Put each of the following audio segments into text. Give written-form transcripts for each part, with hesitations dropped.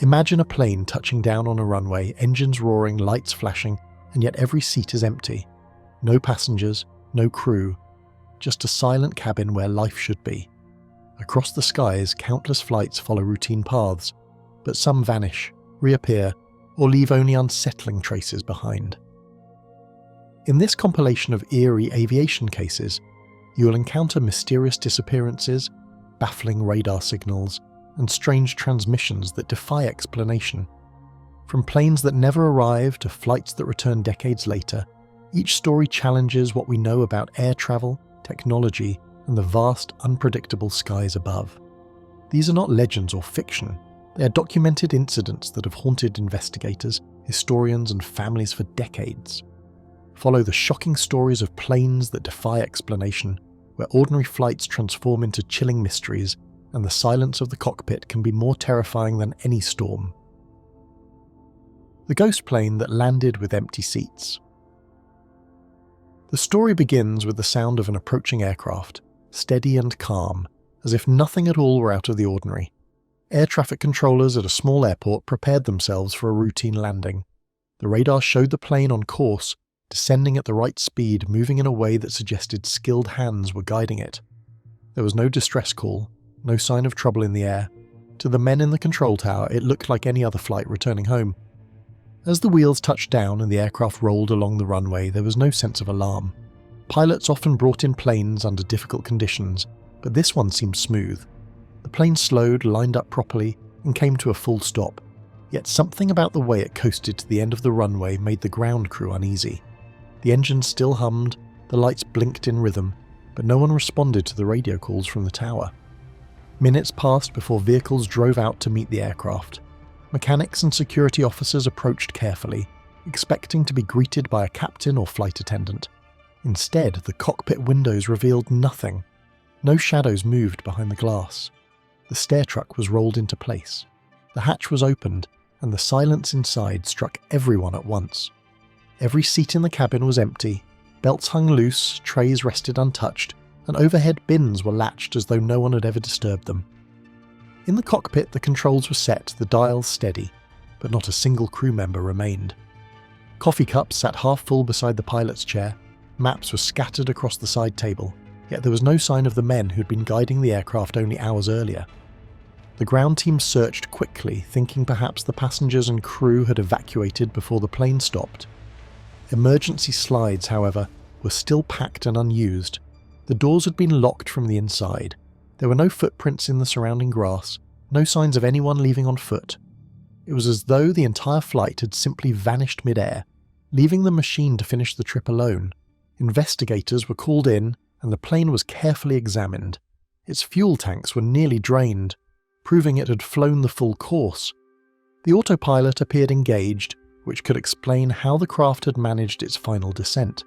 Imagine a plane touching down on a runway, engines roaring, lights flashing, and yet every seat is empty. No passengers, no crew, just a silent cabin where life should be. Across the skies, countless flights follow routine paths, but some vanish, reappear, or leave only unsettling traces behind. In this compilation of eerie aviation cases, you will encounter mysterious disappearances, baffling radar signals, and strange transmissions that defy explanation. From planes that never arrive to flights that return decades later, each story challenges what we know about air travel, technology, and the vast, unpredictable skies above. These are not legends or fiction. They are documented incidents that have haunted investigators, historians, and families for decades. Follow the shocking stories of planes that defy explanation, where ordinary flights transform into chilling mysteries, and the silence of the cockpit can be more terrifying than any storm. The ghost plane that landed with empty seats. The story begins with the sound of an approaching aircraft, steady and calm, as if nothing at all were out of the ordinary. Air traffic controllers at a small airport prepared themselves for a routine landing. The radar showed the plane on course, descending at the right speed, moving in a way that suggested skilled hands were guiding it. There was no distress call, no sign of trouble in the air. To the men in the control tower, it looked like any other flight returning home. As the wheels touched down and the aircraft rolled along the runway, there was no sense of alarm. Pilots often brought in planes under difficult conditions, but this one seemed smooth. The plane slowed, lined up properly, and came to a full stop. Yet something about the way it coasted to the end of the runway made the ground crew uneasy. The engines still hummed, the lights blinked in rhythm, but no one responded to the radio calls from the tower. Minutes passed before vehicles drove out to meet the aircraft. Mechanics and security officers approached carefully, expecting to be greeted by a captain or flight attendant. Instead, the cockpit windows revealed nothing. No shadows moved behind the glass. The stair truck was rolled into place. The hatch was opened, and the silence inside struck everyone at once. Every seat in the cabin was empty, belts hung loose, trays rested untouched, and overhead bins were latched as though no one had ever disturbed them. In the cockpit, the controls were set, the dials steady, but not a single crew member remained. Coffee cups sat half full beside the pilot's chair, maps were scattered across the side table, yet there was no sign of the men who'd been guiding the aircraft only hours earlier. The ground team searched quickly, thinking perhaps the passengers and crew had evacuated before the plane stopped. Emergency slides, however, were still packed and unused. The doors had been locked from the inside. There were no footprints in the surrounding grass, no signs of anyone leaving on foot. It was as though the entire flight had simply vanished mid-air, leaving the machine to finish the trip alone. Investigators were called in, and the plane was carefully examined. Its fuel tanks were nearly drained, proving it had flown the full course. The autopilot appeared engaged, which could explain how the craft had managed its final descent.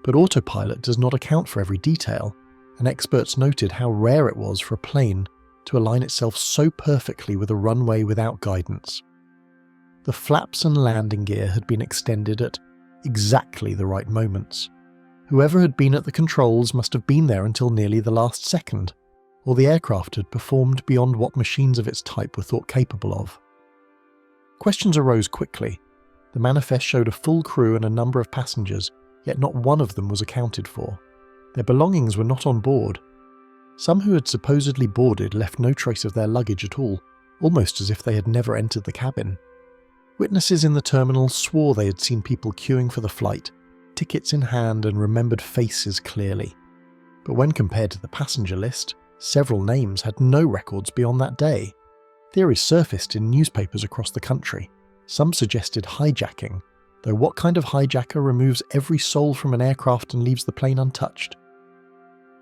But autopilot does not account for every detail, and experts noted how rare it was for a plane to align itself so perfectly with a runway without guidance. The flaps and landing gear had been extended at exactly the right moments. Whoever had been at the controls must have been there until nearly the last second, or the aircraft had performed beyond what machines of its type were thought capable of. Questions arose quickly. The manifest showed a full crew and a number of passengers, yet not one of them was accounted for. Their belongings were not on board. Some who had supposedly boarded left no trace of their luggage at all, almost as if they had never entered the cabin. Witnesses in the terminal swore they had seen people queuing for the flight, tickets in hand, and remembered faces clearly. But when compared to the passenger list, several names had no records beyond that day. Theories surfaced in newspapers across the country. Some suggested hijacking, though what kind of hijacker removes every soul from an aircraft and leaves the plane untouched?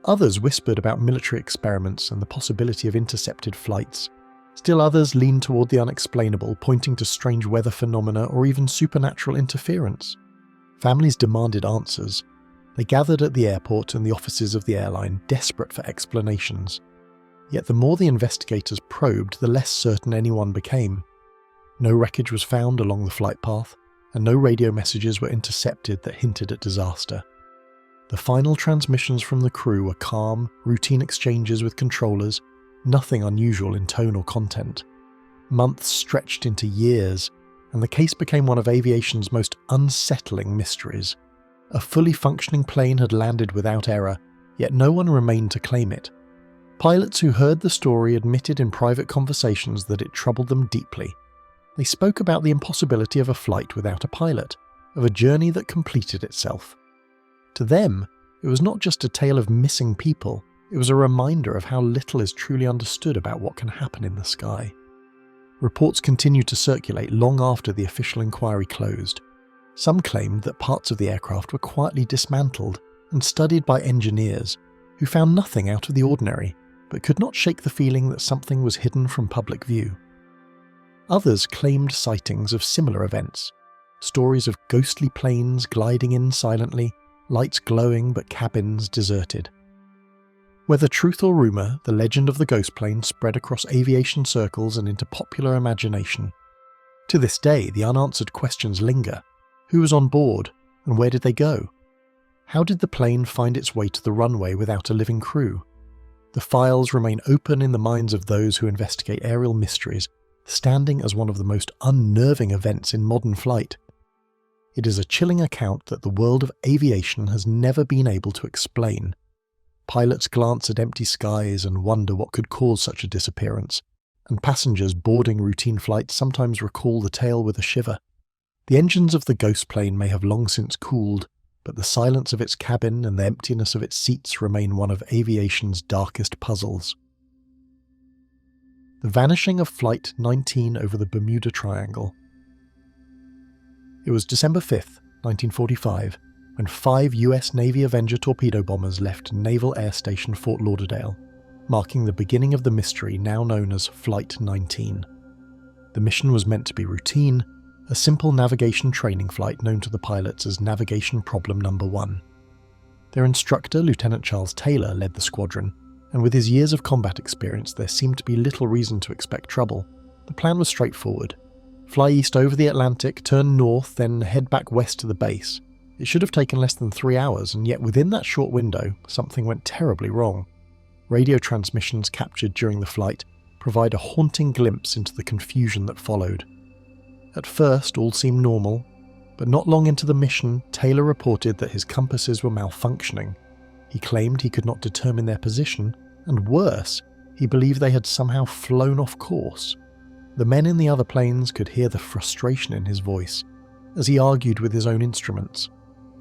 Others whispered about military experiments and the possibility of intercepted flights. Still others leaned toward the unexplainable, pointing to strange weather phenomena or even supernatural interference. Families demanded answers. They gathered at the airport and the offices of the airline, desperate for explanations. Yet the more the investigators probed, the less certain anyone became. No wreckage was found along the flight path, and no radio messages were intercepted that hinted at disaster. The final transmissions from the crew were calm, routine exchanges with controllers, nothing unusual in tone or content. Months stretched into years, and the case became one of aviation's most unsettling mysteries. A fully functioning plane had landed without error, yet no one remained to claim it. Pilots who heard the story admitted in private conversations that it troubled them deeply. They spoke about the impossibility of a flight without a pilot, of a journey that completed itself. To them, it was not just a tale of missing people, it was a reminder of how little is truly understood about what can happen in the sky. Reports continued to circulate long after the official inquiry closed. Some claimed that parts of the aircraft were quietly dismantled and studied by engineers who found nothing out of the ordinary, but could not shake the feeling that something was hidden from public view. Others claimed sightings of similar events, stories of ghostly planes gliding in silently, lights glowing but cabins deserted. Whether truth or rumour, the legend of the ghost plane spread across aviation circles and into popular imagination. To this day, the unanswered questions linger. Who was on board, and where did they go? How did the plane find its way to the runway without a living crew? The files remain open in the minds of those who investigate aerial mysteries, standing as one of the most unnerving events in modern flight. It is a chilling account that the world of aviation has never been able to explain. Pilots glance at empty skies and wonder what could cause such a disappearance, and passengers boarding routine flights sometimes recall the tale with a shiver. The engines of the ghost plane may have long since cooled, but the silence of its cabin and the emptiness of its seats remain one of aviation's darkest puzzles. The Vanishing of Flight 19 over the Bermuda Triangle. It was December 5th, 1945, when 5 US Navy Avenger torpedo bombers left Naval Air Station Fort Lauderdale, marking the beginning of the mystery now known as Flight 19. The mission was meant to be routine, a simple navigation training flight known to the pilots as Navigation Problem Number 1. Their instructor, Lieutenant Charles Taylor, led the squadron, and with his years of combat experience there seemed to be little reason to expect trouble. The plan was straightforward. Fly east over the Atlantic, turn north, then head back west to the base. It should have taken less than 3 hours, and yet within that short window, something went terribly wrong. Radio transmissions captured during the flight provide a haunting glimpse into the confusion that followed. At first, all seemed normal, but not long into the mission, Taylor reported that his compasses were malfunctioning. He claimed he could not determine their position, and worse, he believed they had somehow flown off course. The men in the other planes could hear the frustration in his voice, as he argued with his own instruments.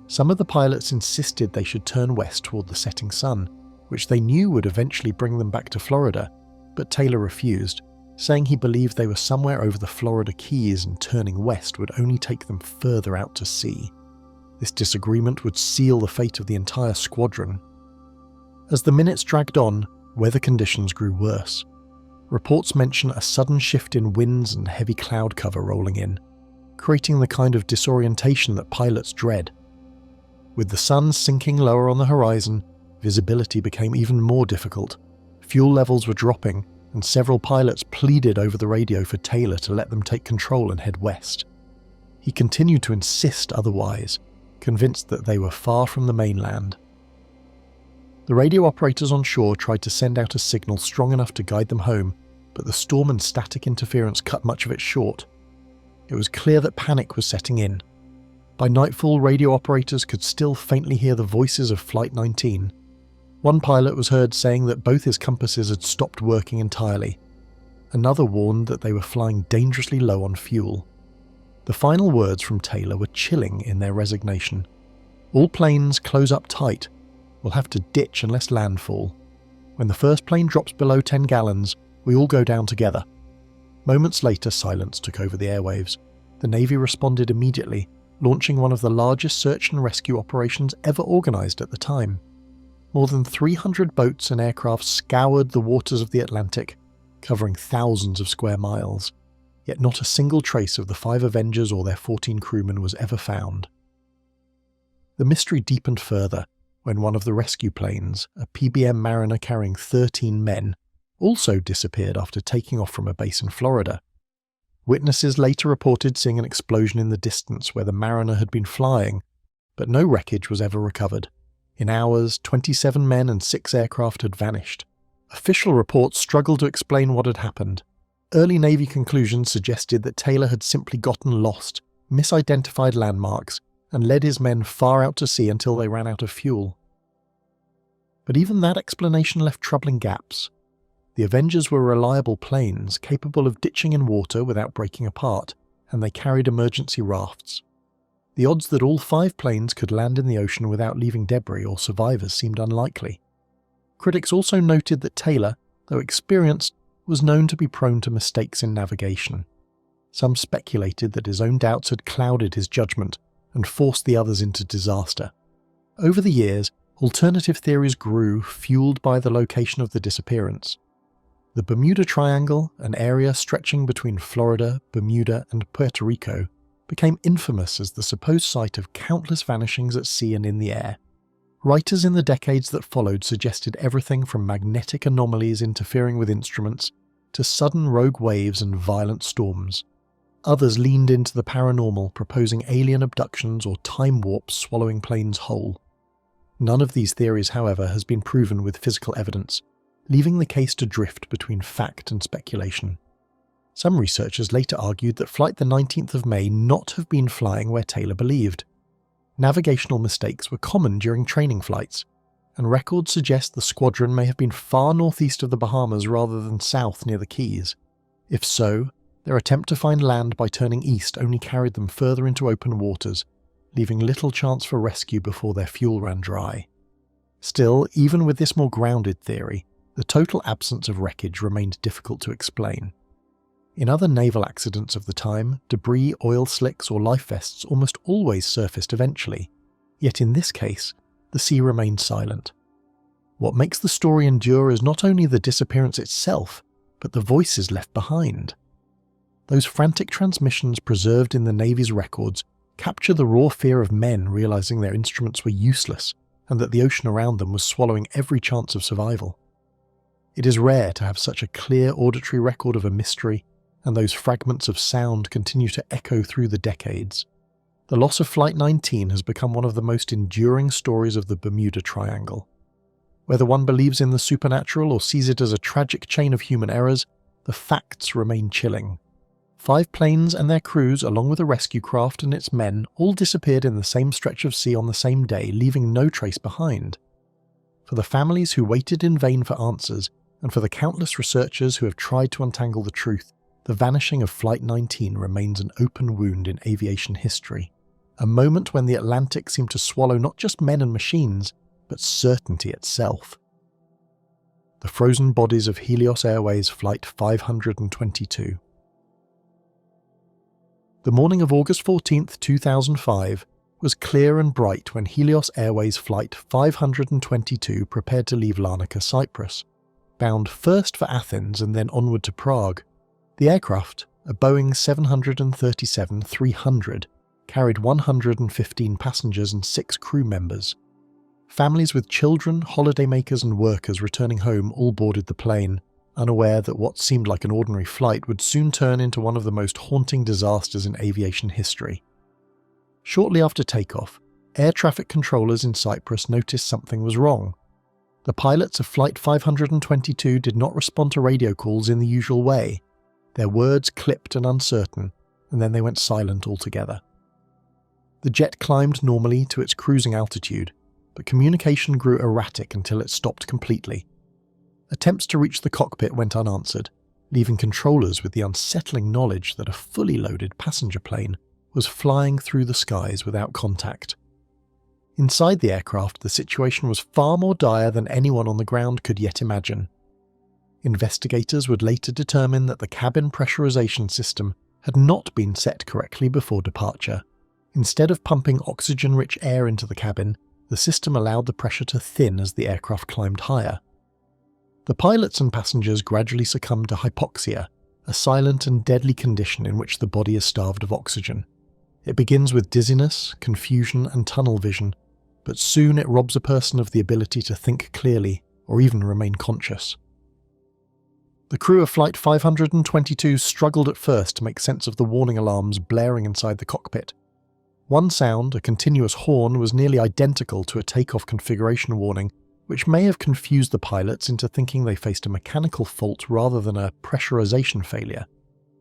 Some of the pilots insisted they should turn west toward the setting sun, which they knew would eventually bring them back to Florida, but Taylor refused, saying he believed they were somewhere over the Florida Keys and turning west would only take them further out to sea. This disagreement would seal the fate of the entire squadron. As the minutes dragged on, weather conditions grew worse. Reports mention a sudden shift in winds and heavy cloud cover rolling in, creating the kind of disorientation that pilots dread. With the sun sinking lower on the horizon, visibility became even more difficult. Fuel levels were dropping, and several pilots pleaded over the radio for Taylor to let them take control and head west. He continued to insist otherwise, convinced that they were far from the mainland. The radio operators on shore tried to send out a signal strong enough to guide them home, but the storm and static interference cut much of it short. It was clear that panic was setting in. By nightfall, radio operators could still faintly hear the voices of Flight 19. One pilot was heard saying that both his compasses had stopped working entirely. Another warned that they were flying dangerously low on fuel. The final words from Taylor were chilling in their resignation. All planes close up tight. We'll have to ditch unless landfall. When the first plane drops below 10 gallons, we all go down together. Moments later, silence took over the airwaves. The Navy responded immediately, launching one of the largest search and rescue operations ever organised at the time. More than 300 boats and aircraft scoured the waters of the Atlantic, covering thousands of square miles. Yet not a single trace of the 5 Avengers or their 14 crewmen was ever found. The mystery deepened further when one of the rescue planes, a PBM Mariner carrying 13 men, also disappeared after taking off from a base in Florida. Witnesses later reported seeing an explosion in the distance where the Mariner had been flying, but no wreckage was ever recovered. In hours, 27 men and 6 aircraft had vanished. Official reports struggled to explain what had happened. Early Navy conclusions suggested that Taylor had simply gotten lost, misidentified landmarks, and led his men far out to sea until they ran out of fuel. But even that explanation left troubling gaps. The Avengers were reliable planes capable of ditching in water without breaking apart, and they carried emergency rafts. The odds that all 5 planes could land in the ocean without leaving debris or survivors seemed unlikely. Critics also noted that Taylor, though experienced, was known to be prone to mistakes in navigation. Some speculated that his own doubts had clouded his judgment and forced the others into disaster. Over the years, alternative theories grew, fueled by the location of the disappearance. The Bermuda Triangle, an area stretching between Florida, Bermuda, and Puerto Rico, became infamous as the supposed site of countless vanishings at sea and in the air. Writers in the decades that followed suggested everything from magnetic anomalies interfering with instruments to sudden rogue waves and violent storms. Others leaned into the paranormal, proposing alien abductions or time warps swallowing planes whole. None of these theories, however, has been proven with physical evidence, leaving the case to drift between fact and speculation. Some researchers later argued that Flight the 19th of May not have been flying where Taylor believed. Navigational mistakes were common during training flights, and records suggest the squadron may have been far northeast of the Bahamas rather than south near the Keys. If so, their attempt to find land by turning east only carried them further into open waters, leaving little chance for rescue before their fuel ran dry. Still, even with this more grounded theory, the total absence of wreckage remained difficult to explain. In other naval accidents of the time, debris, oil slicks, or life vests almost always surfaced eventually, yet in this case, the sea remained silent. What makes the story endure is not only the disappearance itself, but the voices left behind. Those frantic transmissions preserved in the Navy's records capture the raw fear of men realizing their instruments were useless and that the ocean around them was swallowing every chance of survival. It is rare to have such a clear auditory record of a mystery, and those fragments of sound continue to echo through the decades. The loss of Flight 19 has become one of the most enduring stories of the Bermuda Triangle. Whether one believes in the supernatural or sees it as a tragic chain of human errors, the facts remain chilling. 5 planes and their crews, along with a rescue craft and its men, all disappeared in the same stretch of sea on the same day, leaving no trace behind. For the families who waited in vain for answers, and for the countless researchers who have tried to untangle the truth, the vanishing of Flight 19 remains an open wound in aviation history. A moment when the Atlantic seemed to swallow not just men and machines, but certainty itself. The frozen bodies of Helios Airways Flight 522. The morning of August 14, 2005, was clear and bright when Helios Airways Flight 522 prepared to leave Larnaca, Cyprus, bound first for Athens and then onward to Prague. The aircraft, a Boeing 737-300, carried 115 passengers and 6 crew members. Families with children, holidaymakers and workers returning home all boarded the plane, unaware that what seemed like an ordinary flight would soon turn into one of the most haunting disasters in aviation history. Shortly after takeoff, air traffic controllers in Cyprus noticed something was wrong. The pilots of Flight 522 did not respond to radio calls in the usual way. Their words clipped and uncertain, and then they went silent altogether. The jet climbed normally to its cruising altitude, but communication grew erratic until it stopped completely. Attempts to reach the cockpit went unanswered, leaving controllers with the unsettling knowledge that a fully loaded passenger plane was flying through the skies without contact. Inside the aircraft, the situation was far more dire than anyone on the ground could yet imagine. Investigators would later determine that the cabin pressurization system had not been set correctly before departure. Instead of pumping oxygen-rich air into the cabin, the system allowed the pressure to thin as the aircraft climbed higher. The pilots and passengers gradually succumbed to hypoxia, a silent and deadly condition in which the body is starved of oxygen. It begins with dizziness, confusion, and tunnel vision, but soon it robs a person of the ability to think clearly or even remain conscious. The crew of Flight 522 struggled at first to make sense of the warning alarms blaring inside the cockpit. One sound, a continuous horn, was nearly identical to a takeoff configuration warning, which may have confused the pilots into thinking they faced a mechanical fault rather than a pressurization failure.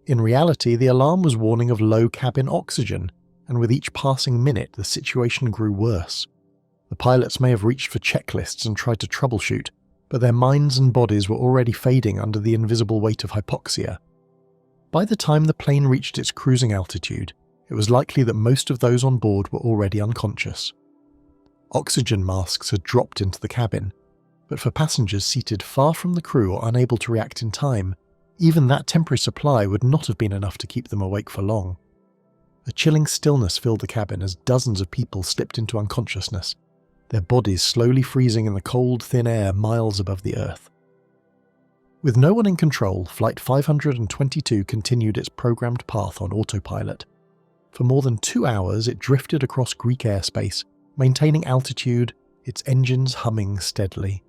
In reality, the alarm was warning of low cabin oxygen, and with each passing minute the situation grew worse. The pilots may have reached for checklists and tried to troubleshoot, but their minds and bodies were already fading under the invisible weight of hypoxia. By the time the plane reached its cruising altitude, it was likely that most of those on board were already unconscious. Oxygen masks had dropped into the cabin, but for passengers seated far from the crew or unable to react in time, even that temporary supply would not have been enough to keep them awake for long. A chilling stillness filled the cabin as dozens of people slipped into unconsciousness, their bodies slowly freezing in the cold, thin air miles above the earth. With no one in control, Flight 522 continued its programmed path on autopilot. For more than 2 hours, it drifted across Greek airspace, maintaining altitude, its engines humming steadily.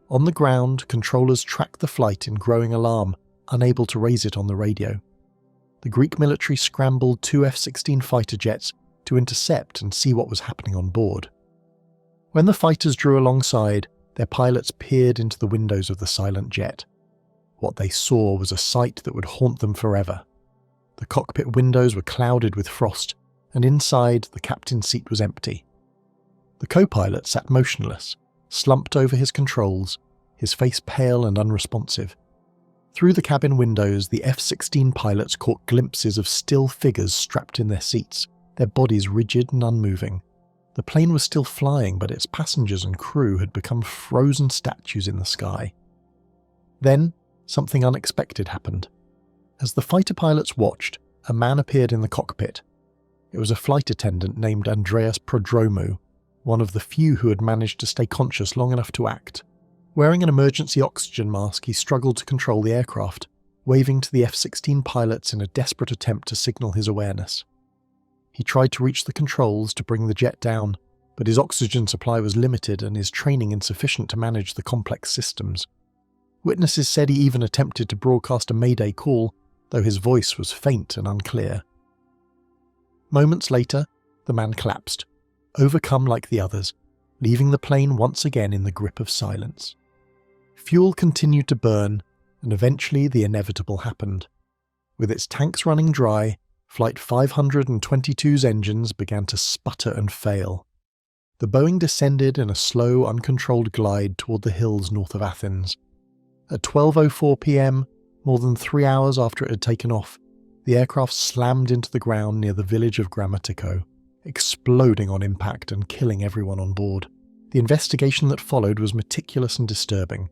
On the ground, controllers tracked the flight in growing alarm, unable to raise it on the radio. The Greek military scrambled 2 F-16 fighter jets to intercept and see what was happening on board. When the fighters drew alongside, their pilots peered into the windows of the silent jet. What they saw was a sight that would haunt them forever. The cockpit windows were clouded with frost, and inside, the captain's seat was empty. The co-pilot sat motionless, slumped over his controls, his face pale and unresponsive. Through the cabin windows, the F-16 pilots caught glimpses of still figures strapped in their seats, their bodies rigid and unmoving. The plane was still flying, but its passengers and crew had become frozen statues in the sky. Then, something unexpected happened. As the fighter pilots watched, a man appeared in the cockpit. It was a flight attendant named Andreas Prodromou, one of the few who had managed to stay conscious long enough to act. Wearing an emergency oxygen mask, he struggled to control the aircraft, waving to the F-16 pilots in a desperate attempt to signal his awareness. He tried to reach the controls to bring the jet down, but his oxygen supply was limited and his training insufficient to manage the complex systems. Witnesses said he even attempted to broadcast a mayday call, though his voice was faint and unclear. Moments later, the man collapsed, overcome like the others, leaving the plane once again in the grip of silence. Fuel continued to burn, and eventually the inevitable happened. With its tanks running dry, Flight 522's engines began to sputter and fail. The Boeing descended in a slow, uncontrolled glide toward the hills north of Athens. At 12:04 p.m., more than 3 hours after it had taken off, the aircraft slammed into the ground near the village of Grammatico, exploding on impact and killing everyone on board. The investigation that followed was meticulous and disturbing.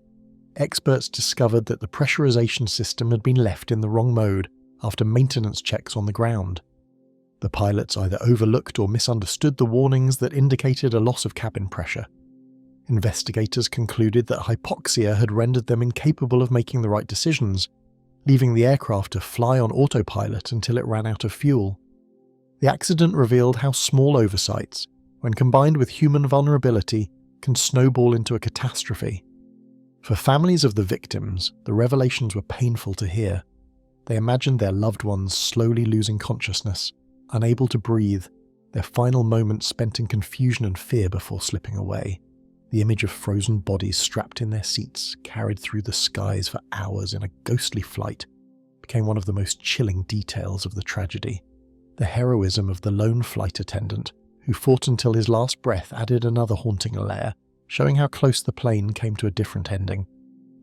Experts discovered that the pressurization system had been left in the wrong mode after maintenance checks on the ground. The pilots either overlooked or misunderstood the warnings that indicated a loss of cabin pressure. Investigators concluded that hypoxia had rendered them incapable of making the right decisions, leaving the aircraft to fly on autopilot until it ran out of fuel. The accident revealed how small oversights, when combined with human vulnerability, can snowball into a catastrophe. For families of the victims, the revelations were painful to hear. They imagined their loved ones slowly losing consciousness, unable to breathe, their final moments spent in confusion and fear before slipping away. The image of frozen bodies strapped in their seats, carried through the skies for hours in a ghostly flight, became one of the most chilling details of the tragedy. The heroism of the lone flight attendant, who fought until his last breath, added another haunting layer, showing how close the plane came to a different ending.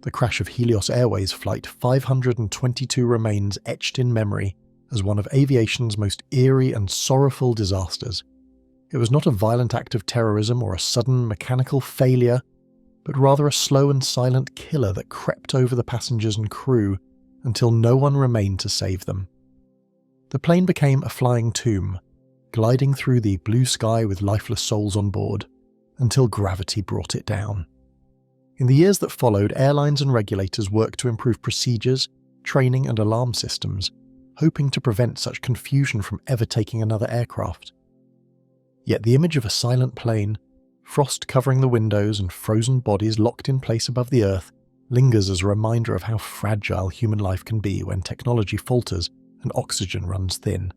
The crash of Helios Airways Flight 522 remains etched in memory as one of aviation's most eerie and sorrowful disasters. It was not a violent act of terrorism or a sudden mechanical failure, but rather a slow and silent killer that crept over the passengers and crew until no one remained to save them. The plane became a flying tomb, gliding through the blue sky with lifeless souls on board, until gravity brought it down. In the years that followed, airlines and regulators worked to improve procedures, training and alarm systems, hoping to prevent such confusion from ever taking another aircraft. Yet the image of a silent plane, frost covering the windows and frozen bodies locked in place above the earth, lingers as a reminder of how fragile human life can be when technology falters and oxygen runs thin.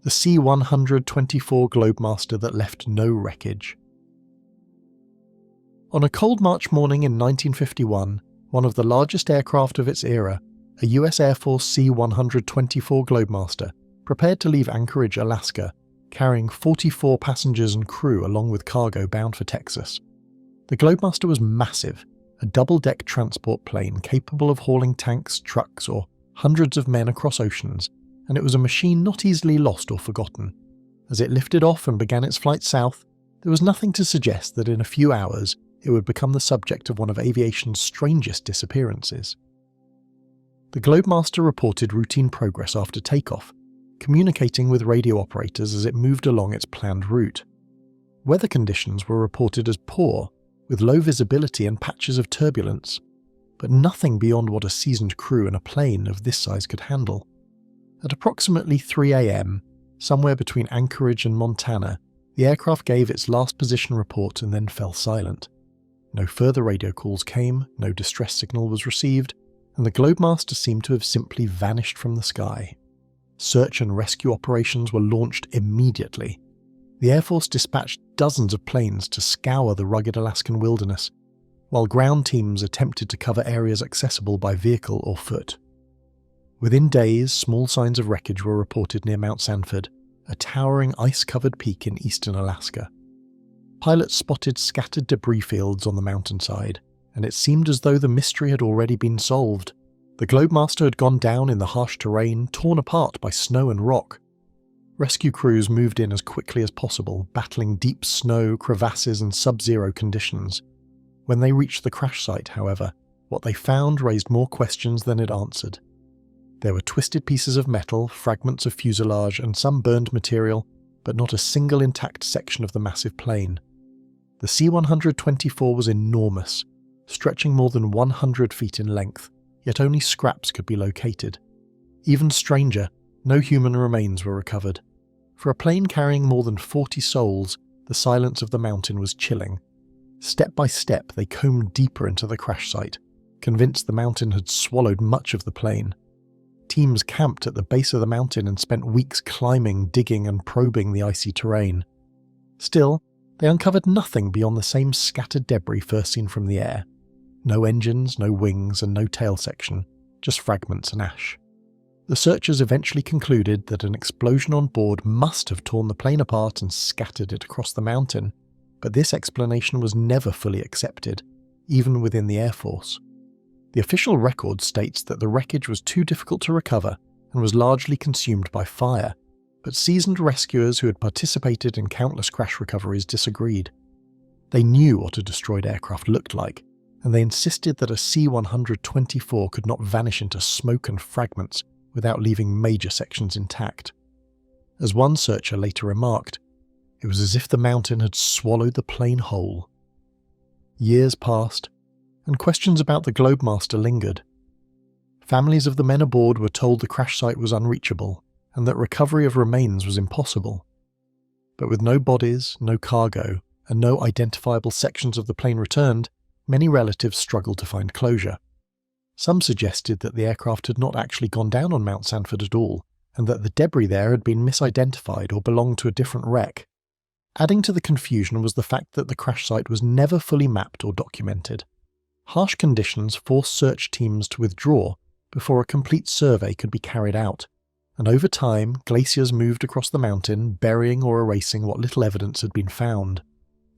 The C-124 Globemaster that left no wreckage. On a cold March morning in 1951, one of the largest aircraft of its era, a US Air Force C-124 Globemaster, prepared to leave Anchorage, Alaska, carrying 44 passengers and crew along with cargo bound for Texas. The Globemaster was massive, a double-deck transport plane capable of hauling tanks, trucks, or hundreds of men across oceans, and it was a machine not easily lost or forgotten. As it lifted off and began its flight south, there was nothing to suggest that in a few hours it would become the subject of one of aviation's strangest disappearances. The Globemaster reported routine progress after takeoff, communicating with radio operators as it moved along its planned route. Weather conditions were reported as poor, with low visibility and patches of turbulence, but nothing beyond what a seasoned crew in a plane of this size could handle. At approximately 3 a.m., somewhere between Anchorage and Montana, the aircraft gave its last position report and then fell silent. No further radio calls came, no distress signal was received, and the Globemaster seemed to have simply vanished from the sky. Search and rescue operations were launched immediately. The Air Force dispatched dozens of planes to scour the rugged Alaskan wilderness, while ground teams attempted to cover areas accessible by vehicle or foot. Within days, small signs of wreckage were reported near Mount Sanford, a towering ice-covered peak in eastern Alaska. Pilots spotted scattered debris fields on the mountainside, and it seemed as though the mystery had already been solved. The Globemaster had gone down in the harsh terrain, torn apart by snow and rock. Rescue crews moved in as quickly as possible, battling deep snow, crevasses, and sub-zero conditions. When they reached the crash site, however, what they found raised more questions than it answered. There were twisted pieces of metal, fragments of fuselage, and some burned material, but not a single intact section of the massive plane. The C-124 was enormous, stretching more than 100 feet in length, yet only scraps could be located. Even stranger, no human remains were recovered. For a plane carrying more than 40 souls, the silence of the mountain was chilling. Step by step, they combed deeper into the crash site, convinced the mountain had swallowed much of the plane. Teams camped at the base of the mountain and spent weeks climbing, digging, and probing the icy terrain. Still, they uncovered nothing beyond the same scattered debris first seen from the air. No engines, no wings, and no tail section, just fragments and ash. The searchers eventually concluded that an explosion on board must have torn the plane apart and scattered it across the mountain, but this explanation was never fully accepted, even within the Air Force. The official record states that the wreckage was too difficult to recover and was largely consumed by fire, but seasoned rescuers who had participated in countless crash recoveries disagreed. They knew what a destroyed aircraft looked like, and they insisted that a C-124 could not vanish into smoke and fragments without leaving major sections intact. As one searcher later remarked, it was as if the mountain had swallowed the plane whole. Years passed, and questions about the Globemaster lingered. Families of the men aboard were told the crash site was unreachable, and that recovery of remains was impossible. But with no bodies, no cargo, and no identifiable sections of the plane returned, many relatives struggled to find closure. Some suggested that the aircraft had not actually gone down on Mount Sanford at all, and that the debris there had been misidentified or belonged to a different wreck. Adding to the confusion was the fact that the crash site was never fully mapped or documented. Harsh conditions forced search teams to withdraw before a complete survey could be carried out, and over time, glaciers moved across the mountain, burying or erasing what little evidence had been found.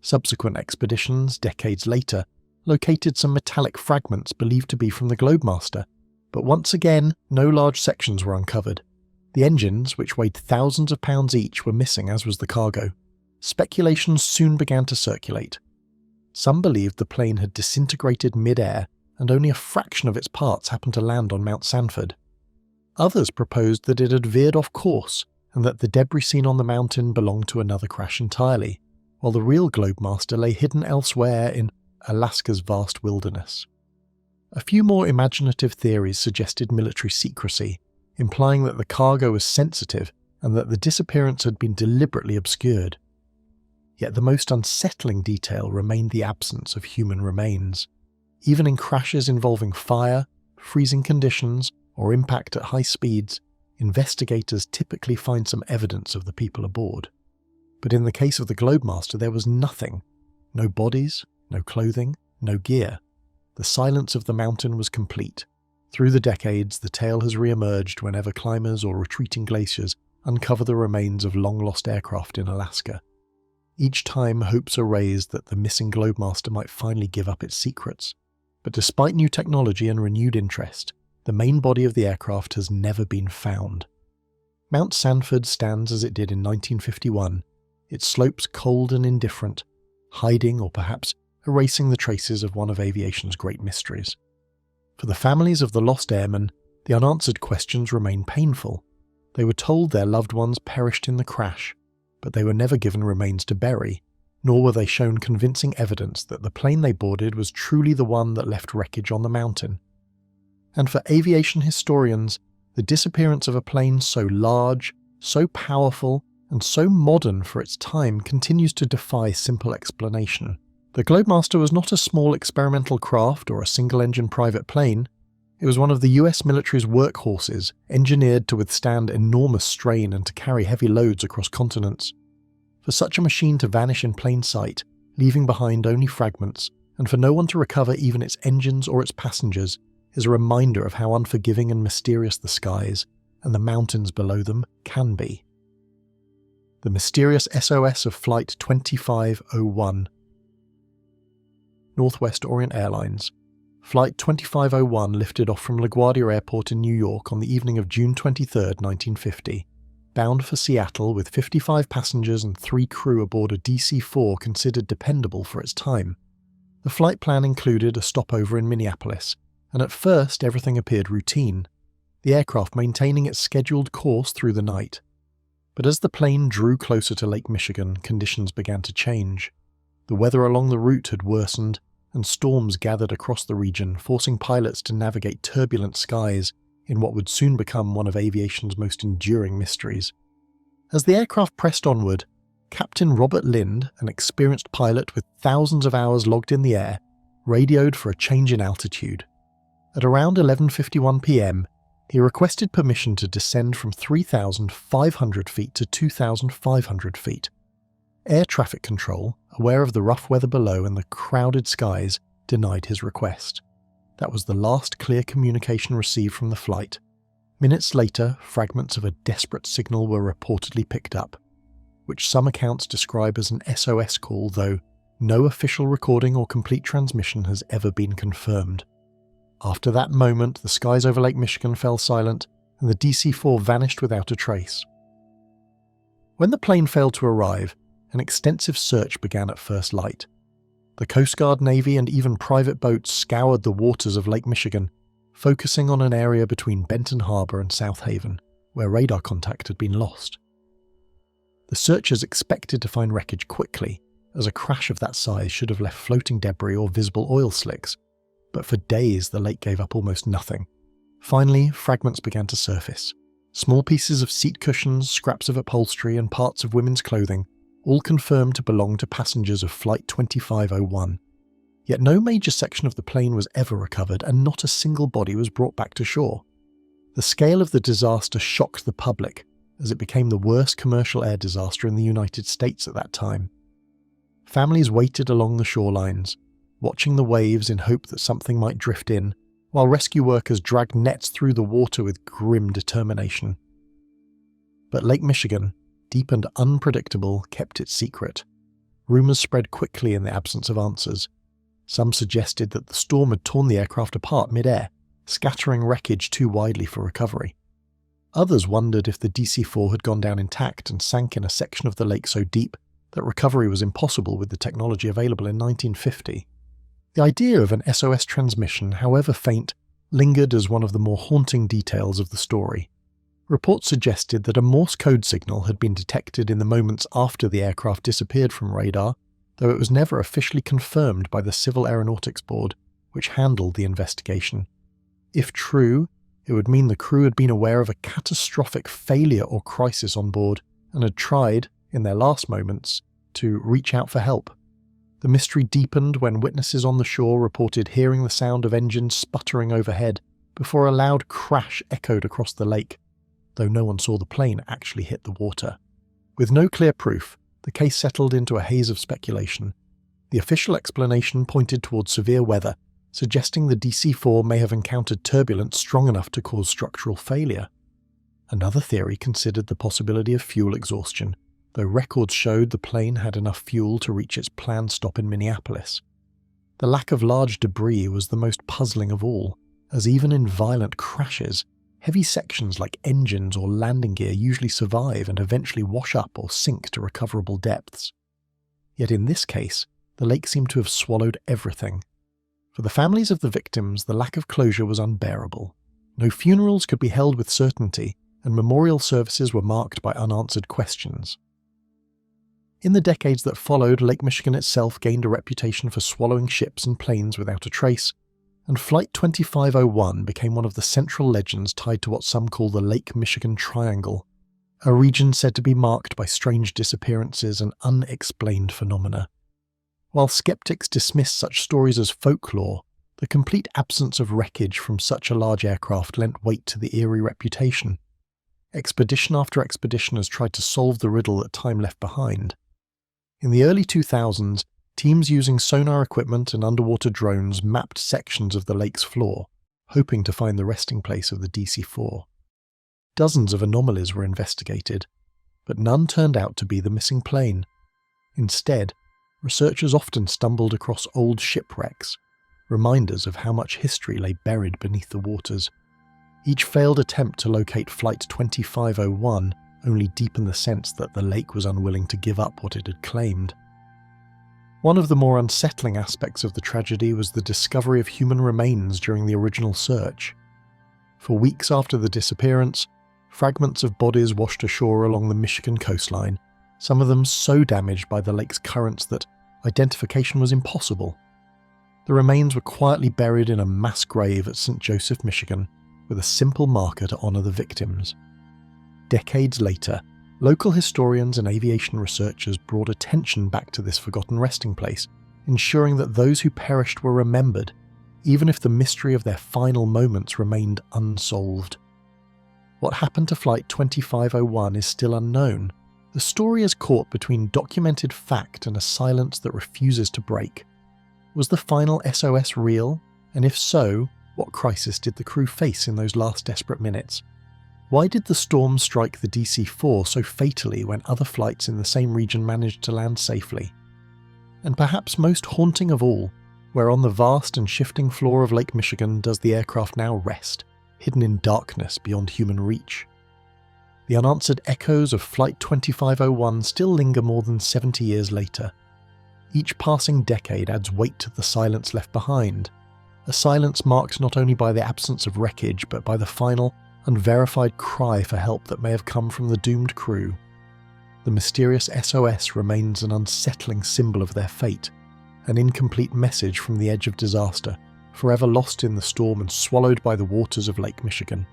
Subsequent expeditions, decades later, located some metallic fragments believed to be from the Globemaster, but once again, no large sections were uncovered. The engines, which weighed thousands of pounds each, were missing, as was the cargo. Speculations soon began to circulate. Some believed the plane had disintegrated mid-air, and only a fraction of its parts happened to land on Mount Sanford. Others proposed that it had veered off course, and that the debris seen on the mountain belonged to another crash entirely, while the real Globemaster lay hidden elsewhere in Alaska's vast wilderness. A few more imaginative theories suggested military secrecy, implying that the cargo was sensitive and that the disappearance had been deliberately obscured. Yet the most unsettling detail remained the absence of human remains. Even in crashes involving fire, freezing conditions, or impact at high speeds, investigators typically find some evidence of the people aboard. But in the case of the Globemaster, there was nothing. No bodies, no clothing, no gear. The silence of the mountain was complete. Through the decades, the tale has re-emerged whenever climbers or retreating glaciers uncover the remains of long-lost aircraft in Alaska. Each time, hopes are raised that the missing Globemaster might finally give up its secrets. But despite new technology and renewed interest, the main body of the aircraft has never been found. Mount Sanford stands as it did in 1951, its slopes cold and indifferent, hiding or perhaps erasing the traces of one of aviation's great mysteries. For the families of the lost airmen, the unanswered questions remain painful. They were told their loved ones perished in the crash, but they were never given remains to bury, nor were they shown convincing evidence that the plane they boarded was truly the one that left wreckage on the mountain. And for aviation historians, the disappearance of a plane so large, so powerful, and so modern for its time continues to defy simple explanation. The Globemaster was not a small experimental craft or a single-engine private plane. It was one of the US military's workhorses, engineered to withstand enormous strain and to carry heavy loads across continents. For such a machine to vanish in plain sight, leaving behind only fragments, and for no one to recover even its engines or its passengers, is a reminder of how unforgiving and mysterious the skies, and the mountains below them, can be. The mysterious SOS of Flight 2501. Northwest Orient Airlines. Flight 2501 lifted off from LaGuardia Airport in New York on the evening of June 23, 1950, bound for Seattle with 55 passengers and 3 crew aboard a DC-4 considered dependable for its time. The flight plan included a stopover in Minneapolis, and at first everything appeared routine, the aircraft maintaining its scheduled course through the night. But as the plane drew closer to Lake Michigan, conditions began to change. The weather along the route had worsened, and storms gathered across the region, forcing pilots to navigate turbulent skies in what would soon become one of aviation's most enduring mysteries. As the aircraft pressed onward, Captain Robert Lind, an experienced pilot with thousands of hours logged in the air, radioed for a change in altitude. At around 11:51 p.m, he requested permission to descend from 3,500 feet to 2,500 feet. Air traffic control, aware of the rough weather below and the crowded skies, denied his request. That was the last clear communication received from the flight. Minutes later, fragments of a desperate signal were reportedly picked up, which some accounts describe as an SOS call, though no official recording or complete transmission has ever been confirmed. After that moment, the skies over Lake Michigan fell silent, and the DC-4 vanished without a trace. When the plane failed to arrive, an extensive search began at first light. The Coast Guard, Navy, and even private boats scoured the waters of Lake Michigan, focusing on an area between Benton Harbor and South Haven, where radar contact had been lost. The searchers expected to find wreckage quickly, as a crash of that size should have left floating debris or visible oil slicks, but for days the lake gave up almost nothing. Finally, fragments began to surface. Small pieces of seat cushions, scraps of upholstery, and parts of women's clothing, all confirmed to belong to passengers of Flight 2501. Yet no major section of the plane was ever recovered, and not a single body was brought back to shore. The scale of the disaster shocked the public, as it became the worst commercial air disaster in the United States at that time. Families waited along the shorelines, watching the waves in hope that something might drift in, while rescue workers dragged nets through the water with grim determination. But Lake Michigan, deep and unpredictable, kept its secret. Rumours spread quickly in the absence of answers. Some suggested that the storm had torn the aircraft apart mid-air, scattering wreckage too widely for recovery. Others wondered if the DC-4 had gone down intact and sank in a section of the lake so deep that recovery was impossible with the technology available in 1950. The idea of an SOS transmission, however faint, lingered as one of the more haunting details of the story. Reports suggested that a Morse code signal had been detected in the moments after the aircraft disappeared from radar, though it was never officially confirmed by the Civil Aeronautics Board, which handled the investigation. If true, it would mean the crew had been aware of a catastrophic failure or crisis on board and had tried, in their last moments, to reach out for help. The mystery deepened when witnesses on the shore reported hearing the sound of engines sputtering overhead before a loud crash echoed across the lake, though no one saw the plane actually hit the water. With no clear proof, the case settled into a haze of speculation. The official explanation pointed towards severe weather, suggesting the DC-4 may have encountered turbulence strong enough to cause structural failure. Another theory considered the possibility of fuel exhaustion, though records showed the plane had enough fuel to reach its planned stop in Minneapolis. The lack of large debris was the most puzzling of all, as even in violent crashes, heavy sections like engines or landing gear usually survive and eventually wash up or sink to recoverable depths. Yet in this case, the lake seemed to have swallowed everything. For the families of the victims, the lack of closure was unbearable. No funerals could be held with certainty, and memorial services were marked by unanswered questions. In the decades that followed, Lake Michigan itself gained a reputation for swallowing ships and planes without a trace, and Flight 2501 became one of the central legends tied to what some call the Lake Michigan Triangle, a region said to be marked by strange disappearances and unexplained phenomena. While skeptics dismiss such stories as folklore, the complete absence of wreckage from such a large aircraft lent weight to the eerie reputation. Expedition after expedition has tried to solve the riddle that time left behind. In the early 2000s, teams using sonar equipment and underwater drones mapped sections of the lake's floor, hoping to find the resting place of the DC-4. Dozens of anomalies were investigated, but none turned out to be the missing plane. Instead, researchers often stumbled across old shipwrecks, reminders of how much history lay buried beneath the waters. Each failed attempt to locate Flight 2501 only deepened the sense that the lake was unwilling to give up what it had claimed. One of the more unsettling aspects of the tragedy was the discovery of human remains during the original search. For weeks after the disappearance, fragments of bodies washed ashore along the Michigan coastline, some of them so damaged by the lake's currents that identification was impossible. The remains were quietly buried in a mass grave at St. Joseph, Michigan, with a simple marker to honour the victims. Decades later, local historians and aviation researchers brought attention back to this forgotten resting place, ensuring that those who perished were remembered, even if the mystery of their final moments remained unsolved. What happened to Flight 2501 is still unknown. The story is caught between documented fact and a silence that refuses to break. Was the final SOS real? And if so, what crisis did the crew face in those last desperate minutes? Why did the storm strike the DC-4 so fatally when other flights in the same region managed to land safely? And perhaps most haunting of all, where on the vast and shifting floor of Lake Michigan does the aircraft now rest, hidden in darkness beyond human reach? The unanswered echoes of Flight 2501 still linger more than 70 years later. Each passing decade adds weight to the silence left behind, a silence marked not only by the absence of wreckage but by the final, unverified cry for help that may have come from the doomed crew. The mysterious SOS remains an unsettling symbol of their fate, an incomplete message from the edge of disaster, forever lost in the storm and swallowed by the waters of Lake Michigan.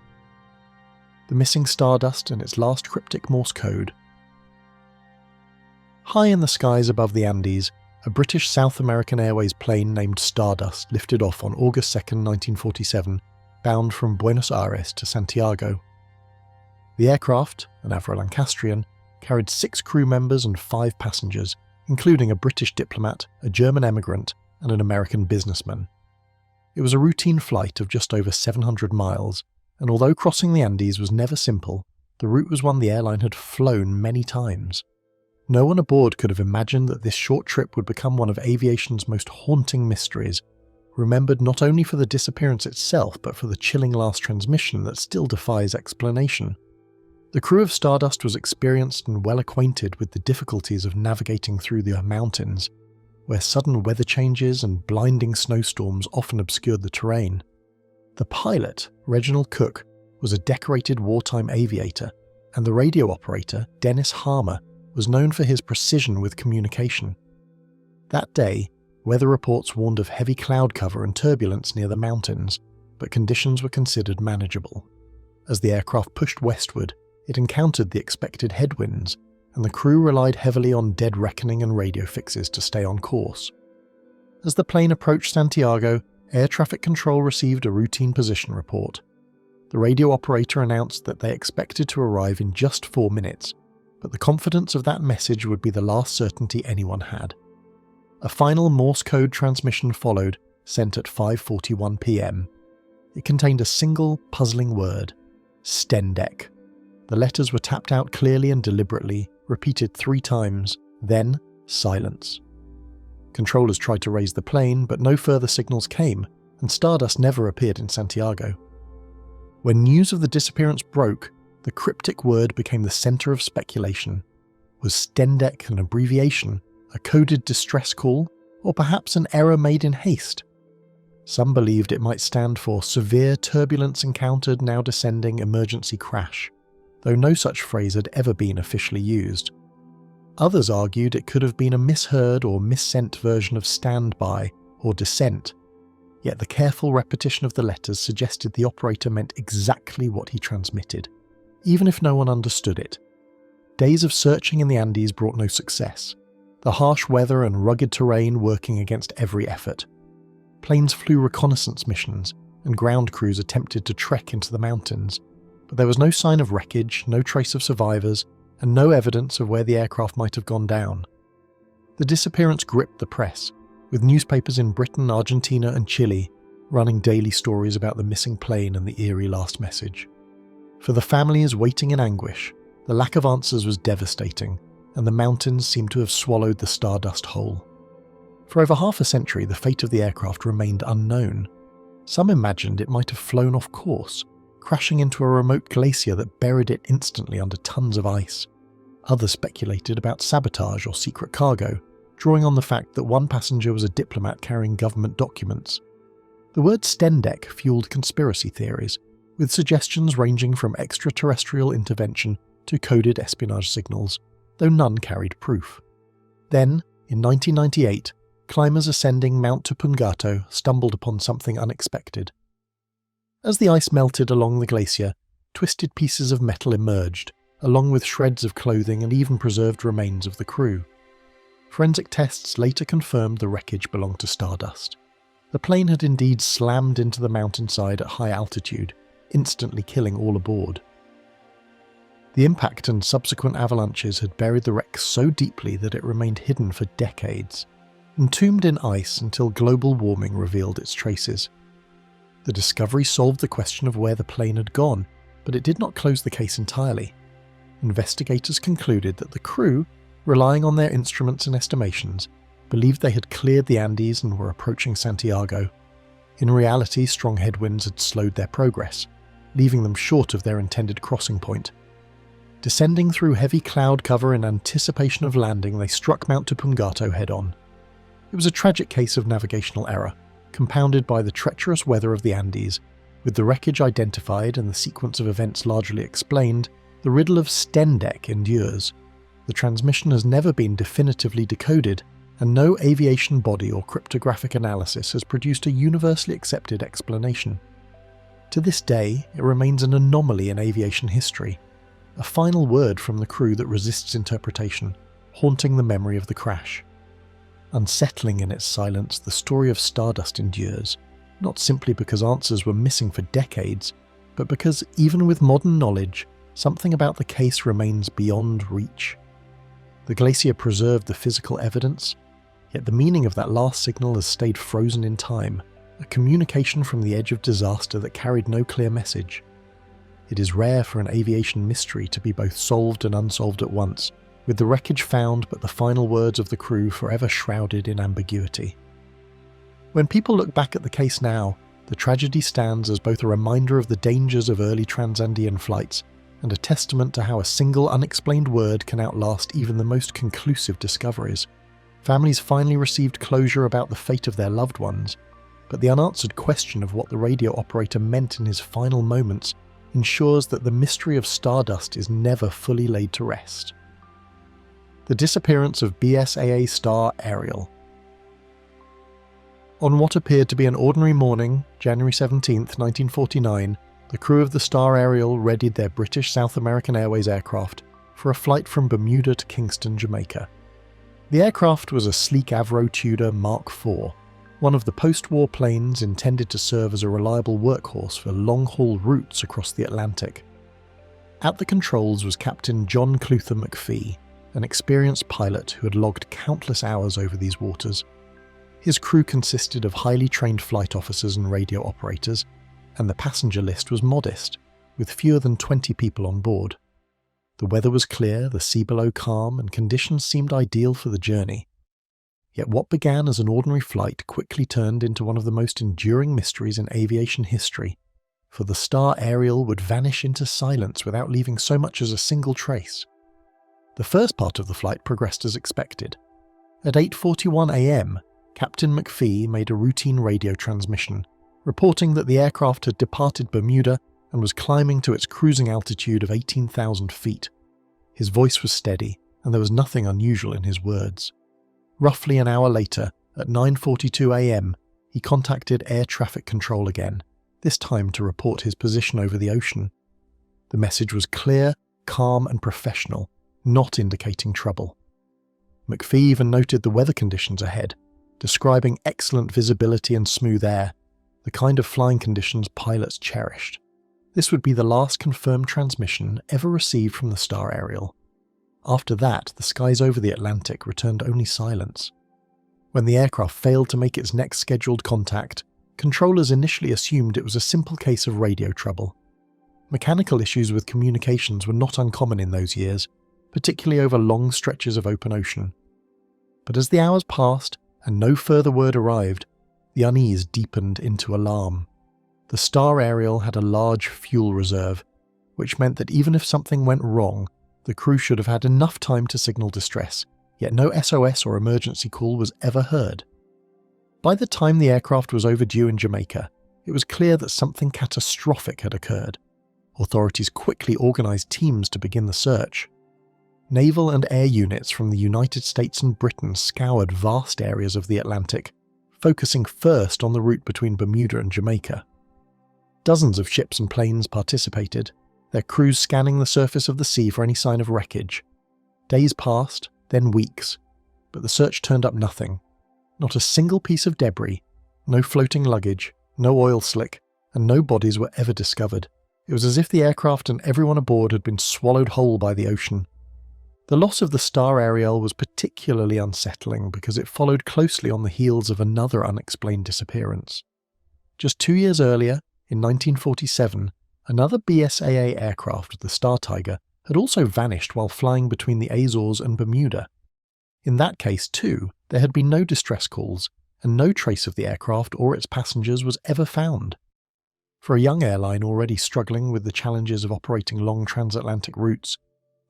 The missing Stardust and its last cryptic Morse code. High in the skies above the Andes, a British South American Airways plane named Stardust lifted off on August 2, 1947, bound from Buenos Aires to Santiago. The aircraft, an Avro-Lancastrian, carried 6 crew members and 5 passengers, including a British diplomat, a German emigrant, and an American businessman. It was a routine flight of just over 700 miles, and although crossing the Andes was never simple, the route was one the airline had flown many times. No one aboard could have imagined that this short trip would become one of aviation's most haunting mysteries, remembered not only for the disappearance itself but for the chilling last transmission that still defies explanation. The crew of Stardust was experienced and well acquainted with the difficulties of navigating through the mountains, where sudden weather changes and blinding snowstorms often obscured the terrain. The pilot, Reginald Cook, was a decorated wartime aviator, and the radio operator, Dennis Harmer, was known for his precision with communication. That day, weather reports warned of heavy cloud cover and turbulence near the mountains, but conditions were considered manageable. As the aircraft pushed westward, it encountered the expected headwinds, and the crew relied heavily on dead reckoning and radio fixes to stay on course. As the plane approached Santiago, air traffic control received a routine position report. The radio operator announced that they expected to arrive in just 4 minutes, but the confidence of that message would be the last certainty anyone had. A final Morse code transmission followed, sent at 5:41 p.m. It contained a single, puzzling word: Stendek. The letters were tapped out clearly and deliberately, repeated 3 times, then silence. Controllers tried to raise the plane, but no further signals came, and Stardust never appeared in Santiago. When news of the disappearance broke, the cryptic word became the center of speculation. Was Stendek an abbreviation, a coded distress call, or perhaps an error made in haste? Some believed it might stand for Severe Turbulence Encountered Now Descending Emergency Crash, though no such phrase had ever been officially used. Others argued it could have been a misheard or missent version of standby or descent, yet the careful repetition of the letters suggested the operator meant exactly what he transmitted, even if no one understood it. Days of searching in the Andes brought no success, the harsh weather and rugged terrain working against every effort. Planes flew reconnaissance missions, and ground crews attempted to trek into the mountains, but there was no sign of wreckage, no trace of survivors, and no evidence of where the aircraft might have gone down. The disappearance gripped the press, with newspapers in Britain, Argentina, and Chile running daily stories about the missing plane and the eerie last message. For the families waiting in anguish, the lack of answers was devastating, and the mountains seemed to have swallowed the Stardust whole. For over half a century, the fate of the aircraft remained unknown. Some imagined it might have flown off course, crashing into a remote glacier that buried it instantly under tons of ice. Others speculated about sabotage or secret cargo, drawing on the fact that one passenger was a diplomat carrying government documents. The word Stendek fueled conspiracy theories, with suggestions ranging from extraterrestrial intervention to coded espionage signals, though none carried proof. Then, in 1998, climbers ascending Mount Tupungato stumbled upon something unexpected. As the ice melted along the glacier, twisted pieces of metal emerged, along with shreds of clothing and even preserved remains of the crew. Forensic tests later confirmed the wreckage belonged to Stardust. The plane had indeed slammed into the mountainside at high altitude, instantly killing all aboard. The impact and subsequent avalanches had buried the wreck so deeply that it remained hidden for decades, entombed in ice until global warming revealed its traces. The discovery solved the question of where the plane had gone, but it did not close the case entirely. Investigators concluded that the crew, relying on their instruments and estimations, believed they had cleared the Andes and were approaching Santiago. In reality, strong headwinds had slowed their progress, leaving them short of their intended crossing point. Descending through heavy cloud cover in anticipation of landing, they struck Mount Tupungato head-on. It was a tragic case of navigational error, compounded by the treacherous weather of the Andes. With the wreckage identified and the sequence of events largely explained, the riddle of Stendek endures. The transmission has never been definitively decoded, and no aviation body or cryptographic analysis has produced a universally accepted explanation. To this day, it remains an anomaly in aviation history, a final word from the crew that resists interpretation, haunting the memory of the crash. Unsettling in its silence, the story of Stardust endures, not simply because answers were missing for decades, but because, even with modern knowledge, something about the case remains beyond reach. The glacier preserved the physical evidence, yet the meaning of that last signal has stayed frozen in time, a communication from the edge of disaster that carried no clear message. It is rare for an aviation mystery to be both solved and unsolved at once, with the wreckage found but the final words of the crew forever shrouded in ambiguity. When people look back at the case now, the tragedy stands as both a reminder of the dangers of early Transandean flights and a testament to how a single unexplained word can outlast even the most conclusive discoveries. Families finally received closure about the fate of their loved ones, but the unanswered question of what the radio operator meant in his final moments ensures that the mystery of Stardust is never fully laid to rest. The disappearance of BSAA Star Aerial. On what appeared to be an ordinary morning, January 17, 1949, the crew of the Star Aerial readied their British South American Airways aircraft for a flight from Bermuda to Kingston, Jamaica. The aircraft was a sleek Avro Tudor Mark IV, one of the post-war planes intended to serve as a reliable workhorse for long-haul routes across the Atlantic. At the controls was Captain John Clutha McPhee, an experienced pilot who had logged countless hours over these waters. His crew consisted of highly trained flight officers and radio operators, and the passenger list was modest, with fewer than 20 people on board. The weather was clear, the sea below calm, and conditions seemed ideal for the journey. Yet what began as an ordinary flight quickly turned into one of the most enduring mysteries in aviation history, for the Star Aerial would vanish into silence without leaving so much as a single trace. The first part of the flight progressed as expected. At 8:41 a.m, Captain McPhee made a routine radio transmission, reporting that the aircraft had departed Bermuda and was climbing to its cruising altitude of 18,000 feet. His voice was steady, and there was nothing unusual in his words. Roughly an hour later, at 9:42 a.m, he contacted air traffic control again, this time to report his position over the ocean. The message was clear, calm and professional, not indicating trouble. McPhee even noted the weather conditions ahead, describing excellent visibility and smooth air, the kind of flying conditions pilots cherished. This would be the last confirmed transmission ever received from the Star Aerial. After that, the skies over the Atlantic returned only silence. When the aircraft failed to make its next scheduled contact, controllers initially assumed it was a simple case of radio trouble. Mechanical issues with communications were not uncommon in those years, particularly over long stretches of open ocean. But as the hours passed and no further word arrived, the unease deepened into alarm. The Star Aerial had a large fuel reserve, which meant that even if something went wrong, the crew should have had enough time to signal distress, yet no SOS or emergency call was ever heard. By the time the aircraft was overdue in Jamaica, it was clear that something catastrophic had occurred. Authorities quickly organised teams to begin the search. Naval and air units from the United States and Britain scoured vast areas of the Atlantic, focusing first on the route between Bermuda and Jamaica. Dozens of ships and planes participated, their crews scanning the surface of the sea for any sign of wreckage. Days passed, then weeks, but the search turned up nothing. Not a single piece of debris, no floating luggage, no oil slick, and no bodies were ever discovered. It was as if the aircraft and everyone aboard had been swallowed whole by the ocean. The loss of the Star Aerial was particularly unsettling because it followed closely on the heels of another unexplained disappearance. Just 2 years earlier, in 1947, another BSAA aircraft, the Star Tiger, had also vanished while flying between the Azores and Bermuda. In that case, too, there had been no distress calls, and no trace of the aircraft or its passengers was ever found. For a young airline already struggling with the challenges of operating long transatlantic routes,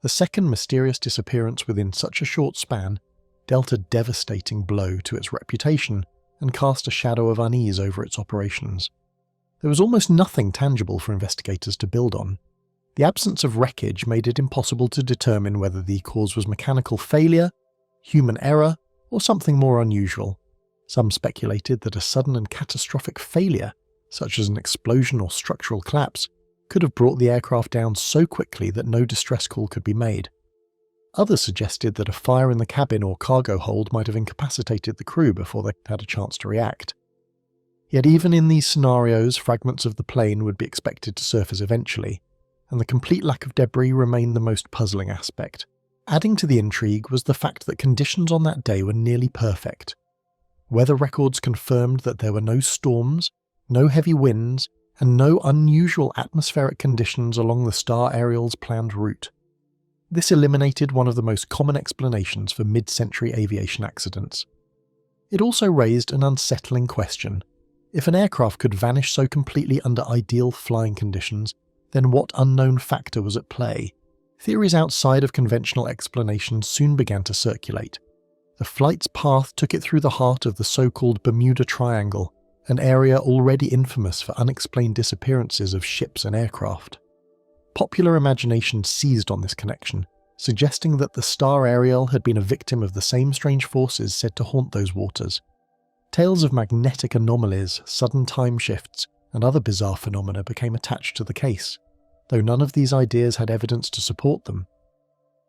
the second mysterious disappearance within such a short span dealt a devastating blow to its reputation and cast a shadow of unease over its operations. There was almost nothing tangible for investigators to build on. The absence of wreckage made it impossible to determine whether the cause was mechanical failure, human error, or something more unusual. Some speculated that a sudden and catastrophic failure, such as an explosion or structural collapse, could have brought the aircraft down so quickly that no distress call could be made. Others suggested that a fire in the cabin or cargo hold might have incapacitated the crew before they had a chance to react. Yet even in these scenarios, fragments of the plane would be expected to surface eventually, and the complete lack of debris remained the most puzzling aspect. Adding to the intrigue was the fact that conditions on that day were nearly perfect. Weather records confirmed that there were no storms, no heavy winds, and no unusual atmospheric conditions along the Star Aerial's planned route. This eliminated one of the most common explanations for mid-century aviation accidents. It also raised an unsettling question. If an aircraft could vanish so completely under ideal flying conditions, then what unknown factor was at play? Theories outside of conventional explanations soon began to circulate. The flight's path took it through the heart of the so-called Bermuda Triangle, an area already infamous for unexplained disappearances of ships and aircraft. Popular imagination seized on this connection, suggesting that the Star Aerial had been a victim of the same strange forces said to haunt those waters. Tales of magnetic anomalies, sudden time shifts, and other bizarre phenomena became attached to the case, though none of these ideas had evidence to support them.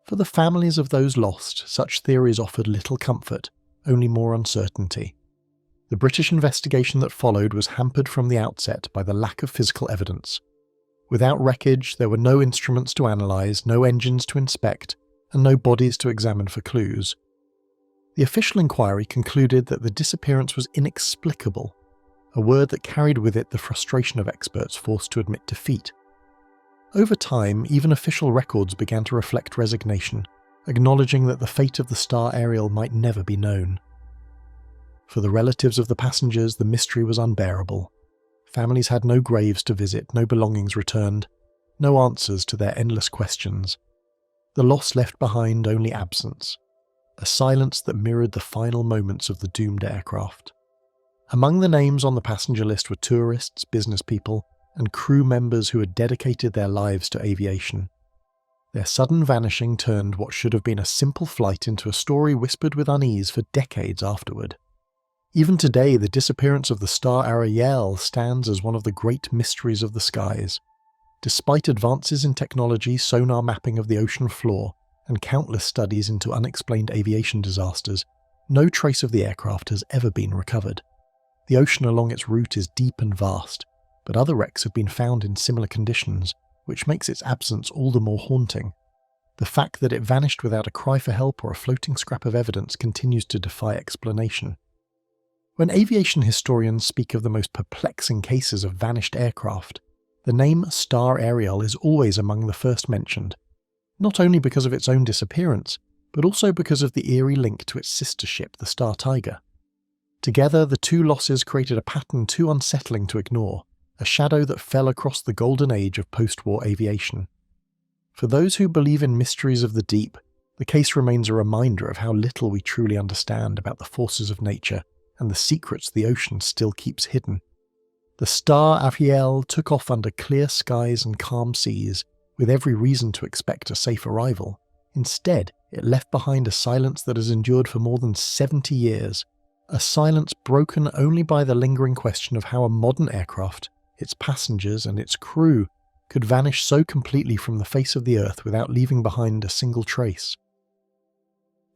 For the families of those lost, such theories offered little comfort, only more uncertainty. The British investigation that followed was hampered from the outset by the lack of physical evidence. Without wreckage, there were no instruments to analyse, no engines to inspect, and no bodies to examine for clues. The official inquiry concluded that the disappearance was inexplicable, a word that carried with it the frustration of experts forced to admit defeat. Over time, even official records began to reflect resignation, acknowledging that the fate of the Star Aerial might never be known. For the relatives of the passengers, the mystery was unbearable. Families had no graves to visit, no belongings returned, no answers to their endless questions. The loss left behind only absence, a silence that mirrored the final moments of the doomed aircraft. Among the names on the passenger list were tourists, business people, and crew members who had dedicated their lives to aviation. Their sudden vanishing turned what should have been a simple flight into a story whispered with unease for decades afterward. Even today, the disappearance of the Star Aerial stands as one of the great mysteries of the skies. Despite advances in technology, sonar mapping of the ocean floor, and countless studies into unexplained aviation disasters, no trace of the aircraft has ever been recovered. The ocean along its route is deep and vast, but other wrecks have been found in similar conditions, which makes its absence all the more haunting. The fact that it vanished without a cry for help or a floating scrap of evidence continues to defy explanation. When aviation historians speak of the most perplexing cases of vanished aircraft, the name Star Aerial is always among the first mentioned, not only because of its own disappearance, but also because of the eerie link to its sister ship, the Star Tiger. Together, the two losses created a pattern too unsettling to ignore, a shadow that fell across the golden age of post-war aviation. For those who believe in mysteries of the deep, the case remains a reminder of how little we truly understand about the forces of nature and the secrets the ocean still keeps hidden. The Star Aerial took off under clear skies and calm seas, with every reason to expect a safe arrival. Instead, it left behind a silence that has endured for more than 70 years, a silence broken only by the lingering question of how a modern aircraft, its passengers and its crew, could vanish so completely from the face of the Earth without leaving behind a single trace.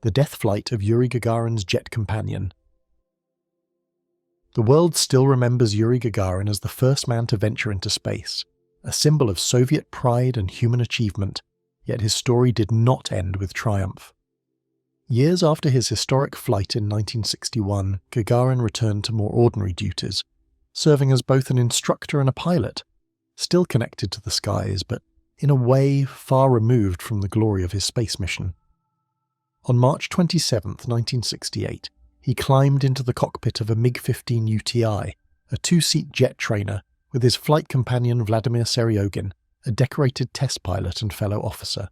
The death flight of Yuri Gagarin's jet companion. The world still remembers Yuri Gagarin as the first man to venture into space, a symbol of Soviet pride and human achievement, yet his story did not end with triumph. Years after his historic flight in 1961, Gagarin returned to more ordinary duties, serving as both an instructor and a pilot, still connected to the skies, but in a way far removed from the glory of his space mission. On March 27, 1968, he climbed into the cockpit of a MiG-15 UTI, a two-seat jet trainer, with his flight companion Vladimir Seryogin, a decorated test pilot and fellow officer.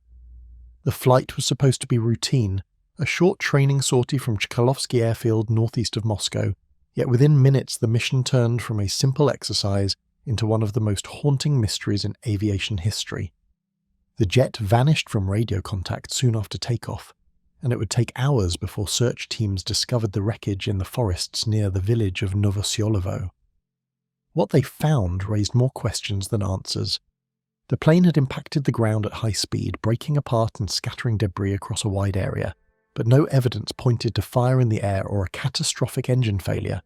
The flight was supposed to be routine, a short training sortie from Chkalovsky Airfield northeast of Moscow, yet within minutes the mission turned from a simple exercise into one of the most haunting mysteries in aviation history. The jet vanished from radio contact soon after takeoff, and it would take hours before search teams discovered the wreckage in the forests near the village of Novosolovo. What they found raised more questions than answers. The plane had impacted the ground at high speed, breaking apart and scattering debris across a wide area, but no evidence pointed to fire in the air or a catastrophic engine failure.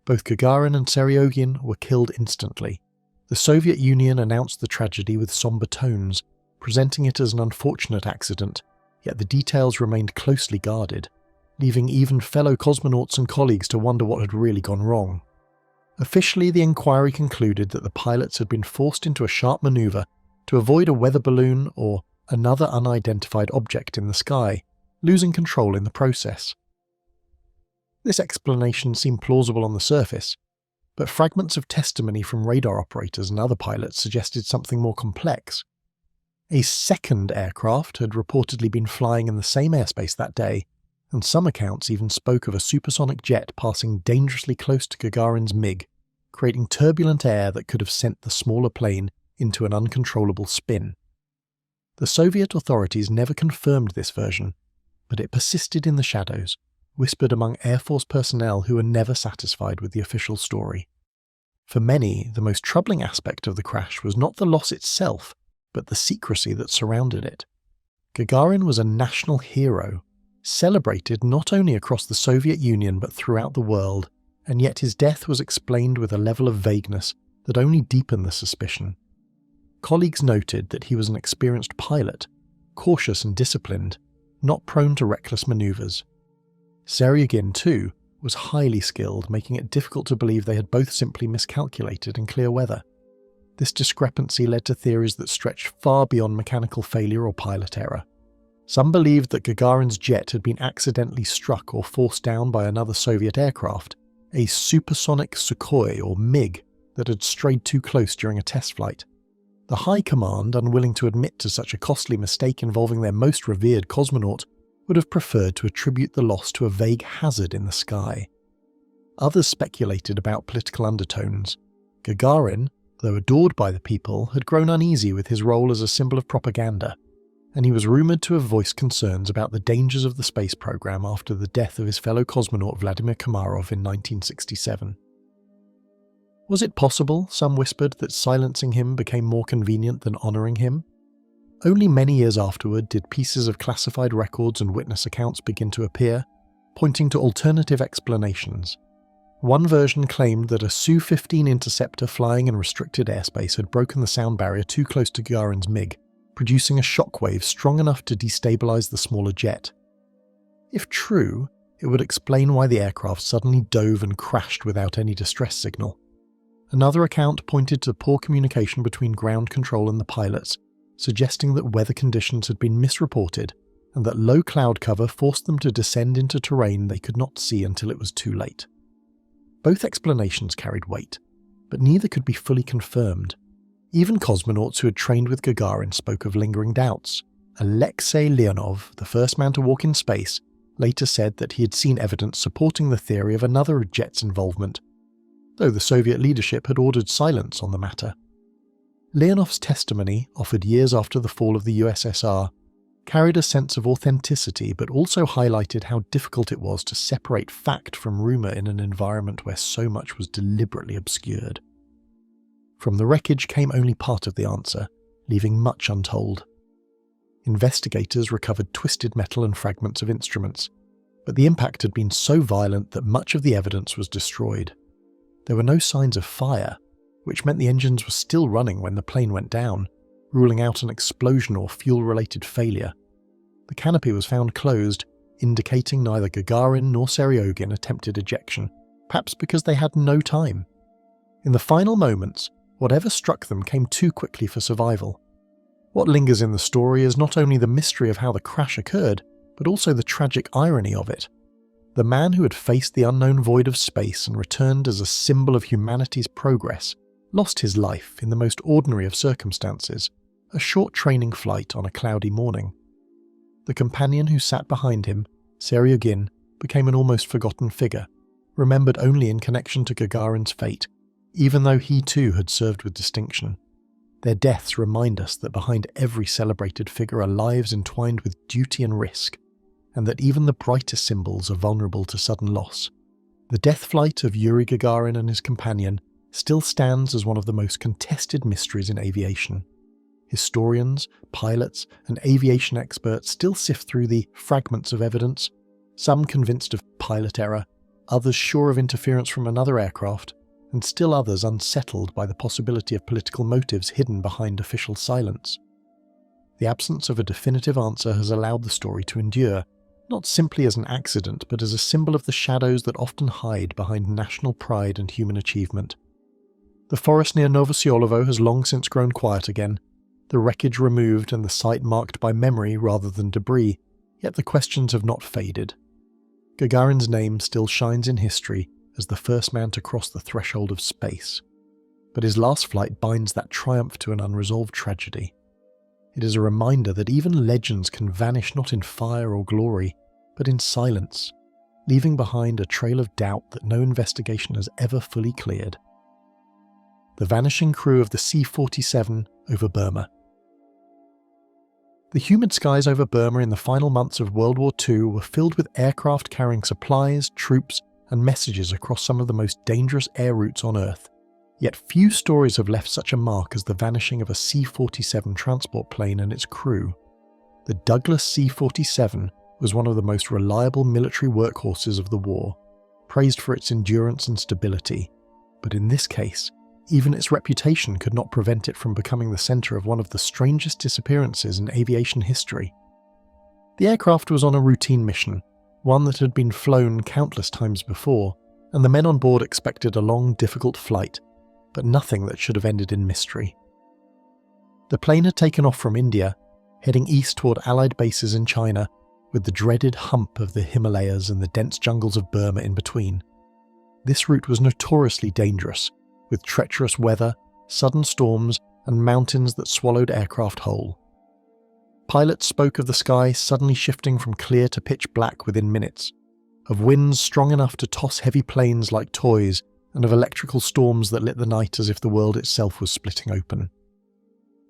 Both Gagarin and Seryogin were killed instantly. The Soviet Union announced the tragedy with somber tones, presenting it as an unfortunate accident, yet the details remained closely guarded, leaving even fellow cosmonauts and colleagues to wonder what had really gone wrong. Officially, the inquiry concluded that the pilots had been forced into a sharp maneuver to avoid a weather balloon or another unidentified object in the sky, losing control in the process. This explanation seemed plausible on the surface, but fragments of testimony from radar operators and other pilots suggested something more complex. A second aircraft had reportedly been flying in the same airspace that day, and some accounts even spoke of a supersonic jet passing dangerously close to Gagarin's MiG, creating turbulent air that could have sent the smaller plane into an uncontrollable spin. The Soviet authorities never confirmed this version, but it persisted in the shadows, whispered among Air Force personnel who were never satisfied with the official story. For many, the most troubling aspect of the crash was not the loss itself, but the secrecy that surrounded it. Gagarin was a national hero, celebrated not only across the Soviet Union but throughout the world, and yet his death was explained with a level of vagueness that only deepened the suspicion. Colleagues noted that he was an experienced pilot, cautious and disciplined, not prone to reckless maneuvers. Seryagin, too, was highly skilled, making it difficult to believe they had both simply miscalculated in clear weather. This discrepancy led to theories that stretched far beyond mechanical failure or pilot error. Some believed that Gagarin's jet had been accidentally struck or forced down by another Soviet aircraft, a supersonic Sukhoi or MiG that had strayed too close during a test flight. The High Command, unwilling to admit to such a costly mistake involving their most revered cosmonaut, would have preferred to attribute the loss to a vague hazard in the sky. Others speculated about political undertones. Gagarin, though adored by the people, had grown uneasy with his role as a symbol of propaganda, and he was rumoured to have voiced concerns about the dangers of the space program after the death of his fellow cosmonaut Vladimir Komarov in 1967. Was it possible, some whispered, that silencing him became more convenient than honouring him? Only many years afterward did pieces of classified records and witness accounts begin to appear, pointing to alternative explanations. One version claimed that a Su-15 interceptor flying in restricted airspace had broken the sound barrier too close to Gagarin's MiG, producing a shockwave strong enough to destabilise the smaller jet. If true, it would explain why the aircraft suddenly dove and crashed without any distress signal. Another account pointed to poor communication between ground control and the pilots, suggesting that weather conditions had been misreported and that low cloud cover forced them to descend into terrain they could not see until it was too late. Both explanations carried weight, but neither could be fully confirmed. Even cosmonauts who had trained with Gagarin spoke of lingering doubts. Alexei Leonov, the first man to walk in space, later said that he had seen evidence supporting the theory of another jet's involvement, though the Soviet leadership had ordered silence on the matter. Leonov's testimony, offered years after the fall of the USSR, carried a sense of authenticity but also highlighted how difficult it was to separate fact from rumour in an environment where so much was deliberately obscured. From the wreckage came only part of the answer, leaving much untold. Investigators recovered twisted metal and fragments of instruments, but the impact had been so violent that much of the evidence was destroyed. There were no signs of fire, which meant the engines were still running when the plane went down, ruling out an explosion or fuel-related failure. The canopy was found closed, indicating neither Gagarin nor Seryagin attempted ejection, perhaps because they had no time. In the final moments, whatever struck them came too quickly for survival. What lingers in the story is not only the mystery of how the crash occurred, but also the tragic irony of it. The man who had faced the unknown void of space and returned as a symbol of humanity's progress lost his life in the most ordinary of circumstances, a short training flight on a cloudy morning. The companion who sat behind him, Seryagin, became an almost forgotten figure, remembered only in connection to Gagarin's fate, even though he too had served with distinction. Their deaths remind us that behind every celebrated figure are lives entwined with duty and risk, and that even the brightest symbols are vulnerable to sudden loss. The death flight of Yuri Gagarin and his companion still stands as one of the most contested mysteries in aviation. Historians, pilots, and aviation experts still sift through the fragments of evidence, some convinced of pilot error, others sure of interference from another aircraft, and still others unsettled by the possibility of political motives hidden behind official silence. The absence of a definitive answer has allowed the story to endure, not simply as an accident, but as a symbol of the shadows that often hide behind national pride and human achievement. The forest near Novosiolovo has long since grown quiet again, the wreckage removed and the site marked by memory rather than debris, yet the questions have not faded. Gagarin's name still shines in history as the first man to cross the threshold of space, but his last flight binds that triumph to an unresolved tragedy. It is a reminder that even legends can vanish not in fire or glory, but in silence, leaving behind a trail of doubt that no investigation has ever fully cleared. The vanishing crew of the C-47 over Burma. The humid skies over Burma in the final months of World War II were filled with aircraft carrying supplies, troops, and messages across some of the most dangerous air routes on Earth. Yet few stories have left such a mark as the vanishing of a C-47 transport plane and its crew. The Douglas C-47 was one of the most reliable military workhorses of the war, praised for its endurance and stability, but in this case, even its reputation could not prevent it from becoming the centre of one of the strangest disappearances in aviation history. The aircraft was on a routine mission, one that had been flown countless times before, and the men on board expected a long, difficult flight, but nothing that should have ended in mystery. The plane had taken off from India, heading east toward Allied bases in China, with the dreaded hump of the Himalayas and the dense jungles of Burma in between. This route was notoriously dangerous, with treacherous weather, sudden storms, and mountains that swallowed aircraft whole. Pilots spoke of the sky suddenly shifting from clear to pitch black within minutes, of winds strong enough to toss heavy planes like toys, and of electrical storms that lit the night as if the world itself was splitting open.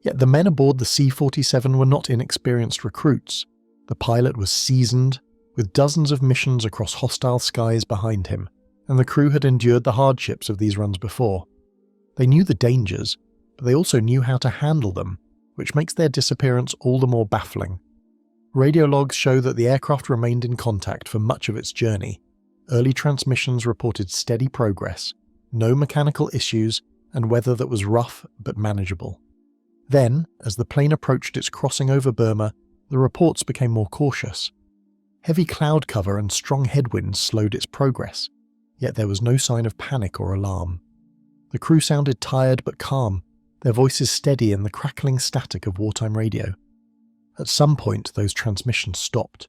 Yet the men aboard the C-47 were not inexperienced recruits. The pilot was seasoned, with dozens of missions across hostile skies behind him, and the crew had endured the hardships of these runs before. They knew the dangers, but they also knew how to handle them, which makes their disappearance all the more baffling. Radio logs show that the aircraft remained in contact for much of its journey. Early transmissions reported steady progress, no mechanical issues, and weather that was rough but manageable. Then, as the plane approached its crossing over Burma, the reports became more cautious. Heavy cloud cover and strong headwinds slowed its progress, yet there was no sign of panic or alarm. The crew sounded tired but calm, their voices steady in the crackling static of wartime radio. At some point, those transmissions stopped.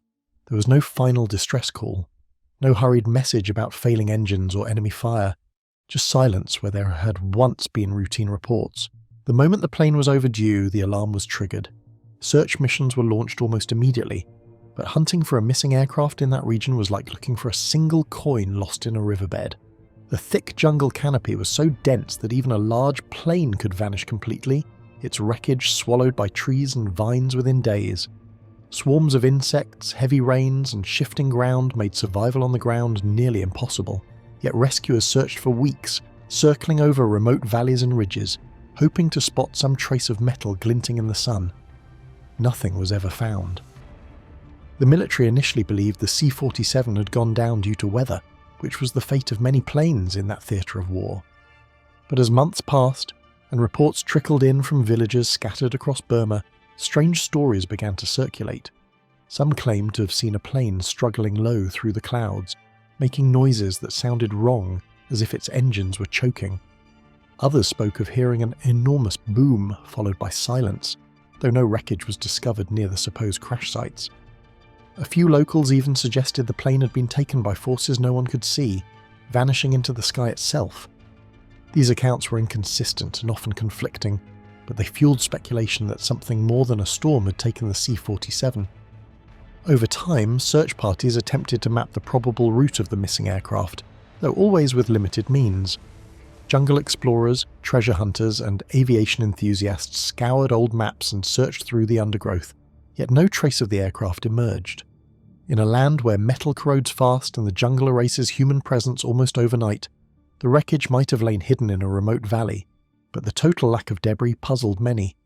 There was no final distress call, no hurried message about failing engines or enemy fire, just silence where there had once been routine reports. The moment the plane was overdue, the alarm was triggered. Search missions were launched almost immediately, but hunting for a missing aircraft in that region was like looking for a single coin lost in a riverbed. The thick jungle canopy was so dense that even a large plane could vanish completely, its wreckage swallowed by trees and vines within days. Swarms of insects, heavy rains, and shifting ground made survival on the ground nearly impossible, yet rescuers searched for weeks, circling over remote valleys and ridges, hoping to spot some trace of metal glinting in the sun. Nothing was ever found. The military initially believed the C-47 had gone down due to weather, which was the fate of many planes in that theatre of war. But as months passed, and reports trickled in from villages scattered across Burma, strange stories began to circulate. Some claimed to have seen a plane struggling low through the clouds, making noises that sounded wrong, as if its engines were choking. Others spoke of hearing an enormous boom followed by silence, though no wreckage was discovered near the supposed crash sites. A few locals even suggested the plane had been taken by forces no one could see, vanishing into the sky itself. These accounts were inconsistent and often conflicting, but they fueled speculation that something more than a storm had taken the C-47. Over time, search parties attempted to map the probable route of the missing aircraft, though always with limited means. Jungle explorers, treasure hunters, and aviation enthusiasts scoured old maps and searched through the undergrowth, yet no trace of the aircraft emerged. In a land where metal corrodes fast and the jungle erases human presence almost overnight, the wreckage might have lain hidden in a remote valley, but the total lack of debris puzzled many.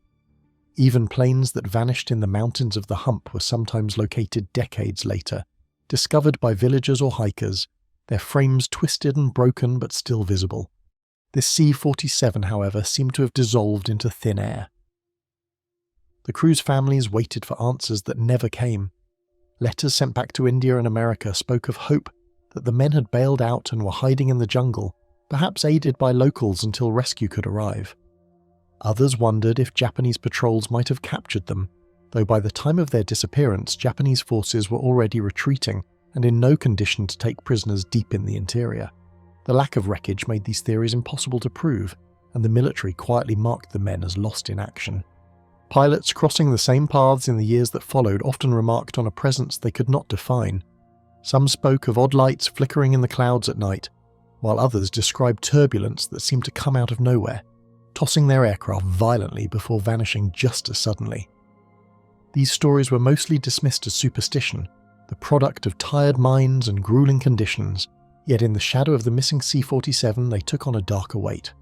Even planes that vanished in the mountains of the Hump were sometimes located decades later, discovered by villagers or hikers, their frames twisted and broken but still visible. This C-47, however, seemed to have dissolved into thin air. The crew's families waited for answers that never came. Letters sent back to India and America spoke of hope that the men had bailed out and were hiding in the jungle, perhaps aided by locals until rescue could arrive. Others wondered if Japanese patrols might have captured them, though by the time of their disappearance, Japanese forces were already retreating and in no condition to take prisoners deep in the interior. The lack of wreckage made these theories impossible to prove, and the military quietly marked the men as lost in action. Pilots crossing the same paths in the years that followed often remarked on a presence they could not define. Some spoke of odd lights flickering in the clouds at night, while others described turbulence that seemed to come out of nowhere, tossing their aircraft violently before vanishing just as suddenly. These stories were mostly dismissed as superstition, the product of tired minds and grueling conditions, yet in the shadow of the missing C-47 they took on a darker weight.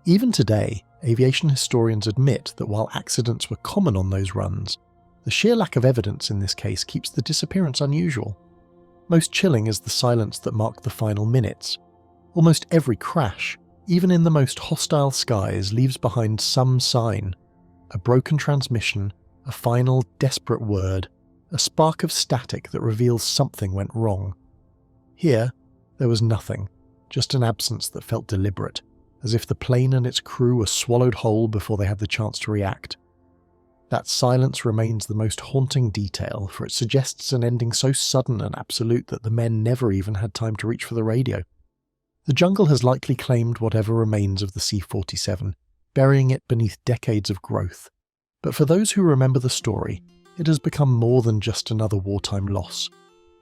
Even today, aviation historians admit that while accidents were common on those runs, the sheer lack of evidence in this case keeps the disappearance unusual. Most chilling is the silence that marked the final minutes. Almost every crash, even in the most hostile skies, leaves behind some sign, a broken transmission, a final desperate word, a spark of static that reveals something went wrong. Here, there was nothing, just an absence that felt deliberate, as if the plane and its crew were swallowed whole before they had the chance to react. That silence remains the most haunting detail, for it suggests an ending so sudden and absolute that the men never even had time to reach for the radio. The jungle has likely claimed whatever remains of the C-47, burying it beneath decades of growth. But for those who remember the story, it has become more than just another wartime loss.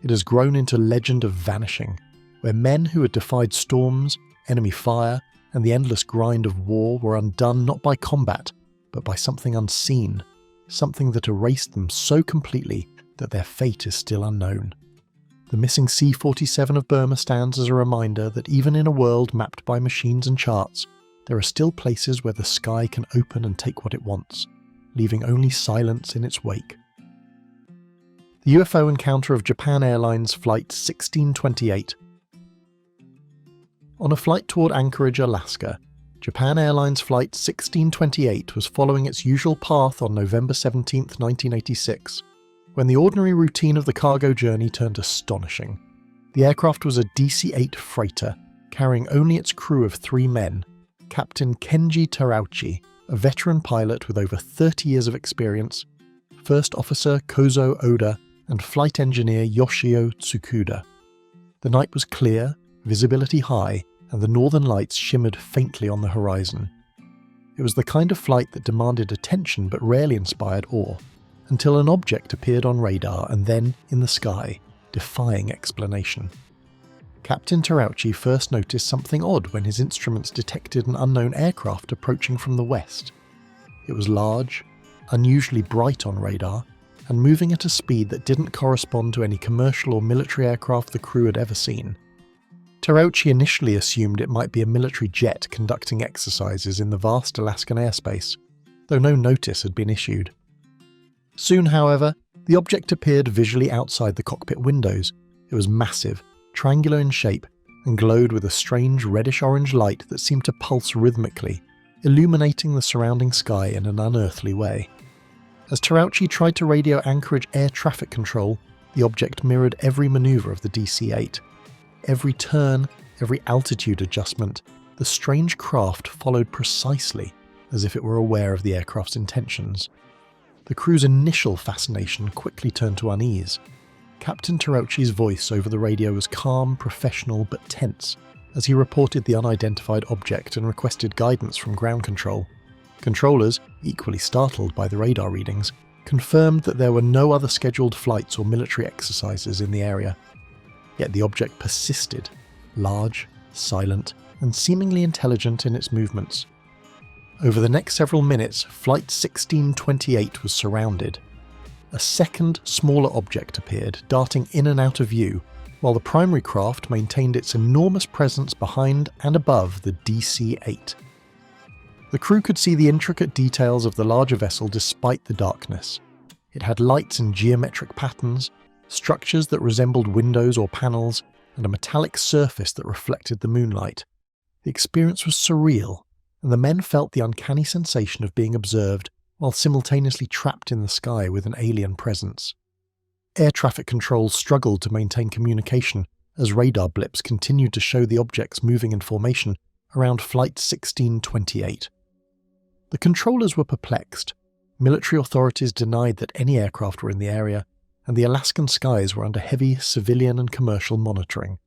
It has grown into legend of vanishing, where men who had defied storms, enemy fire, and the endless grind of war were undone not by combat, but by something unseen, something that erased them so completely that their fate is still unknown. The missing C-47 of Burma stands as a reminder that even in a world mapped by machines and charts, there are still places where the sky can open and take what it wants, leaving only silence in its wake. The UFO encounter of Japan Airlines Flight 1628. On a flight toward Anchorage, Alaska, Japan Airlines Flight 1628 was following its usual path on November 17, 1986, when the ordinary routine of the cargo journey turned astonishing. The aircraft was a DC-8 freighter, carrying only its crew of 3 men, Captain Kenji Terauchi, a veteran pilot with over 30 years of experience, First Officer Kozo Oda, and flight engineer Yoshio Tsukuda. The night was clear, visibility high, and the northern lights shimmered faintly on the horizon. It was the kind of flight that demanded attention but rarely inspired awe, until an object appeared on radar and then in the sky, defying explanation. Captain Terauchi first noticed something odd when his instruments detected an unknown aircraft approaching from the west. It was large, unusually bright on radar, and moving at a speed that didn't correspond to any commercial or military aircraft the crew had ever seen. Terauchi initially assumed it might be a military jet conducting exercises in the vast Alaskan airspace, though no notice had been issued. Soon, however, the object appeared visually outside the cockpit windows. It was massive, triangular in shape, and glowed with a strange reddish-orange light that seemed to pulse rhythmically, illuminating the surrounding sky in an unearthly way. As Terauchi tried to radio Anchorage air traffic control, the object mirrored every maneuver of the DC-8. Every turn, every altitude adjustment, the strange craft followed precisely, as if it were aware of the aircraft's intentions. The crew's initial fascination quickly turned to unease. Captain Terauchi's voice over the radio was calm, professional, but tense, as he reported the unidentified object and requested guidance from ground control. Controllers, equally startled by the radar readings, confirmed that there were no other scheduled flights or military exercises in the area. Yet the object persisted, large, silent, and seemingly intelligent in its movements. Over the next several minutes, Flight 1628 was surrounded. A second, smaller object appeared, darting in and out of view, while the primary craft maintained its enormous presence behind and above the DC-8. The crew could see the intricate details of the larger vessel despite the darkness. It had lights in geometric patterns, structures that resembled windows or panels, and a metallic surface that reflected the moonlight. The experience was surreal, and the men felt the uncanny sensation of being observed while simultaneously trapped in the sky with an alien presence. Air traffic control struggled to maintain communication as radar blips continued to show the objects moving in formation around Flight 1628. The controllers were perplexed. Military authorities denied that any aircraft were in the area, and the Alaskan skies were under heavy civilian and commercial monitoring.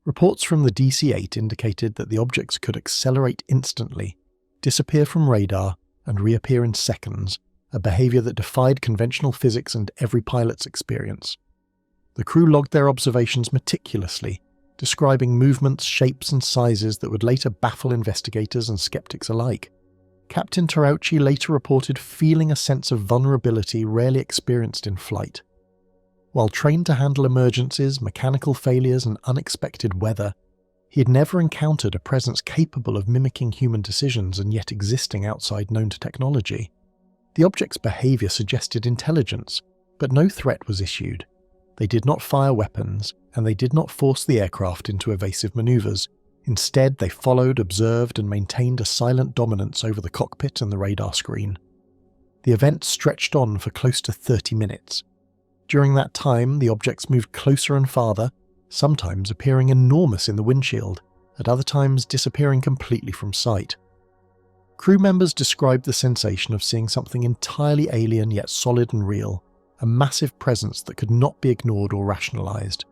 Reports from the DC-8 indicated that the objects could accelerate instantly, disappear from radar, and reappear in seconds, a behaviour that defied conventional physics and every pilot's experience. The crew logged their observations meticulously, describing movements, shapes and sizes that would later baffle investigators and skeptics alike. Captain Terauchi later reported feeling a sense of vulnerability rarely experienced in flight. While trained to handle emergencies, mechanical failures and unexpected weather, he had never encountered a presence capable of mimicking human decisions and yet existing outside known technology. The object's behaviour suggested intelligence, but no threat was issued. They did not fire weapons, and they did not force the aircraft into evasive manoeuvres. Instead, they followed, observed, and maintained a silent dominance over the cockpit and the radar screen. The event stretched on for close to 30 minutes. During that time, the objects moved closer and farther, sometimes appearing enormous in the windshield, at other times disappearing completely from sight. Crew members described the sensation of seeing something entirely alien yet solid and real, a massive presence that could not be ignored or rationalized.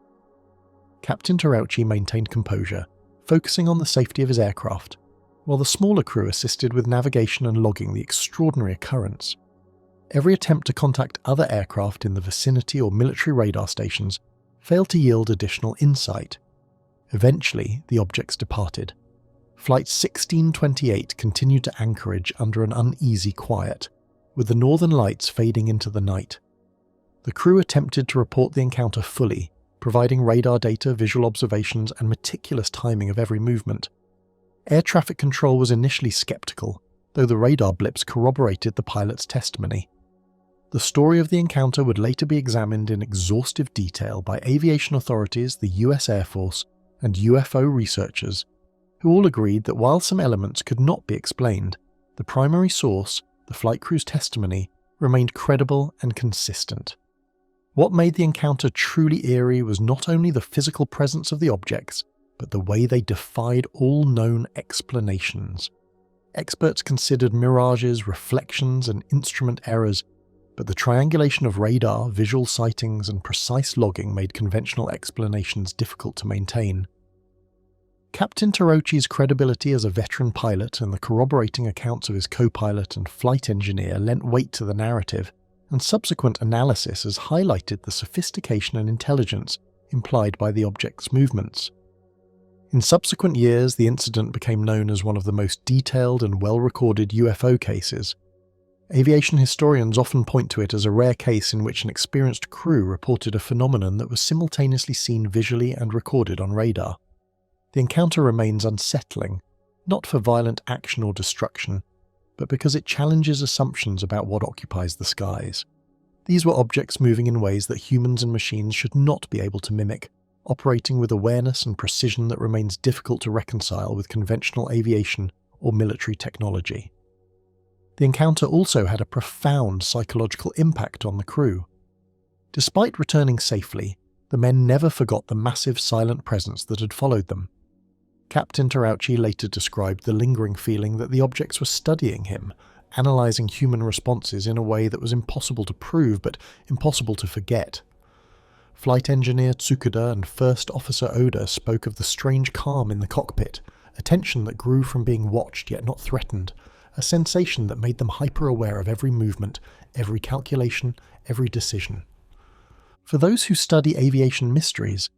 Captain Terauchi maintained composure, focusing on the safety of his aircraft, while the smaller crew assisted with navigation and logging the extraordinary occurrence. Every attempt to contact other aircraft in the vicinity or military radar stations failed to yield additional insight. Eventually, the objects departed. Flight 1628 continued to anchorage under an uneasy quiet, with the northern lights fading into the night. The crew attempted to report the encounter fully, providing radar data, visual observations, and meticulous timing of every movement. Air traffic control was initially skeptical, though the radar blips corroborated the pilot's testimony. The story of the encounter would later be examined in exhaustive detail by aviation authorities, the US Air Force, and UFO researchers, who all agreed that while some elements could not be explained, the primary source, the flight crew's testimony, remained credible and consistent. What made the encounter truly eerie was not only the physical presence of the objects, but the way they defied all known explanations. Experts considered mirages, reflections, and instrument errors, but the triangulation of radar, visual sightings, and precise logging made conventional explanations difficult to maintain. Captain Terauchi's credibility as a veteran pilot and the corroborating accounts of his co-pilot and flight engineer lent weight to the narrative, and subsequent analysis has highlighted the sophistication and intelligence implied by the object's movements. In subsequent years, the incident became known as one of the most detailed and well-recorded UFO cases. Aviation historians often point to it as a rare case in which an experienced crew reported a phenomenon that was simultaneously seen visually and recorded on radar. The encounter remains unsettling, not for violent action or destruction, but because it challenges assumptions about what occupies the skies. These were objects moving in ways that humans and machines should not be able to mimic, operating with awareness and precision that remains difficult to reconcile with conventional aviation or military technology. The encounter also had a profound psychological impact on the crew. Despite returning safely, the men never forgot the massive silent presence that had followed them. Captain Terauchi later described the lingering feeling that the objects were studying him, analysing human responses in a way that was impossible to prove but impossible to forget. Flight engineer Tsukuda and First Officer Oda spoke of the strange calm in the cockpit, a tension that grew from being watched yet not threatened, a sensation that made them hyper-aware of every movement, every calculation, every decision. For those who study aviation mysteries,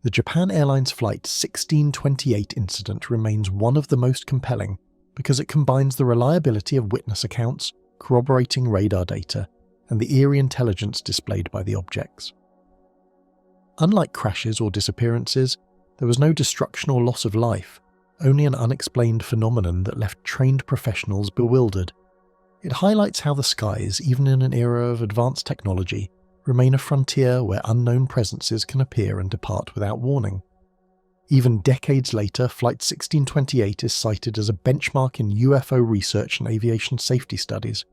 the Japan Airlines Flight 1628 incident remains one of the most compelling because it combines the reliability of witness accounts, corroborating radar data, and the eerie intelligence displayed by the objects. Unlike crashes or disappearances, there was no destruction or loss of life, only an unexplained phenomenon that left trained professionals bewildered. It highlights how the skies, even in an era of advanced technology, remain a frontier where unknown presences can appear and depart without warning. Even decades later, Flight 1628 is cited as a benchmark in UFO research and aviation safety studies.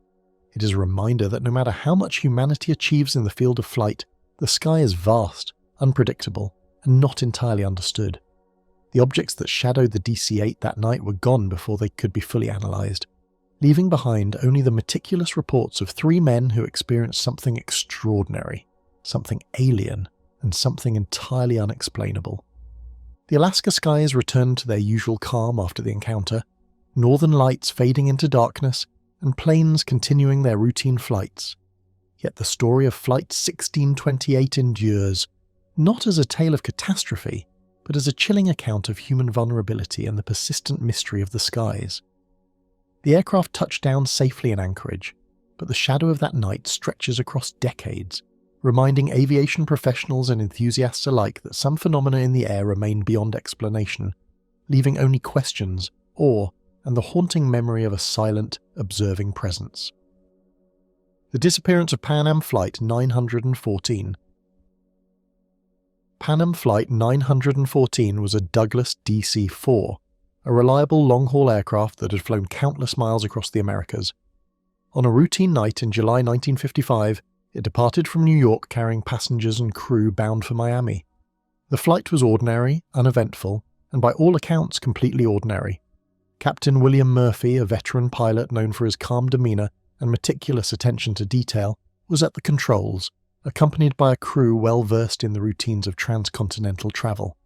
It is a reminder that no matter how much humanity achieves in the field of flight, the sky is vast, unpredictable, and not entirely understood. The objects that shadowed the DC-8 that night were gone before they could be fully analysed, leaving behind only the meticulous reports of 3 men who experienced something extraordinary, something alien, and something entirely unexplainable. The Alaska skies returned to their usual calm after the encounter, northern lights fading into darkness, and planes continuing their routine flights. Yet the story of Flight 1628 endures, not as a tale of catastrophe, but as a chilling account of human vulnerability and the persistent mystery of the skies. The aircraft touched down safely in Anchorage, but the shadow of that night stretches across decades, reminding aviation professionals and enthusiasts alike that some phenomena in the air remain beyond explanation, leaving only questions, awe, and the haunting memory of a silent, observing presence. The disappearance of Pan Am Flight 914. Pan Am Flight 914 was a Douglas DC-4, a reliable long-haul aircraft that had flown countless miles across the Americas. On a routine night in July 1955, It departed from New York carrying passengers and crew bound for Miami. The flight was ordinary, uneventful, and by all accounts completely ordinary. Captain William Murphy, a veteran pilot known for his calm demeanour and meticulous attention to detail, was at the controls, accompanied by a crew well versed in the routines of transcontinental travel.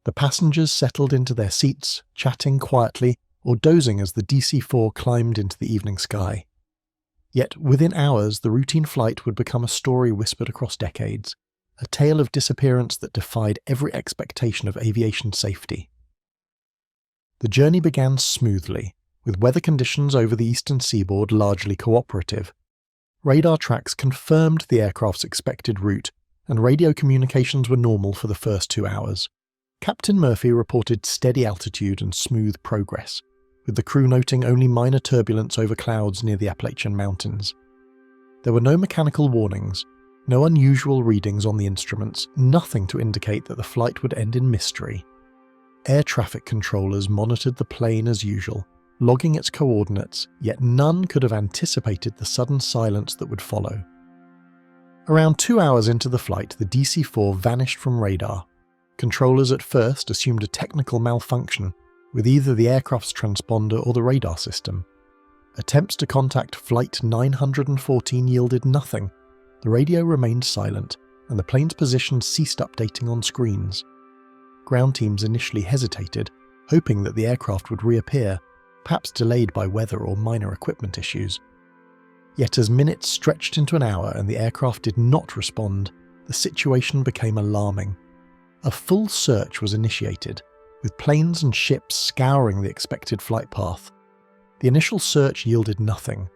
The passengers settled into their seats, chatting quietly or dozing as the DC-4 climbed into the evening sky. Yet within hours the routine flight would become a story whispered across decades, a tale of disappearance that defied every expectation of aviation safety. The journey began smoothly, with weather conditions over the eastern seaboard largely cooperative. Radar tracks confirmed the aircraft's expected route, and radio communications were normal for the first 2 hours. Captain Murphy reported steady altitude and smooth progress, with the crew noting only minor turbulence over clouds near the Appalachian Mountains. There were no mechanical warnings, no unusual readings on the instruments, nothing to indicate that the flight would end in mystery. Air traffic controllers monitored the plane as usual, logging its coordinates, yet none could have anticipated the sudden silence that would follow. Around 2 hours into the flight, the DC-4 vanished from radar. Controllers at first assumed a technical malfunction with either the aircraft's transponder or the radar system. Attempts to contact Flight 914 yielded nothing. The radio remained silent, and the plane's position ceased updating on screens. Ground teams initially hesitated, hoping that the aircraft would reappear, perhaps delayed by weather or minor equipment issues. Yet as minutes stretched into an hour and the aircraft did not respond, the situation became alarming. A full search was initiated, with planes and ships scouring the expected flight path. The initial search yielded nothing.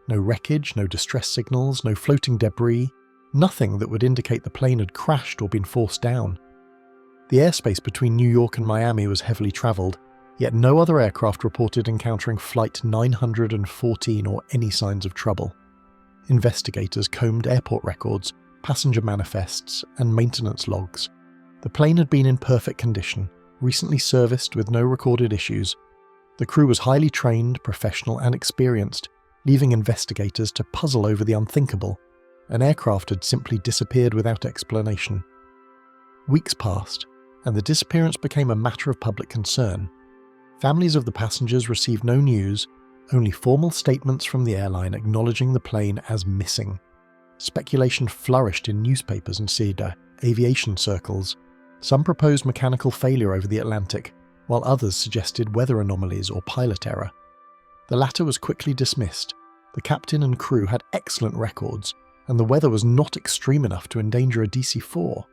No wreckage, no distress signals, no floating debris, nothing that would indicate the plane had crashed or been forced down. The airspace between New York and Miami was heavily travelled, yet no other aircraft reported encountering Flight 914 or any signs of trouble. Investigators combed airport records, passenger manifests, and maintenance logs. The plane had been in perfect condition, recently serviced with no recorded issues. The crew was highly trained, professional, and experienced, leaving investigators to puzzle over the unthinkable. An aircraft had simply disappeared without explanation. Weeks passed, and the disappearance became a matter of public concern. Families of the passengers received no news, only formal statements from the airline acknowledging the plane as missing. Speculation flourished in newspapers and aviation circles. Some proposed mechanical failure over the Atlantic, while others suggested weather anomalies or pilot error. The latter was quickly dismissed. The captain and crew had excellent records, and the weather was not extreme enough to endanger a DC-4.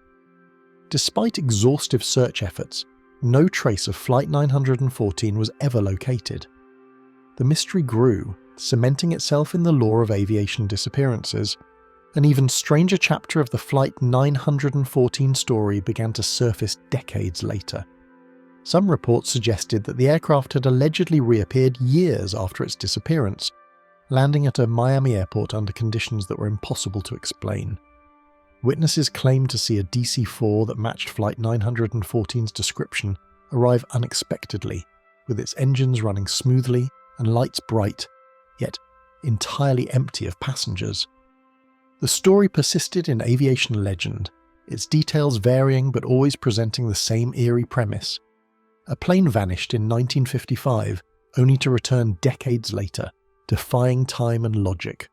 Despite exhaustive search efforts, no trace of Flight 914 was ever located. The mystery grew, cementing itself in the lore of aviation disappearances. An even stranger chapter of the Flight 914 story began to surface decades later. Some reports suggested that the aircraft had allegedly reappeared years after its disappearance, landing at a Miami airport under conditions that were impossible to explain. Witnesses claimed to see a DC-4 that matched Flight 914's description arrive unexpectedly, with its engines running smoothly and lights bright, yet entirely empty of passengers. The story persisted in aviation legend, its details varying but always presenting the same eerie premise. A plane vanished in 1955, only to return decades later, defying time and logic.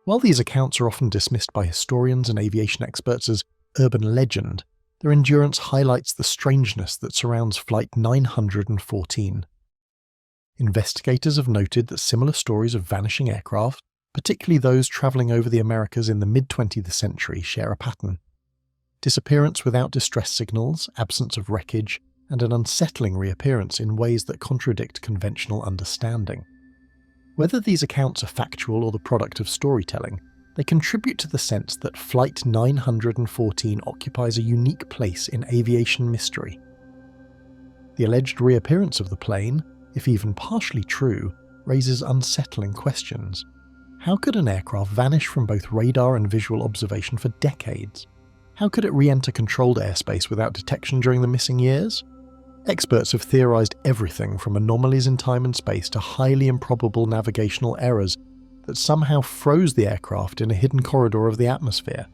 While these accounts are often dismissed by historians and aviation experts as urban legend, their endurance highlights the strangeness that surrounds Flight 914. Investigators have noted that similar stories of vanishing aircraft, particularly those travelling over the Americas in the mid-20th century, share a pattern. Disappearance without distress signals, absence of wreckage, and an unsettling reappearance in ways that contradict conventional understanding. Whether these accounts are factual or the product of storytelling, they contribute to the sense that Flight 914 occupies a unique place in aviation mystery. The alleged reappearance of the plane, if even partially true, raises unsettling questions. How could an aircraft vanish from both radar and visual observation for decades? How could it re-enter controlled airspace without detection during the missing years? Experts have theorized everything from anomalies in time and space to highly improbable navigational errors, that somehow froze the aircraft in a hidden corridor of the atmosphere.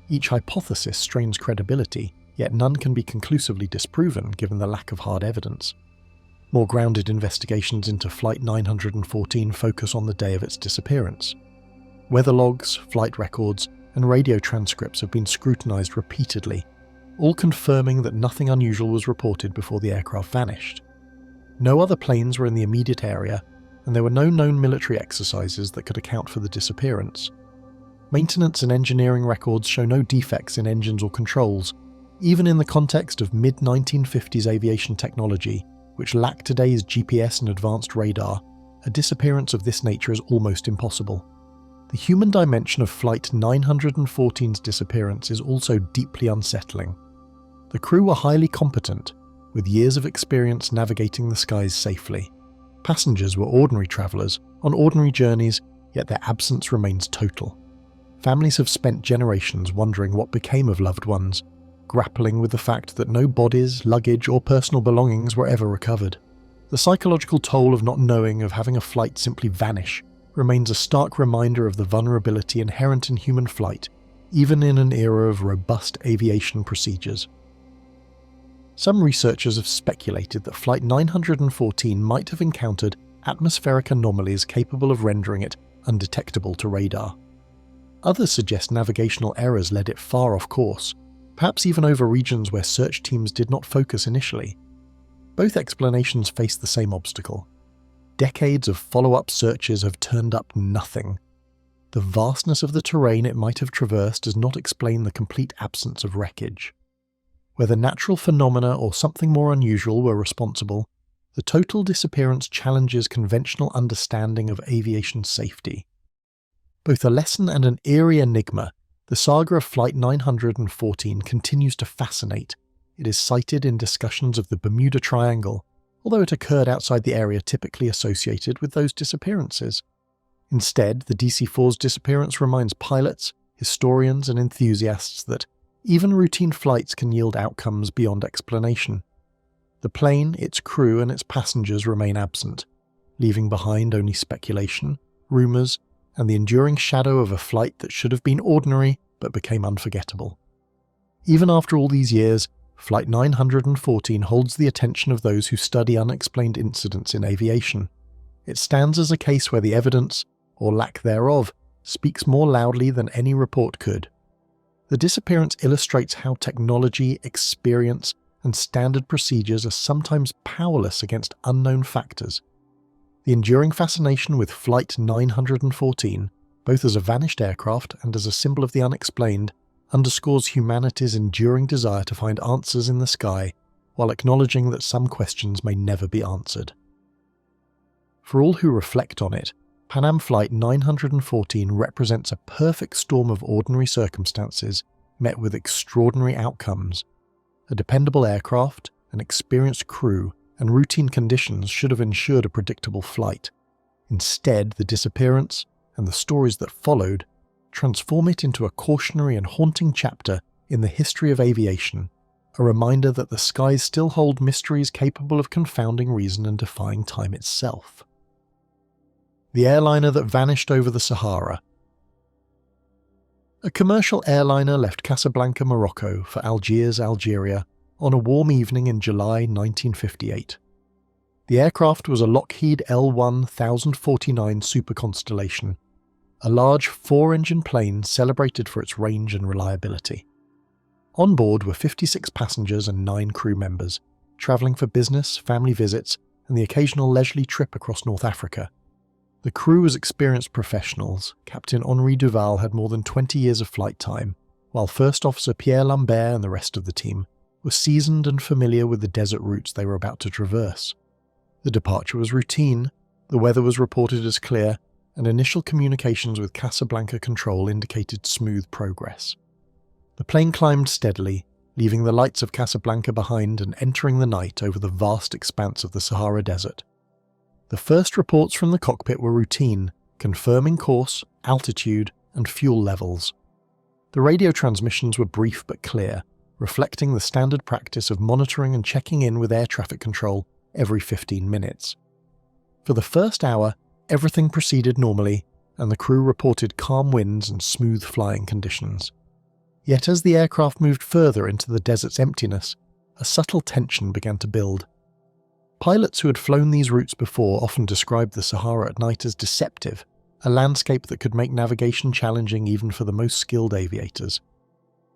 Each hypothesis strains credibility, yet none can be conclusively disproven given the lack of hard evidence. More grounded investigations into Flight 914 focus on the day of its disappearance. Weather logs, flight records, and radio transcripts have been scrutinized repeatedly, all confirming that nothing unusual was reported before the aircraft vanished. No other planes were in the immediate area, and there were no known military exercises that could account for the disappearance. Maintenance and engineering records show no defects in engines or controls, even in the context of mid-1950s aviation technology, which lacked today's GPS and advanced radar. A disappearance of this nature is almost impossible. The human dimension of Flight 914's disappearance is also deeply unsettling. The crew were highly competent, with years of experience navigating the skies safely. Passengers were ordinary travellers, on ordinary journeys, yet their absence remains total. Families have spent generations wondering what became of loved ones, grappling with the fact that no bodies, luggage, or personal belongings were ever recovered. The psychological toll of not knowing, of having a flight simply vanish, remains a stark reminder of the vulnerability inherent in human flight, even in an era of robust aviation procedures. Some researchers have speculated that Flight 914 might have encountered atmospheric anomalies capable of rendering it undetectable to radar. Others suggest navigational errors led it far off course, perhaps even over regions where search teams did not focus initially. Both explanations face the same obstacle. Decades of follow-up searches have turned up nothing. The vastness of the terrain it might have traversed does not explain the complete absence of wreckage. Whether natural phenomena or something more unusual were responsible, the total disappearance challenges conventional understanding of aviation safety. Both a lesson and an eerie enigma, the saga of Flight 914 continues to fascinate. It is cited in discussions of the Bermuda Triangle, although it occurred outside the area typically associated with those disappearances. Instead, the DC-4's disappearance reminds pilots, historians, and enthusiasts that even routine flights can yield outcomes beyond explanation. The plane, its crew, and its passengers remain absent, leaving behind only speculation, rumours, and the enduring shadow of a flight that should have been ordinary but became unforgettable. Even after all these years, Flight 914 holds the attention of those who study unexplained incidents in aviation. It stands as a case where the evidence, or lack thereof, speaks more loudly than any report could. The disappearance illustrates how technology, experience, and standard procedures are sometimes powerless against unknown factors. The enduring fascination with Flight 914, both as a vanished aircraft and as a symbol of the unexplained, underscores humanity's enduring desire to find answers in the sky, while acknowledging that some questions may never be answered. For all who reflect on it, Panama Flight 914 represents a perfect storm of ordinary circumstances met with extraordinary outcomes. A dependable aircraft, an experienced crew, and routine conditions should have ensured a predictable flight. Instead, the disappearance, and the stories that followed, transform it into a cautionary and haunting chapter in the history of aviation, a reminder that the skies still hold mysteries capable of confounding reason and defying time itself. The airliner that vanished over the Sahara. A commercial airliner left Casablanca, Morocco for Algiers, Algeria, on a warm evening in July 1958. The aircraft was a Lockheed L-1 1049 Super Constellation, a large four-engine plane celebrated for its range and reliability. On board were 56 passengers and 9 crew members, travelling for business, family visits, and the occasional leisurely trip across North Africa. The crew was experienced professionals. Captain Henri Duval had more than 20 years of flight time, while First Officer Pierre Lambert and the rest of the team were seasoned and familiar with the desert routes they were about to traverse. The departure was routine, the weather was reported as clear, and initial communications with Casablanca Control indicated smooth progress. The plane climbed steadily, leaving the lights of Casablanca behind and entering the night over the vast expanse of the Sahara Desert. The first reports from the cockpit were routine, confirming course, altitude, and fuel levels. The radio transmissions were brief but clear, reflecting the standard practice of monitoring and checking in with air traffic control every 15 minutes. For the first hour, everything proceeded normally, and the crew reported calm winds and smooth flying conditions. Yet as the aircraft moved further into the desert's emptiness, a subtle tension began to build. Pilots who had flown these routes before often described the Sahara at night as deceptive, a landscape that could make navigation challenging even for the most skilled aviators.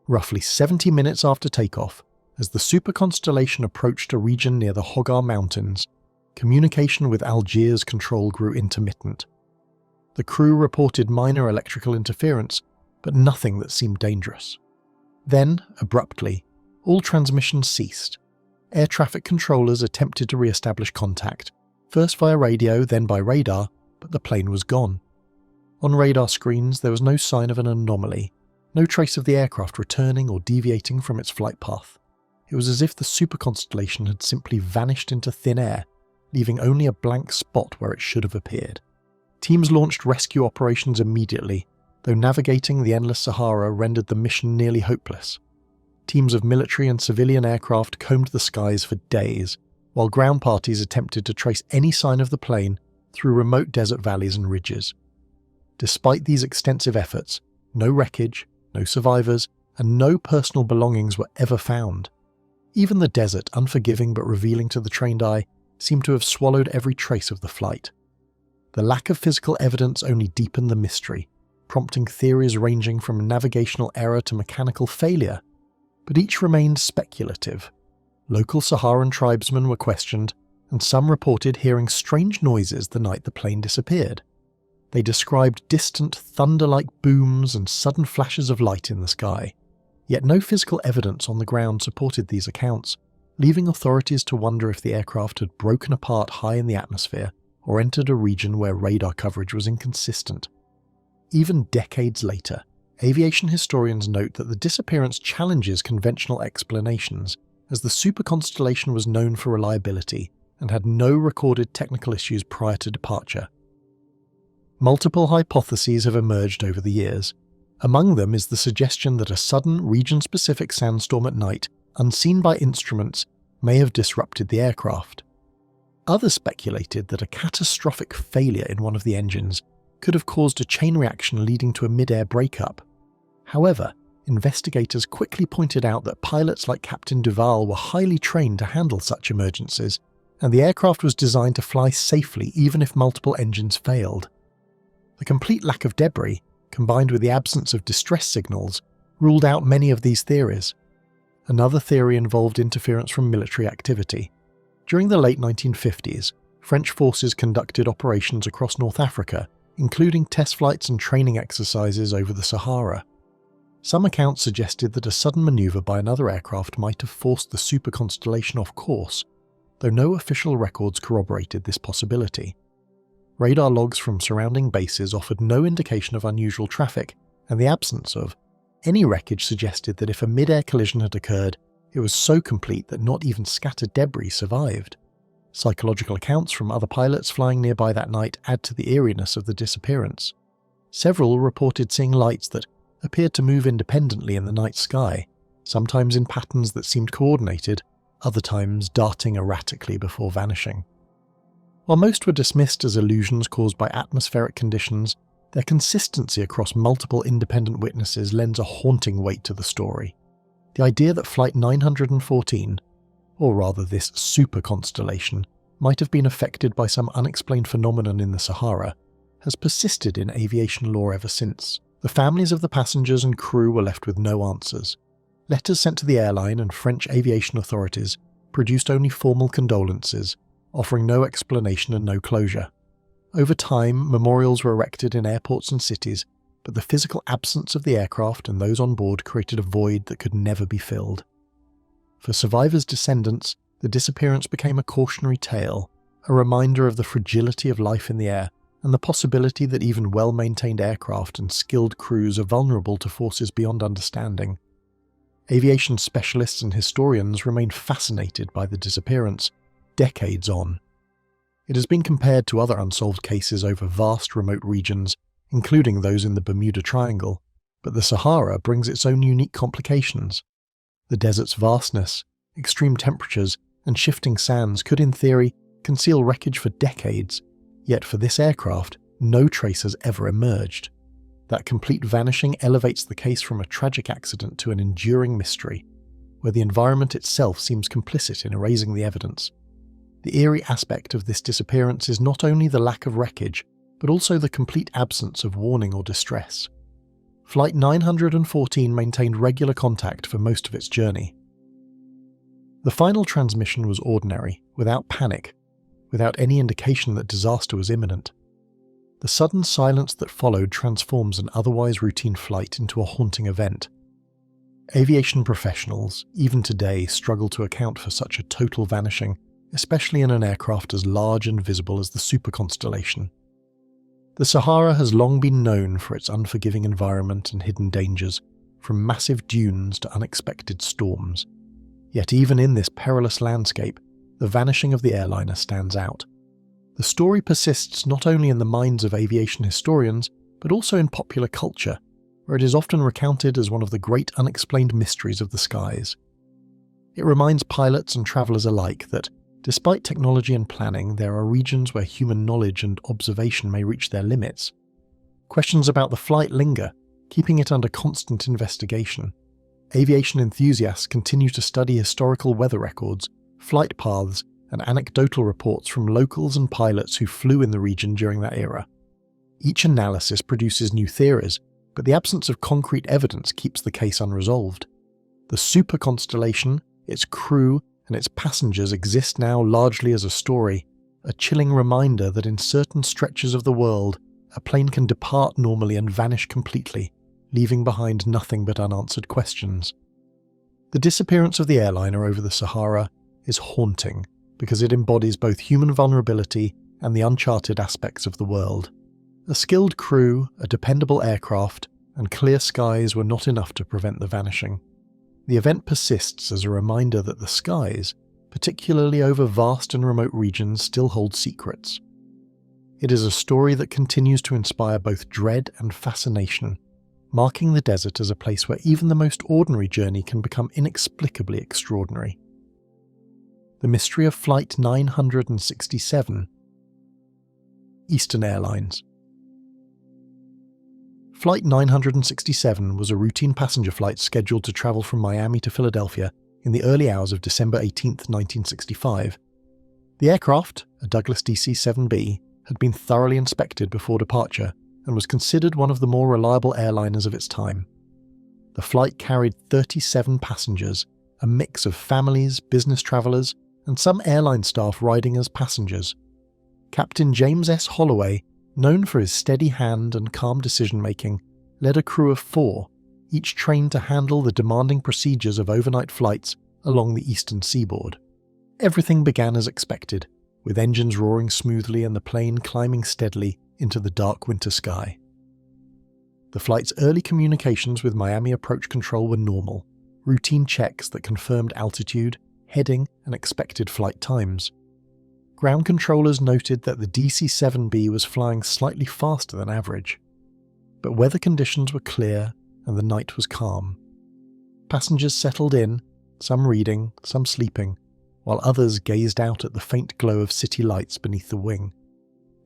Roughly 70 minutes after takeoff, as the super constellation approached a region near the Hogar Mountains, communication with Algiers control grew intermittent. The crew reported minor electrical interference, but nothing that seemed dangerous. Then, abruptly, all transmissions ceased. Air traffic controllers attempted to re-establish contact, first via radio, then by radar, but the plane was gone. On radar screens, there was no sign of an anomaly, no trace of the aircraft returning or deviating from its flight path. It was as if the super constellation had simply vanished into thin air, leaving only a blank spot where it should have appeared. Teams launched rescue operations immediately, though navigating the endless Sahara rendered the mission nearly hopeless. Teams of military and civilian aircraft combed the skies for days, while ground parties attempted to trace any sign of the plane through remote desert valleys and ridges. Despite these extensive efforts, no wreckage, no survivors, and no personal belongings were ever found. Even the desert, unforgiving but revealing to the trained eye, seemed to have swallowed every trace of the flight. The lack of physical evidence only deepened the mystery, prompting theories ranging from navigational error to mechanical failure, but each remained speculative. Local Saharan tribesmen were questioned, and some reported hearing strange noises the night the plane disappeared. They described distant thunder-like booms and sudden flashes of light in the sky, yet no physical evidence on the ground supported these accounts, leaving authorities to wonder if the aircraft had broken apart high in the atmosphere or entered a region where radar coverage was inconsistent. Even decades later, aviation historians note that the disappearance challenges conventional explanations, as the super constellation was known for reliability and had no recorded technical issues prior to departure. Multiple hypotheses have emerged over the years. Among them is the suggestion that a sudden region-specific sandstorm at night, unseen by instruments, may have disrupted the aircraft. Others speculated that a catastrophic failure in one of the engines could have caused a chain reaction leading to a mid-air breakup. However, investigators quickly pointed out that pilots like Captain Duval were highly trained to handle such emergencies, and the aircraft was designed to fly safely even if multiple engines failed. The complete lack of debris, combined with the absence of distress signals, ruled out many of these theories. Another theory involved interference from military activity. During the late 1950s, French forces conducted operations across North Africa, including test flights and training exercises over the Sahara. Some accounts suggested that a sudden maneuver by another aircraft might have forced the super constellation off course, though no official records corroborated this possibility. Radar logs from surrounding bases offered no indication of unusual traffic, and the absence of any wreckage suggested that if a mid-air collision had occurred, it was so complete that not even scattered debris survived. Psychological accounts from other pilots flying nearby that night add to the eeriness of the disappearance. Several reported seeing lights that appeared to move independently in the night sky, sometimes in patterns that seemed coordinated, other times darting erratically before vanishing. While most were dismissed as illusions caused by atmospheric conditions, their consistency across multiple independent witnesses lends a haunting weight to the story. The idea that Flight 914, or rather this super constellation, might have been affected by some unexplained phenomenon in the Sahara, has persisted in aviation lore ever since. The families of the passengers and crew were left with no answers. Letters sent to the airline and French aviation authorities produced only formal condolences, offering no explanation and no closure. Over time, memorials were erected in airports and cities, but the physical absence of the aircraft and those on board created a void that could never be filled. For survivors' descendants, the disappearance became a cautionary tale, a reminder of the fragility of life in the air and the possibility that even well-maintained aircraft and skilled crews are vulnerable to forces beyond understanding. Aviation specialists and historians remain fascinated by the disappearance, decades on. It has been compared to other unsolved cases over vast remote regions, including those in the Bermuda Triangle, but the Sahara brings its own unique complications. The desert's vastness, extreme temperatures, and shifting sands could in theory conceal wreckage for decades, yet for this aircraft, no trace has ever emerged. That complete vanishing elevates the case from a tragic accident to an enduring mystery, where the environment itself seems complicit in erasing the evidence. The eerie aspect of this disappearance is not only the lack of wreckage, but also the complete absence of warning or distress. Flight 914 maintained regular contact for most of its journey. The final transmission was ordinary, without panic, without any indication that disaster was imminent. The sudden silence that followed transforms an otherwise routine flight into a haunting event. Aviation professionals, even today, struggle to account for such a total vanishing, especially in an aircraft as large and visible as the Super Constellation. The Sahara has long been known for its unforgiving environment and hidden dangers, from massive dunes to unexpected storms. Yet even in this perilous landscape, the vanishing of the airliner stands out. The story persists not only in the minds of aviation historians, but also in popular culture, where it is often recounted as one of the great unexplained mysteries of the skies. It reminds pilots and travellers alike that, despite technology and planning, there are regions where human knowledge and observation may reach their limits. Questions about the flight linger, keeping it under constant investigation. Aviation enthusiasts continue to study historical weather records, flight paths, and anecdotal reports from locals and pilots who flew in the region during that era. Each analysis produces new theories, but the absence of concrete evidence keeps the case unresolved. The Super Constellation, its crew, and its passengers exist now largely as a story, a chilling reminder that in certain stretches of the world, a plane can depart normally and vanish completely, leaving behind nothing but unanswered questions. The disappearance of the airliner over the Sahara is haunting because it embodies both human vulnerability and the uncharted aspects of the world. A skilled crew, a dependable aircraft, and clear skies were not enough to prevent the vanishing. The event persists as a reminder that the skies, particularly over vast and remote regions, still hold secrets. It is a story that continues to inspire both dread and fascination, marking the desert as a place where even the most ordinary journey can become inexplicably extraordinary. The mystery of Flight 967. Eastern Airlines. Flight 967 was a routine passenger flight scheduled to travel from Miami to Philadelphia in the early hours of December 18, 1965. The aircraft, a Douglas DC-7B, had been thoroughly inspected before departure and was considered one of the more reliable airliners of its time. The flight carried 37 passengers, a mix of families, business travelers, and some airline staff riding as passengers. Captain James S. Holloway, known for his steady hand and calm decision-making, led a crew of 4, each trained to handle the demanding procedures of overnight flights along the eastern seaboard. Everything began as expected, with engines roaring smoothly and the plane climbing steadily into the dark winter sky. The flight's early communications with Miami Approach Control were normal, routine checks that confirmed altitude, heading, and expected flight times. Ground controllers noted that the DC-7B was flying slightly faster than average, but weather conditions were clear and the night was calm. Passengers settled in, some reading, some sleeping, while others gazed out at the faint glow of city lights beneath the wing.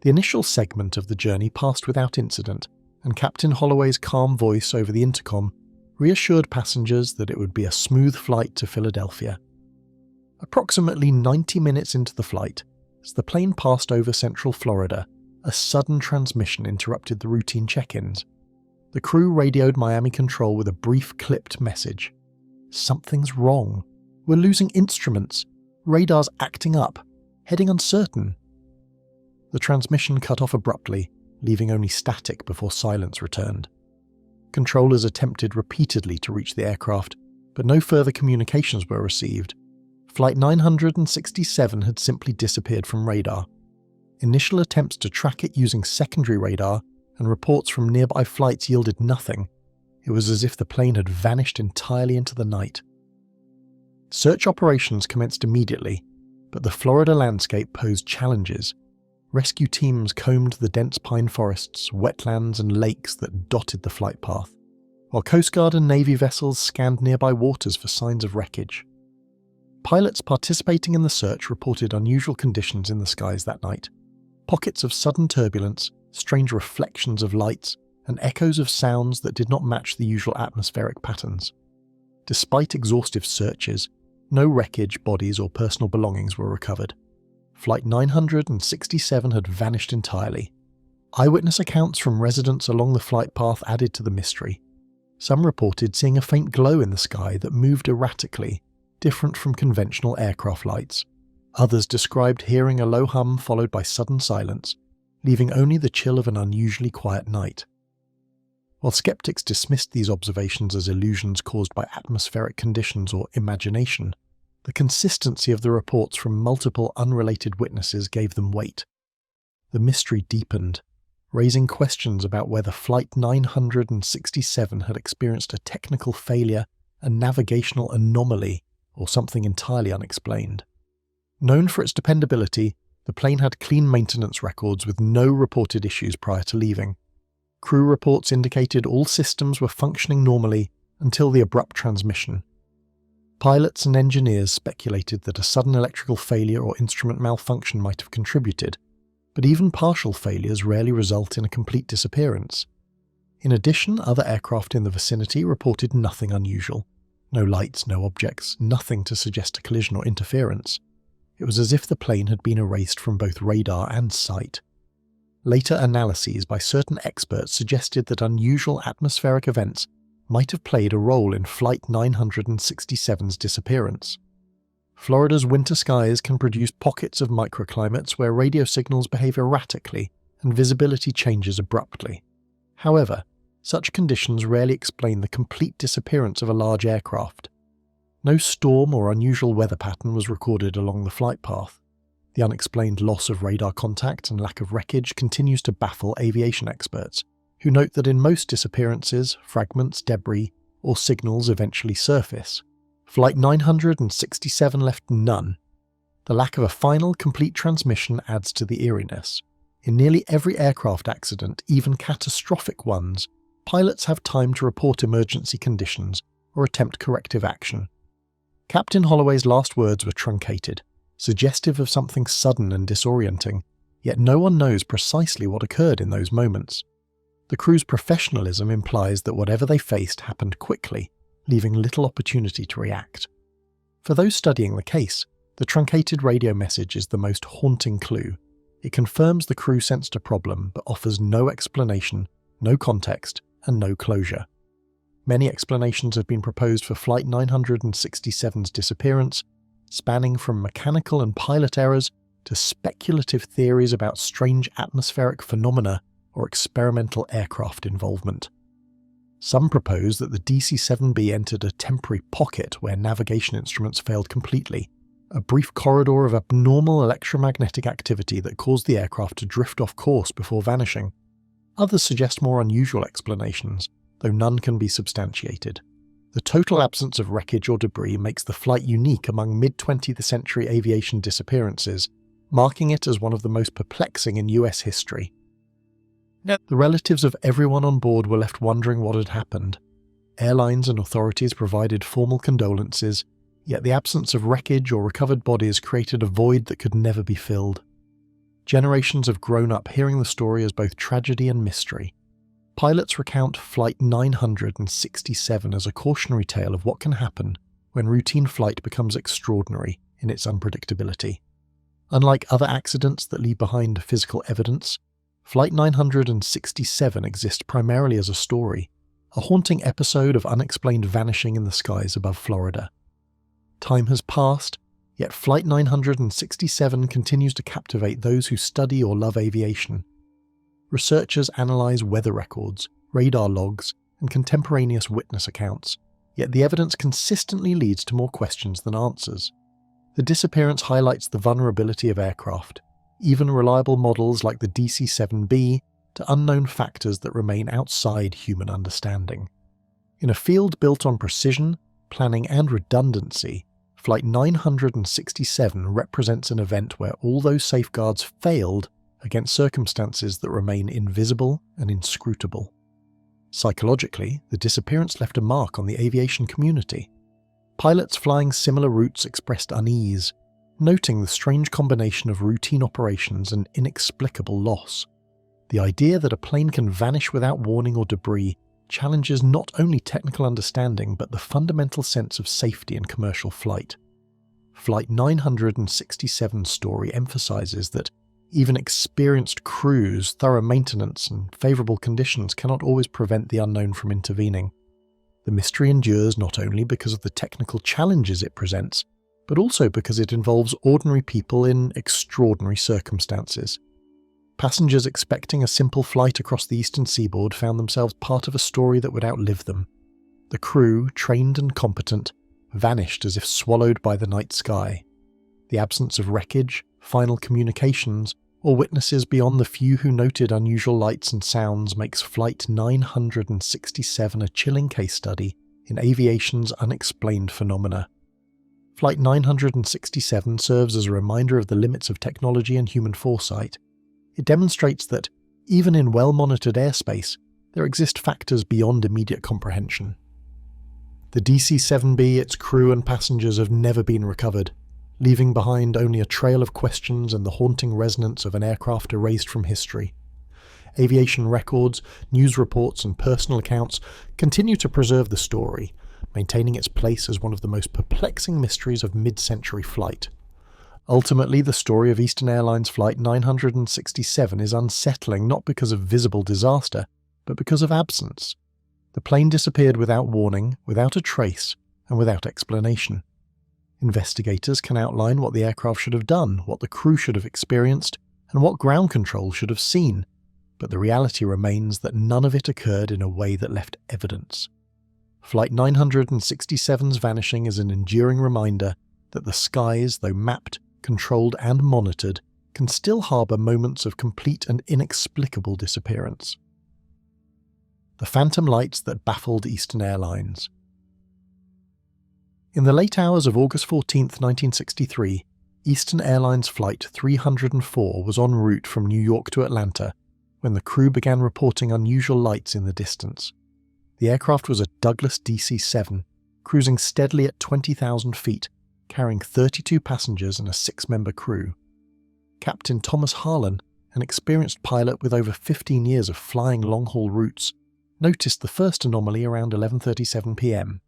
The initial segment of the journey passed without incident, and Captain Holloway's calm voice over the intercom reassured passengers that it would be a smooth flight to Philadelphia. Approximately 90 minutes into the flight, as the plane passed over central Florida, a sudden transmission interrupted the routine check-ins. The crew radioed Miami Control with a brief clipped message. "Something's wrong. We're losing instruments. Radar's acting up. Heading uncertain." The transmission cut off abruptly, leaving only static before silence returned. Controllers attempted repeatedly to reach the aircraft, but no further communications were received. Flight 967 had simply disappeared from radar. Initial attempts to track it using secondary radar and reports from nearby flights yielded nothing. It was as if the plane had vanished entirely into the night. Search operations commenced immediately, but the Florida landscape posed challenges. Rescue teams combed the dense pine forests, wetlands, and lakes that dotted the flight path, while Coast Guard and Navy vessels scanned nearby waters for signs of wreckage. Pilots participating in the search reported unusual conditions in the skies that night. Pockets of sudden turbulence, strange reflections of lights, and echoes of sounds that did not match the usual atmospheric patterns. Despite exhaustive searches, no wreckage, bodies, or personal belongings were recovered. Flight 967 had vanished entirely. Eyewitness accounts from residents along the flight path added to the mystery. Some reported seeing a faint glow in the sky that moved erratically, different from conventional aircraft lights. Others described hearing a low hum followed by sudden silence, leaving only the chill of an unusually quiet night. While skeptics dismissed these observations as illusions caused by atmospheric conditions or imagination, the consistency of the reports from multiple unrelated witnesses gave them weight. The mystery deepened, raising questions about whether Flight 967 had experienced a technical failure, a navigational anomaly, or something entirely unexplained. Known for its dependability, the plane had clean maintenance records with no reported issues prior to leaving. Crew reports indicated all systems were functioning normally until the abrupt transmission. Pilots and engineers speculated that a sudden electrical failure or instrument malfunction might have contributed, but even partial failures rarely result in a complete disappearance. In addition, other aircraft in the vicinity reported nothing unusual. No lights, no objects, nothing to suggest a collision or interference. It was as if the plane had been erased from both radar and sight. Later analyses by certain experts suggested that unusual atmospheric events might have played a role in Flight 967's disappearance. Florida's winter skies can produce pockets of microclimates where radio signals behave erratically and visibility changes abruptly. However, such conditions rarely explain the complete disappearance of a large aircraft. No storm or unusual weather pattern was recorded along the flight path. The unexplained loss of radar contact and lack of wreckage continues to baffle aviation experts, who note that in most disappearances, fragments, debris, or signals eventually surface. Flight 967 left none. The lack of a final, complete transmission adds to the eeriness. In nearly every aircraft accident, even catastrophic ones, pilots have time to report emergency conditions or attempt corrective action. Captain Holloway's last words were truncated, suggestive of something sudden and disorienting, yet no one knows precisely what occurred in those moments. The crew's professionalism implies that whatever they faced happened quickly, leaving little opportunity to react. For those studying the case, the truncated radio message is the most haunting clue. It confirms the crew sensed a problem but offers no explanation, no context, and no closure. Many explanations have been proposed for Flight 967's disappearance, spanning from mechanical and pilot errors to speculative theories about strange atmospheric phenomena or experimental aircraft involvement. Some propose that the DC-7B entered a temporary pocket where navigation instruments failed completely, a brief corridor of abnormal electromagnetic activity that caused the aircraft to drift off course before vanishing. Others suggest more unusual explanations, though none can be substantiated. The total absence of wreckage or debris makes the flight unique among mid-20th century aviation disappearances, marking it as one of the most perplexing in US history. The relatives of everyone on board were left wondering what had happened. Airlines and authorities provided formal condolences, yet the absence of wreckage or recovered bodies created a void that could never be filled. Generations have grown up hearing the story as both tragedy and mystery. Pilots recount Flight 967 as a cautionary tale of what can happen when routine flight becomes extraordinary in its unpredictability. Unlike other accidents that leave behind physical evidence, Flight 967 exists primarily as a story, a haunting episode of unexplained vanishing in the skies above Florida. Time has passed, yet Flight 967 continues to captivate those who study or love aviation. Researchers analyze weather records, radar logs, and contemporaneous witness accounts, yet the evidence consistently leads to more questions than answers. The disappearance highlights the vulnerability of aircraft, even reliable models like the DC-7B, to unknown factors that remain outside human understanding. In a field built on precision, planning, and redundancy, Flight 967 represents an event where all those safeguards failed against circumstances that remain invisible and inscrutable. Psychologically, the disappearance left a mark on the aviation community. Pilots flying similar routes expressed unease, noting the strange combination of routine operations and inexplicable loss. The idea that a plane can vanish without warning or debris challenges not only technical understanding but the fundamental sense of safety in commercial flight. Flight 967's story emphasizes that even experienced crews, thorough maintenance, and favorable conditions cannot always prevent the unknown from intervening. The mystery endures not only because of the technical challenges it presents, but also because it involves ordinary people in extraordinary circumstances. Passengers expecting a simple flight across the eastern seaboard found themselves part of a story that would outlive them. The crew, trained and competent, vanished as if swallowed by the night sky. The absence of wreckage, final communications, or witnesses beyond the few who noted unusual lights and sounds makes Flight 967 a chilling case study in aviation's unexplained phenomena. Flight 967 serves as a reminder of the limits of technology and human foresight. It demonstrates that, even in well-monitored airspace, there exist factors beyond immediate comprehension. The DC-7B, its crew and passengers have never been recovered, leaving behind only a trail of questions and the haunting resonance of an aircraft erased from history. Aviation records, news reports, and personal accounts continue to preserve the story, maintaining its place as one of the most perplexing mysteries of mid-century flight. Ultimately, the story of Eastern Airlines Flight 967 is unsettling not because of visible disaster, but because of absence. The plane disappeared without warning, without a trace, and without explanation. Investigators can outline what the aircraft should have done, what the crew should have experienced, and what ground control should have seen, but the reality remains that none of it occurred in a way that left evidence. Flight 967's vanishing is an enduring reminder that the skies, though mapped, controlled, and monitored, can still harbour moments of complete and inexplicable disappearance. The phantom lights that baffled Eastern Airlines. In the late hours of August 14, 1963, Eastern Airlines Flight 304 was en route from New York to Atlanta when the crew began reporting unusual lights in the distance. The aircraft was a Douglas DC-7, cruising steadily at 20,000 feet, carrying 32 passengers and a 6-member crew. Captain Thomas Harlan, an experienced pilot with over 15 years of flying long-haul routes, noticed the first anomaly around 11:37 p.m.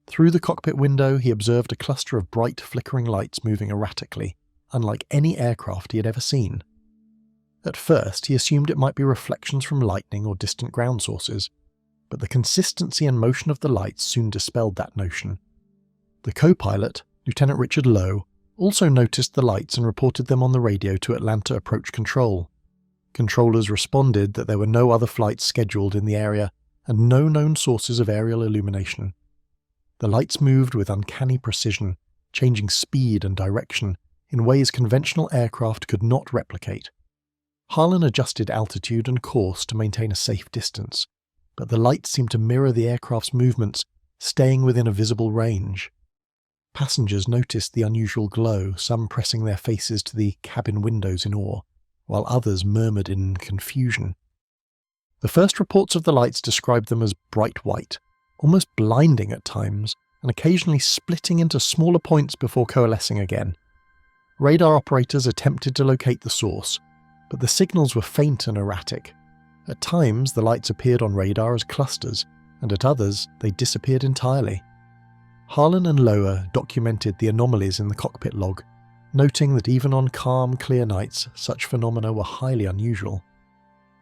Through the cockpit window, he observed a cluster of bright, flickering lights moving erratically, unlike any aircraft he had ever seen. At first, he assumed it might be reflections from lightning or distant ground sources, but the consistency and motion of the lights soon dispelled that notion. The co-pilot, Lieutenant Richard Lowe, also noticed the lights and reported them on the radio to Atlanta Approach Control. Controllers responded that there were no other flights scheduled in the area and no known sources of aerial illumination. The lights moved with uncanny precision, changing speed and direction in ways conventional aircraft could not replicate. Harlan adjusted altitude and course to maintain a safe distance, but the lights seemed to mirror the aircraft's movements, staying within a visible range. Passengers noticed the unusual glow, some pressing their faces to the cabin windows in awe, while others murmured in confusion. The first reports of the lights described them as bright white, almost blinding at times, and occasionally splitting into smaller points before coalescing again. Radar operators attempted to locate the source, but the signals were faint and erratic. At times, the lights appeared on radar as clusters, and at others, they disappeared entirely. Harlan and Lower documented the anomalies in the cockpit log, noting that even on calm, clear nights, such phenomena were highly unusual.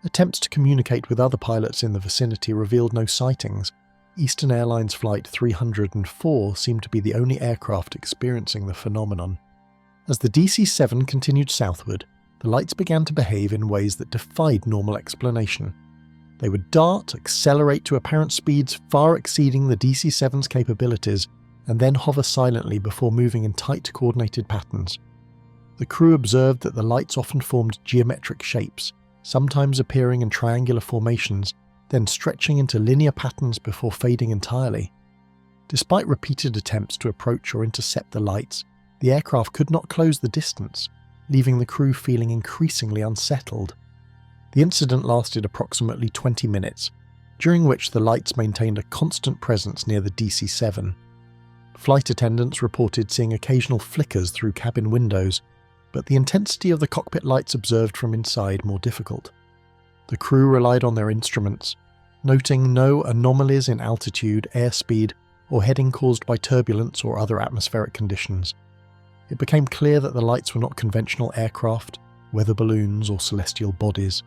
Attempts to communicate with other pilots in the vicinity revealed no sightings. Eastern Airlines Flight 304 seemed to be the only aircraft experiencing the phenomenon. As the DC-7 continued southward, the lights began to behave in ways that defied normal explanation. They would dart, accelerate to apparent speeds far exceeding the DC-7's capabilities, and then hover silently before moving in tight, coordinated patterns. The crew observed that the lights often formed geometric shapes, sometimes appearing in triangular formations, then stretching into linear patterns before fading entirely. Despite repeated attempts to approach or intercept the lights, the aircraft could not close the distance, leaving the crew feeling increasingly unsettled. The incident lasted approximately 20 minutes, during which the lights maintained a constant presence near the DC-7. Flight attendants reported seeing occasional flickers through cabin windows, but the intensity of the cockpit lights observed from inside more difficult. The crew relied on their instruments, noting no anomalies in altitude, airspeed, or heading caused by turbulence or other atmospheric conditions. It became clear that the lights were not conventional aircraft, weather balloons, or celestial bodies.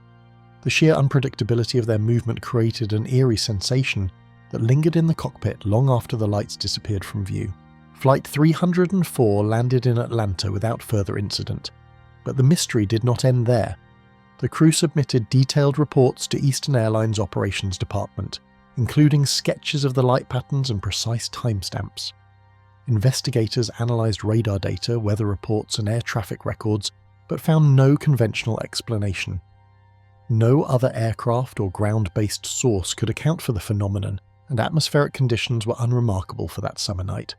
The sheer unpredictability of their movement created an eerie sensation that lingered in the cockpit long after the lights disappeared from view. Flight 304 landed in Atlanta without further incident, but the mystery did not end there. The crew submitted detailed reports to Eastern Airlines Operations Department, including sketches of the light patterns and precise timestamps. Investigators analysed radar data, weather reports, and air traffic records, but found no conventional explanation. No other aircraft or ground-based source could account for the phenomenon, and atmospheric conditions were unremarkable for that summer night.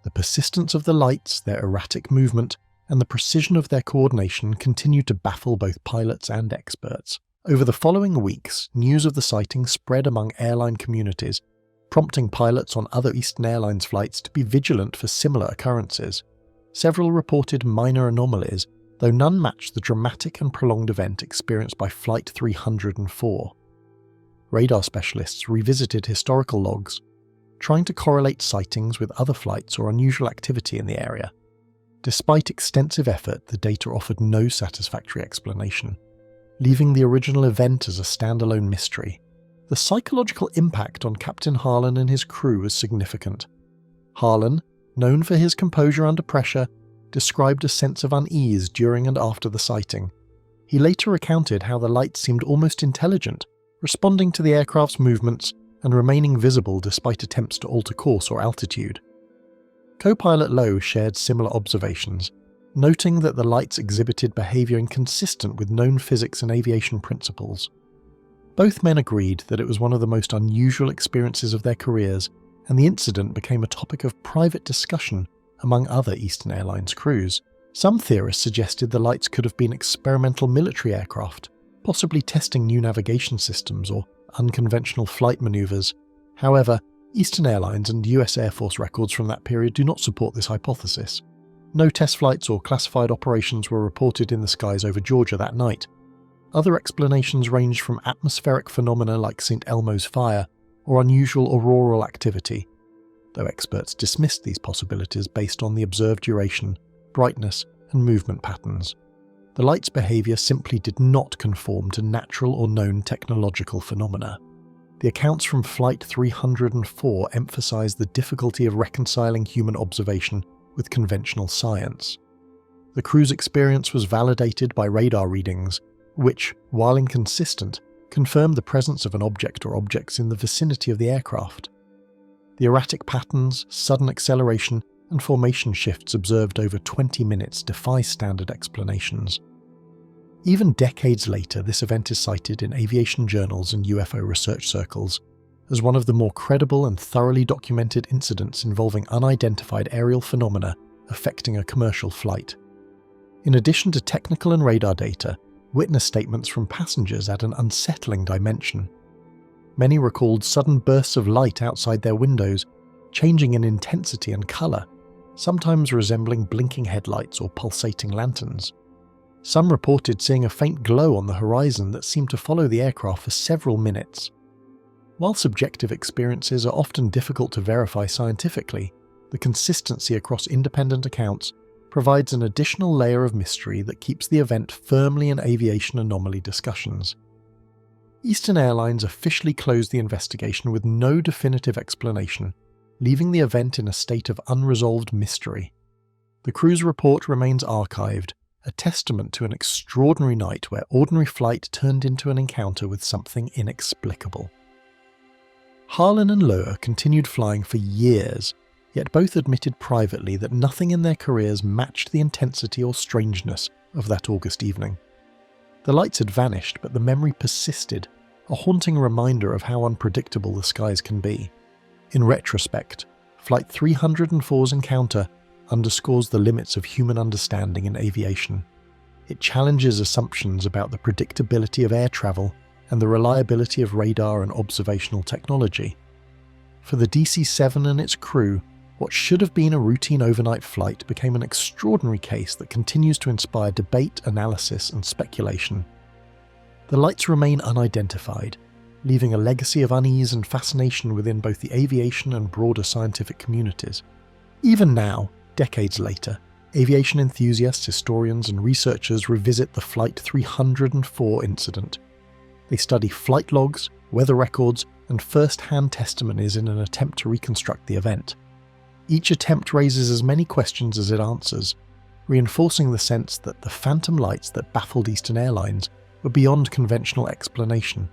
The persistence of the lights, their erratic movement, and the precision of their coordination continued to baffle both pilots and experts. Over the following weeks, news of the sighting spread among airline communities, prompting pilots on other Eastern Airlines flights to be vigilant for similar occurrences. Several reported minor anomalies, though none matched the dramatic and prolonged event experienced by Flight 304. Radar specialists revisited historical logs, trying to correlate sightings with other flights or unusual activity in the area. Despite extensive effort, the data offered no satisfactory explanation, leaving the original event as a standalone mystery. The psychological impact on Captain Harlan and his crew was significant. Harlan, known for his composure under pressure, described a sense of unease during and after the sighting. He later recounted how the lights seemed almost intelligent, responding to the aircraft's movements and remaining visible despite attempts to alter course or altitude. Co-pilot Lowe shared similar observations, noting that the lights exhibited behaviour inconsistent with known physics and aviation principles. Both men agreed that it was one of the most unusual experiences of their careers, and the incident became a topic of private discussion among other Eastern Airlines crews. Some theorists suggested the lights could have been experimental military aircraft, possibly testing new navigation systems or unconventional flight maneuvers. However, Eastern Airlines and US Air Force records from that period do not support this hypothesis. No test flights or classified operations were reported in the skies over Georgia that night. Other explanations ranged from atmospheric phenomena like St. Elmo's fire or unusual auroral activity, though experts dismissed these possibilities based on the observed duration, brightness, and movement patterns. The light's behaviour simply did not conform to natural or known technological phenomena. The accounts from Flight 304 emphasised the difficulty of reconciling human observation with conventional science. The crew's experience was validated by radar readings, which, while inconsistent, confirmed the presence of an object or objects in the vicinity of the aircraft. The erratic patterns, sudden acceleration, and formation shifts observed over 20 minutes defy standard explanations. Even decades later, this event is cited in aviation journals and UFO research circles as one of the more credible and thoroughly documented incidents involving unidentified aerial phenomena affecting a commercial flight. In addition to technical and radar data, witness statements from passengers add an unsettling dimension. Many recalled sudden bursts of light outside their windows, changing in intensity and colour, sometimes resembling blinking headlights or pulsating lanterns. Some reported seeing a faint glow on the horizon that seemed to follow the aircraft for several minutes. While subjective experiences are often difficult to verify scientifically, the consistency across independent accounts provides an additional layer of mystery that keeps the event firmly in aviation anomaly discussions. Eastern Airlines officially closed the investigation with no definitive explanation, leaving the event in a state of unresolved mystery. The crew's report remains archived, a testament to an extraordinary night where ordinary flight turned into an encounter with something inexplicable. Harlan and Lowe continued flying for years, yet both admitted privately that nothing in their careers matched the intensity or strangeness of that August evening. The lights had vanished, but the memory persisted, a haunting reminder of how unpredictable the skies can be. In retrospect, Flight 304's encounter underscores the limits of human understanding in aviation. It challenges assumptions about the predictability of air travel and the reliability of radar and observational technology. For the DC-7 and its crew, what should have been a routine overnight flight became an extraordinary case that continues to inspire debate, analysis, and speculation. The lights remain unidentified, leaving a legacy of unease and fascination within both the aviation and broader scientific communities. Even now, decades later, aviation enthusiasts, historians, and researchers revisit the Flight 304 incident. They study flight logs, weather records, and first-hand testimonies in an attempt to reconstruct the event. Each attempt raises as many questions as it answers, reinforcing the sense that the phantom lights that baffled Eastern Airlines were beyond conventional explanation.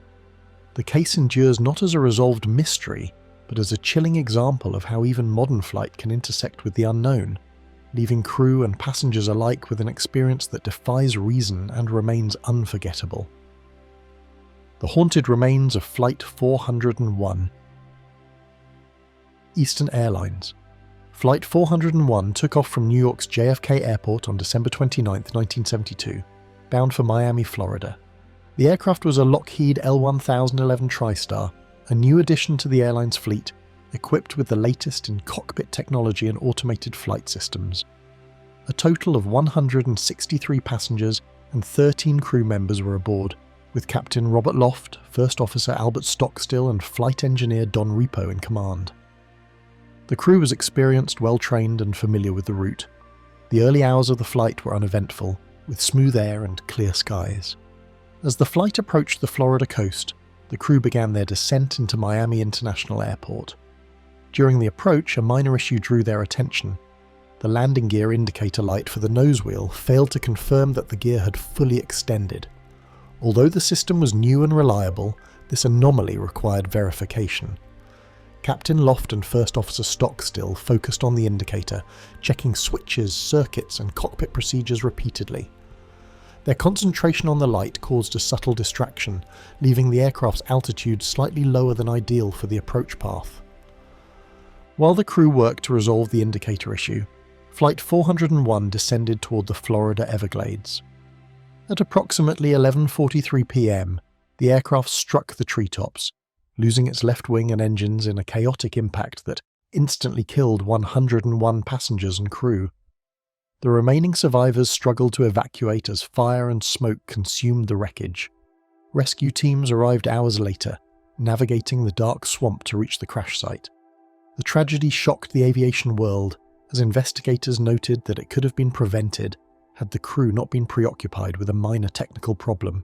The case endures not as a resolved mystery, but as a chilling example of how even modern flight can intersect with the unknown, leaving crew and passengers alike with an experience that defies reason and remains unforgettable. The haunted remains of Flight 401. Eastern Airlines. Flight 401 took off from New York's JFK Airport on December 29, 1972, bound for Miami, Florida. The aircraft was a Lockheed L-1011 TriStar, a new addition to the airline's fleet, equipped with the latest in cockpit technology and automated flight systems. A total of 163 passengers and 13 crew members were aboard, with Captain Robert Loft, First Officer Albert Stockstill, and Flight Engineer Don Repo in command. The crew was experienced, well-trained, and familiar with the route. The early hours of the flight were uneventful, with smooth air and clear skies. As the flight approached the Florida coast, the crew began their descent into Miami International Airport. During the approach, a minor issue drew their attention. The landing gear indicator light for the nose wheel failed to confirm that the gear had fully extended. Although the system was new and reliable, this anomaly required verification. Captain Loft and First Officer Stockstill focused on the indicator, checking switches, circuits, and cockpit procedures repeatedly. Their concentration on the light caused a subtle distraction, leaving the aircraft's altitude slightly lower than ideal for the approach path. While the crew worked to resolve the indicator issue, Flight 401 descended toward the Florida Everglades. At approximately 11:43 p.m., the aircraft struck the treetops, losing its left wing and engines in a chaotic impact that instantly killed 101 passengers and crew. The remaining survivors struggled to evacuate as fire and smoke consumed the wreckage. Rescue teams arrived hours later, navigating the dark swamp to reach the crash site. The tragedy shocked the aviation world, as investigators noted that it could have been prevented had the crew not been preoccupied with a minor technical problem.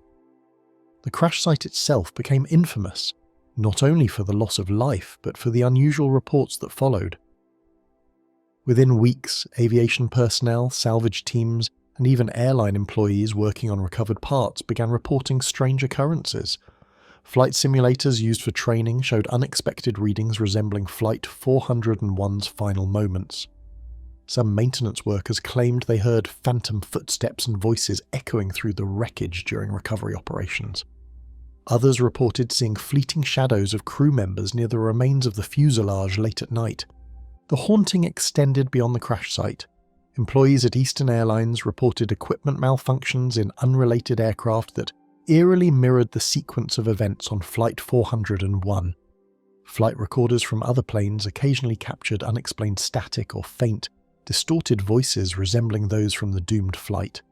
The crash site itself became infamous, not only for the loss of life, but for the unusual reports that followed. Within weeks, aviation personnel, salvage teams, and even airline employees working on recovered parts began reporting strange occurrences. Flight simulators used for training showed unexpected readings resembling Flight 401's final moments. Some maintenance workers claimed they heard phantom footsteps and voices echoing through the wreckage during recovery operations. Others reported seeing fleeting shadows of crew members near the remains of the fuselage late at night. The haunting extended beyond the crash site. Employees at Eastern Airlines reported equipment malfunctions in unrelated aircraft that eerily mirrored the sequence of events on Flight 401. Flight recorders from other planes occasionally captured unexplained static or faint, distorted voices resembling those from the doomed flight.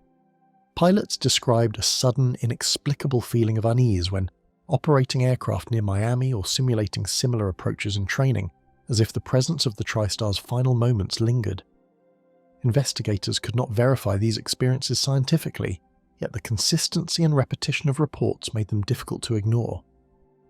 Pilots described a sudden, inexplicable feeling of unease when operating aircraft near Miami or simulating similar approaches in training, as if the presence of the TriStar's final moments lingered. Investigators could not verify these experiences scientifically, yet the consistency and repetition of reports made them difficult to ignore.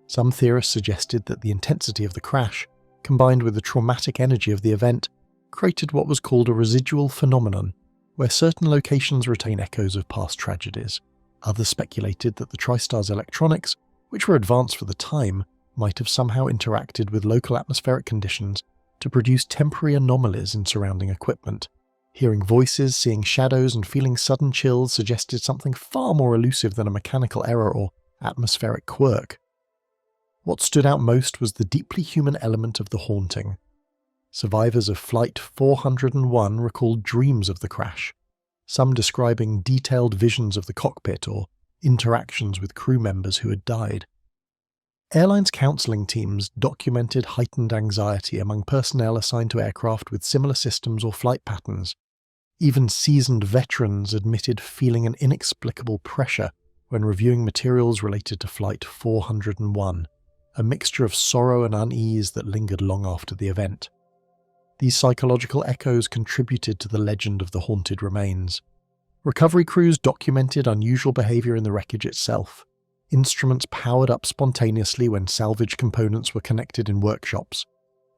Some theorists suggested that the intensity of the crash, combined with the traumatic energy of the event, created what was called a residual phenomenon, where certain locations retain echoes of past tragedies. Others speculated that the TriStar's electronics, which were advanced for the time, might have somehow interacted with local atmospheric conditions to produce temporary anomalies in surrounding equipment. Hearing voices, seeing shadows, and feeling sudden chills suggested something far more elusive than a mechanical error or atmospheric quirk. What stood out most was the deeply human element of the haunting. Survivors of Flight 401 recalled dreams of the crash, some describing detailed visions of the cockpit or interactions with crew members who had died. Airlines counselling teams documented heightened anxiety among personnel assigned to aircraft with similar systems or flight patterns. Even seasoned veterans admitted feeling an inexplicable pressure when reviewing materials related to Flight 401, a mixture of sorrow and unease that lingered long after the event. These psychological echoes contributed to the legend of the haunted remains. Recovery crews documented unusual behavior in the wreckage itself. Instruments powered up spontaneously when salvage components were connected in workshops.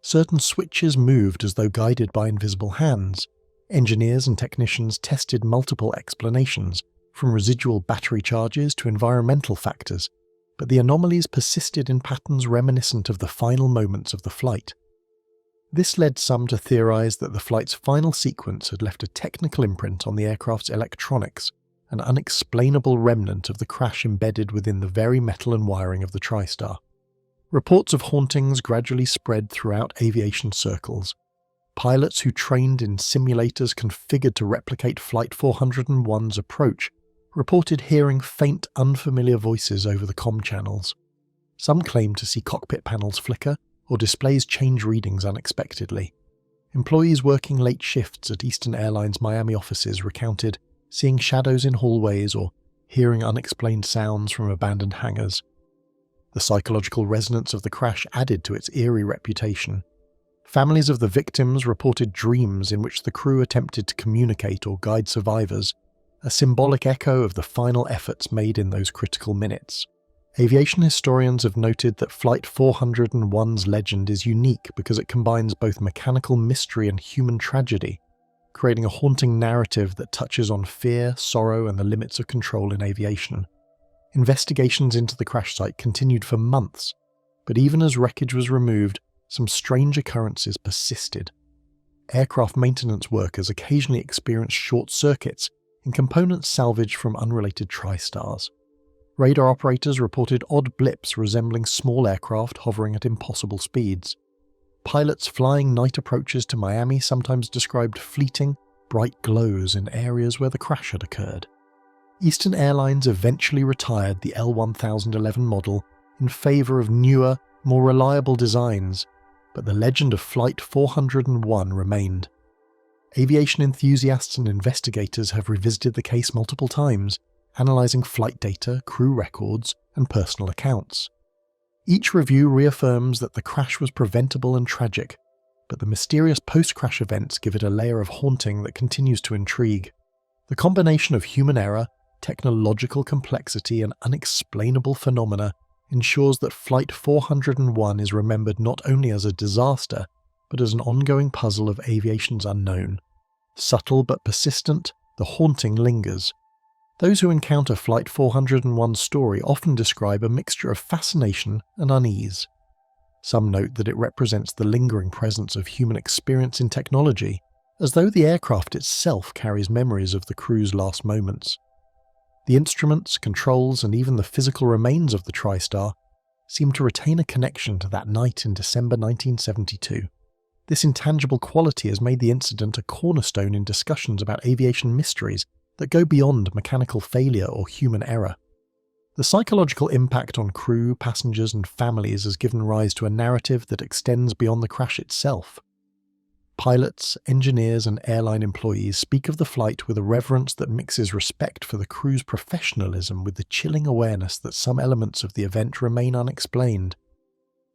Certain switches moved as though guided by invisible hands. Engineers and technicians tested multiple explanations, from residual battery charges to environmental factors, but the anomalies persisted in patterns reminiscent of the final moments of the flight. This led some to theorize that the flight's final sequence had left a technical imprint on the aircraft's electronics, an unexplainable remnant of the crash embedded within the very metal and wiring of the TriStar. Reports of hauntings gradually spread throughout aviation circles. Pilots who trained in simulators configured to replicate Flight 401's approach reported hearing faint, unfamiliar voices over the comm channels. Some claimed to see cockpit panels flicker or displays change readings unexpectedly. Employees working late shifts at Eastern Airlines' Miami offices recounted seeing shadows in hallways or hearing unexplained sounds from abandoned hangars. The psychological resonance of the crash added to its eerie reputation. Families of the victims reported dreams in which the crew attempted to communicate or guide survivors, a symbolic echo of the final efforts made in those critical minutes. Aviation historians have noted that Flight 401's legend is unique because it combines both mechanical mystery and human tragedy, creating a haunting narrative that touches on fear, sorrow, and the limits of control in aviation. Investigations into the crash site continued for months, but even as wreckage was removed, some strange occurrences persisted. Aircraft maintenance workers occasionally experienced short circuits in components salvaged from unrelated TriStars. Radar operators reported odd blips resembling small aircraft hovering at impossible speeds. Pilots flying night approaches to Miami sometimes described fleeting, bright glows in areas where the crash had occurred. Eastern Airlines eventually retired the L1011 model in favor of newer, more reliable designs, but the legend of Flight 401 remained. Aviation enthusiasts and investigators have revisited the case multiple times, analysing flight data, crew records, and personal accounts. Each review reaffirms that the crash was preventable and tragic, but the mysterious post-crash events give it a layer of haunting that continues to intrigue. The combination of human error, technological complexity, and unexplainable phenomena ensures that Flight 401 is remembered not only as a disaster, but as an ongoing puzzle of aviation's unknown. Subtle but persistent, the haunting lingers. Those who encounter Flight 401's story often describe a mixture of fascination and unease. Some note that it represents the lingering presence of human experience in technology, as though the aircraft itself carries memories of the crew's last moments. The instruments, controls, and even the physical remains of the TriStar seem to retain a connection to that night in December 1972. This intangible quality has made the incident a cornerstone in discussions about aviation mysteries that go beyond mechanical failure or human error. The psychological impact on crew, passengers, and families has given rise to a narrative that extends beyond the crash itself. Pilots, engineers, and airline employees speak of the flight with a reverence that mixes respect for the crew's professionalism with the chilling awareness that some elements of the event remain unexplained.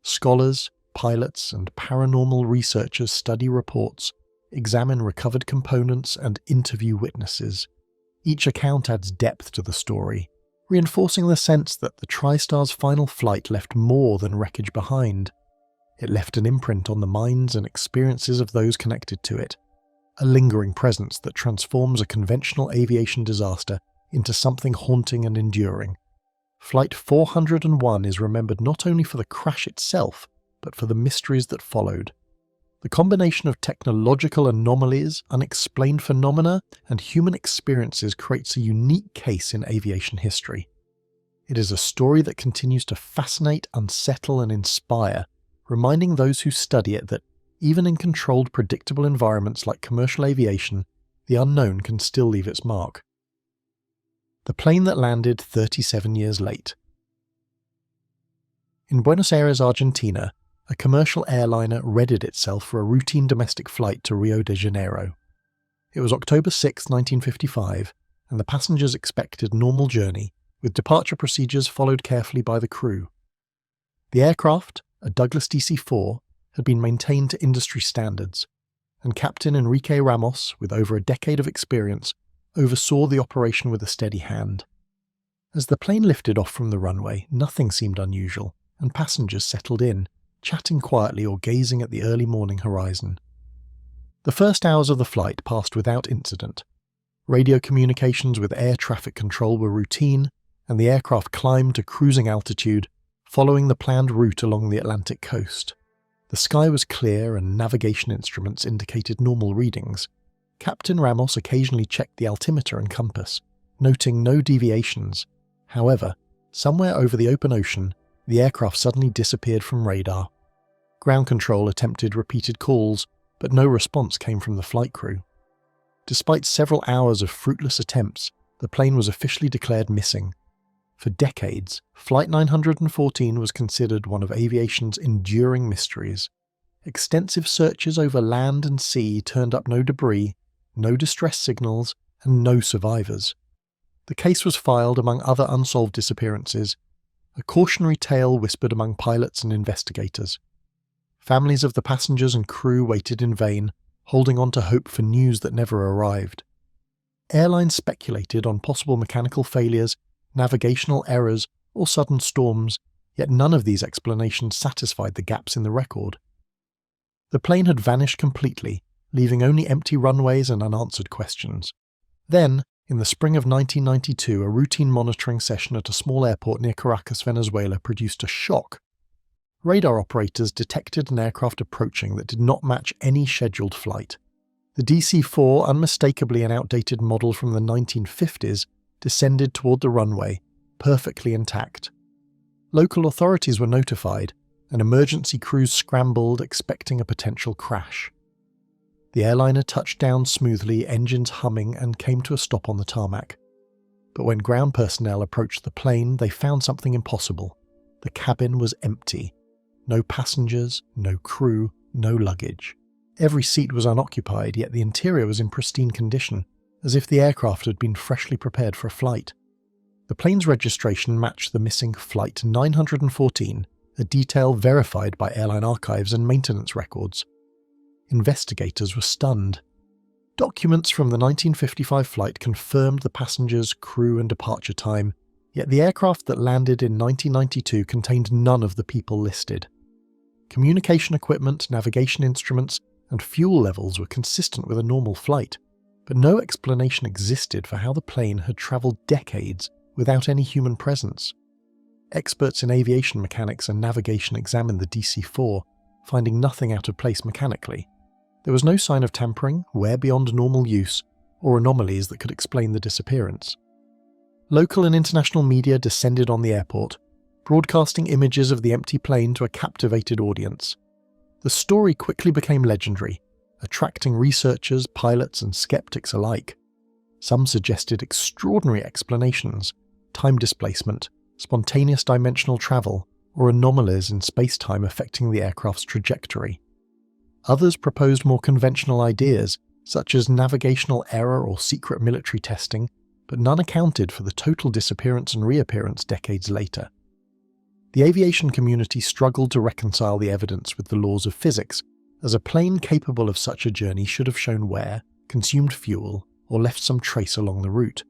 Scholars, pilots, and paranormal researchers study reports, examine recovered components, and interview witnesses. Each account adds depth to the story, reinforcing the sense that the TriStar's final flight left more than wreckage behind. It left an imprint on the minds and experiences of those connected to it, a lingering presence that transforms a conventional aviation disaster into something haunting and enduring. Flight 401 is remembered not only for the crash itself, but for the mysteries that followed. The combination of technological anomalies, unexplained phenomena, and human experiences creates a unique case in aviation history. It is a story that continues to fascinate, unsettle, and inspire, reminding those who study it that, even in controlled, predictable environments like commercial aviation, the unknown can still leave its mark. The plane that landed 37 years late. In Buenos Aires, Argentina, a commercial airliner readied itself for a routine domestic flight to Rio de Janeiro. It was October 6, 1955, and the passengers expected a normal journey, with departure procedures followed carefully by the crew. The aircraft, a Douglas DC-4, had been maintained to industry standards, and Captain Enrique Ramos, with over a decade of experience, oversaw the operation with a steady hand. As the plane lifted off from the runway, nothing seemed unusual, and passengers settled in, chatting quietly or gazing at the early morning horizon. The first hours of the flight passed without incident. Radio communications with air traffic control were routine, and the aircraft climbed to cruising altitude, following the planned route along the Atlantic coast. The sky was clear and navigation instruments indicated normal readings. Captain Ramos occasionally checked the altimeter and compass, noting no deviations. However, somewhere over the open ocean, the aircraft suddenly disappeared from radar. Ground control attempted repeated calls, but no response came from the flight crew. Despite several hours of fruitless attempts, the plane was officially declared missing. For decades, Flight 914 was considered one of aviation's enduring mysteries. Extensive searches over land and sea turned up no debris, no distress signals, and no survivors. The case was filed among other unsolved disappearances, a cautionary tale whispered among pilots and investigators. Families of the passengers and crew waited in vain, holding on to hope for news that never arrived. Airlines speculated on possible mechanical failures, navigational errors, or sudden storms, yet none of these explanations satisfied the gaps in the record. The plane had vanished completely, leaving only empty runways and unanswered questions. Then, in the spring of 1992, a routine monitoring session at a small airport near Caracas, Venezuela, produced a shock. Radar operators detected an aircraft approaching that did not match any scheduled flight. The DC-4, unmistakably an outdated model from the 1950s, descended toward the runway, perfectly intact. Local authorities were notified, and emergency crews scrambled, expecting a potential crash. The airliner touched down smoothly, engines humming, and came to a stop on the tarmac. But when ground personnel approached the plane, they found something impossible. The cabin was empty. No passengers, no crew, no luggage. Every seat was unoccupied, yet the interior was in pristine condition, as if the aircraft had been freshly prepared for a flight. The plane's registration matched the missing Flight 914, a detail verified by airline archives and maintenance records. Investigators were stunned. Documents from the 1955 flight confirmed the passengers, crew, and departure time, yet the aircraft that landed in 1992 contained none of the people listed. Communication equipment, navigation instruments, and fuel levels were consistent with a normal flight, but no explanation existed for how the plane had travelled decades without any human presence. Experts in aviation mechanics and navigation examined the DC-4, finding nothing out of place mechanically. There was no sign of tampering, wear beyond normal use, or anomalies that could explain the disappearance. Local and international media descended on the airport, broadcasting images of the empty plane to a captivated audience. The story quickly became legendary, attracting researchers, pilots, and skeptics alike. Some suggested extraordinary explanations: time displacement, spontaneous dimensional travel, or anomalies in space-time affecting the aircraft's trajectory. Others proposed more conventional ideas, such as navigational error or secret military testing, but none accounted for the total disappearance and reappearance decades later. The aviation community struggled to reconcile the evidence with the laws of physics, as a plane capable of such a journey should have shown wear, consumed fuel, or left some trace along the route.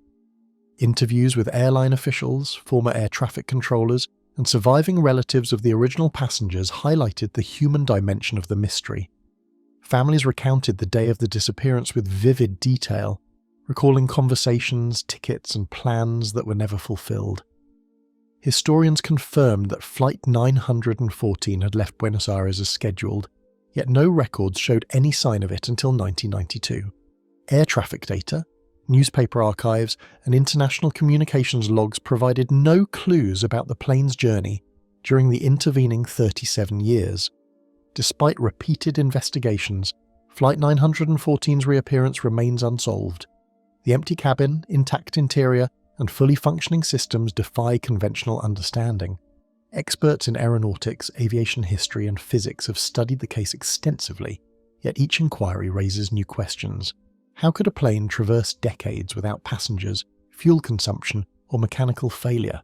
Interviews with airline officials, former air traffic controllers, and surviving relatives of the original passengers highlighted the human dimension of the mystery. Families recounted the day of the disappearance with vivid detail, recalling conversations, tickets, and plans that were never fulfilled. Historians confirmed that Flight 914 had left Buenos Aires as scheduled, yet no records showed any sign of it until 1992. Air traffic data, newspaper archives, and international communications logs provided no clues about the plane's journey during the intervening 37 years. Despite repeated investigations, Flight 914's reappearance remains unsolved. The empty cabin, intact interior, and fully functioning systems defy conventional understanding. Experts in aeronautics, aviation history, and physics have studied the case extensively, yet each inquiry raises new questions. How could a plane traverse decades without passengers, fuel consumption, or mechanical failure?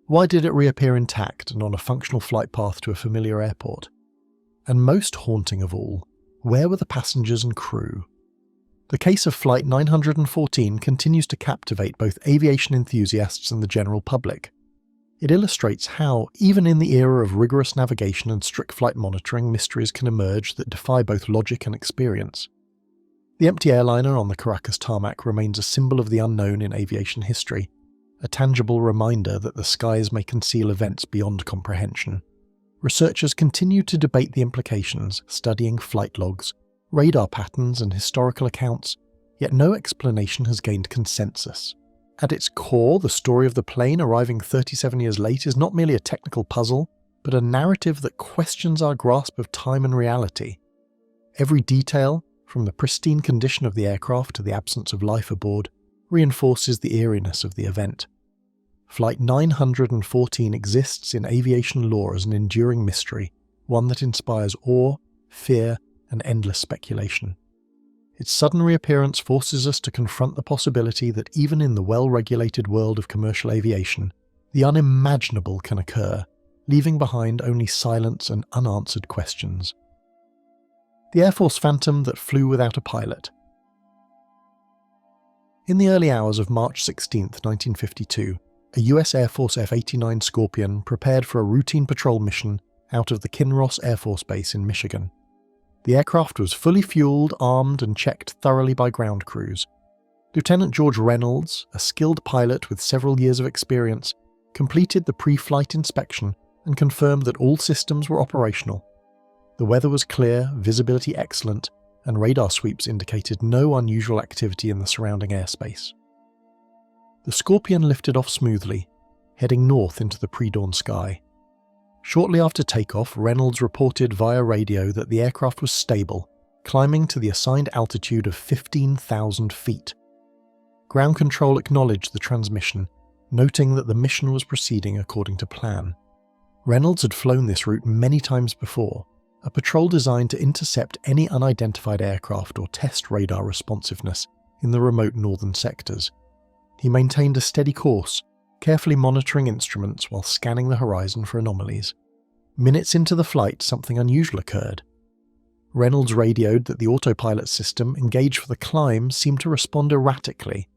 Why did it reappear intact and on a functional flight path to a familiar airport? And most haunting of all, where were the passengers and crew? The case of Flight 914 continues to captivate both aviation enthusiasts and the general public. It illustrates how, even in the era of rigorous navigation and strict flight monitoring, mysteries can emerge that defy both logic and experience. The empty airliner on the Caracas tarmac remains a symbol of the unknown in aviation history, a tangible reminder that the skies may conceal events beyond comprehension. Researchers continue to debate the implications, studying flight logs, radar patterns and historical accounts, yet no explanation has gained consensus. At its core, the story of the plane arriving 37 years late is not merely a technical puzzle, but a narrative that questions our grasp of time and reality. Every detail, from the pristine condition of the aircraft to the absence of life aboard, reinforces the eeriness of the event. Flight 914 exists in aviation lore as an enduring mystery, one that inspires awe, fear, and endless speculation. Its sudden reappearance forces us to confront the possibility that even in the well-regulated world of commercial aviation, the unimaginable can occur, leaving behind only silence and unanswered questions. The Air Force Phantom that flew without a pilot. In the early hours of March 16, 1952, a US Air Force F-89 Scorpion prepared for a routine patrol mission out of the Kinross Air Force Base in Michigan. The aircraft was fully fueled, armed, and checked thoroughly by ground crews. Lieutenant George Reynolds, a skilled pilot with several years of experience, completed the pre-flight inspection and confirmed that all systems were operational. The weather was clear, visibility excellent, and radar sweeps indicated no unusual activity in the surrounding airspace. The Scorpion lifted off smoothly, heading north into the pre-dawn sky. Shortly after takeoff, Reynolds reported via radio that the aircraft was stable, climbing to the assigned altitude of 15,000 feet. Ground control acknowledged the transmission, noting that the mission was proceeding according to plan. Reynolds had flown this route many times before, a patrol designed to intercept any unidentified aircraft or test radar responsiveness in the remote northern sectors. He maintained a steady course, carefully monitoring instruments while scanning the horizon for anomalies. Minutes into the flight, something unusual occurred. Reynolds radioed that the autopilot system engaged for the climb seemed to respond erratically.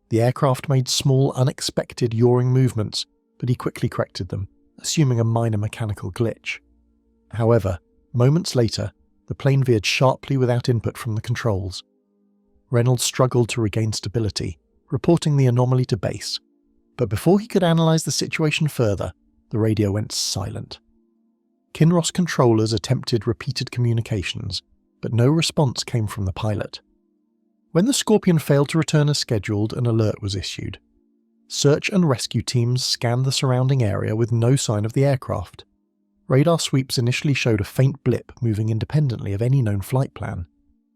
The aircraft made small, unexpected yawing movements, but he quickly corrected them, assuming a minor mechanical glitch. However, moments later, the plane veered sharply without input from the controls. Reynolds struggled to regain stability, reporting the anomaly to base. But before he could analyze the situation further, the radio went silent. Kinross controllers attempted repeated communications, but no response came from the pilot. When the Scorpion failed to return as scheduled, an alert was issued. Search and rescue teams scanned the surrounding area with no sign of the aircraft. Radar sweeps initially showed a faint blip moving independently of any known flight plan.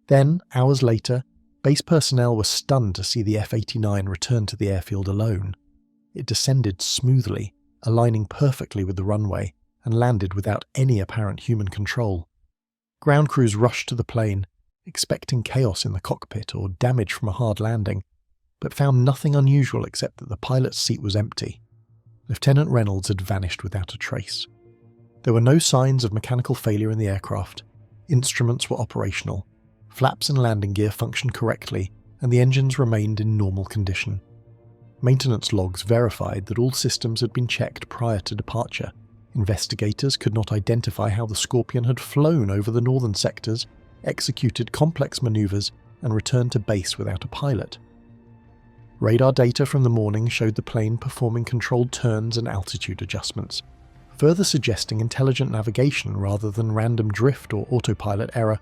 Then, hours later, base personnel were stunned to see the F-89 return to the airfield alone. It descended smoothly, aligning perfectly with the runway, and landed without any apparent human control. Ground crews rushed to the plane, expecting chaos in the cockpit or damage from a hard landing, but found nothing unusual except that the pilot's seat was empty. Lieutenant Reynolds had vanished without a trace. There were no signs of mechanical failure in the aircraft. Instruments were operational. Flaps and landing gear functioned correctly, and the engines remained in normal condition. Maintenance logs verified that all systems had been checked prior to departure. Investigators could not identify how the Scorpion had flown over the northern sectors, executed complex maneuvers, and returned to base without a pilot. Radar data from the morning showed the plane performing controlled turns and altitude adjustments, further suggesting intelligent navigation rather than random drift or autopilot error.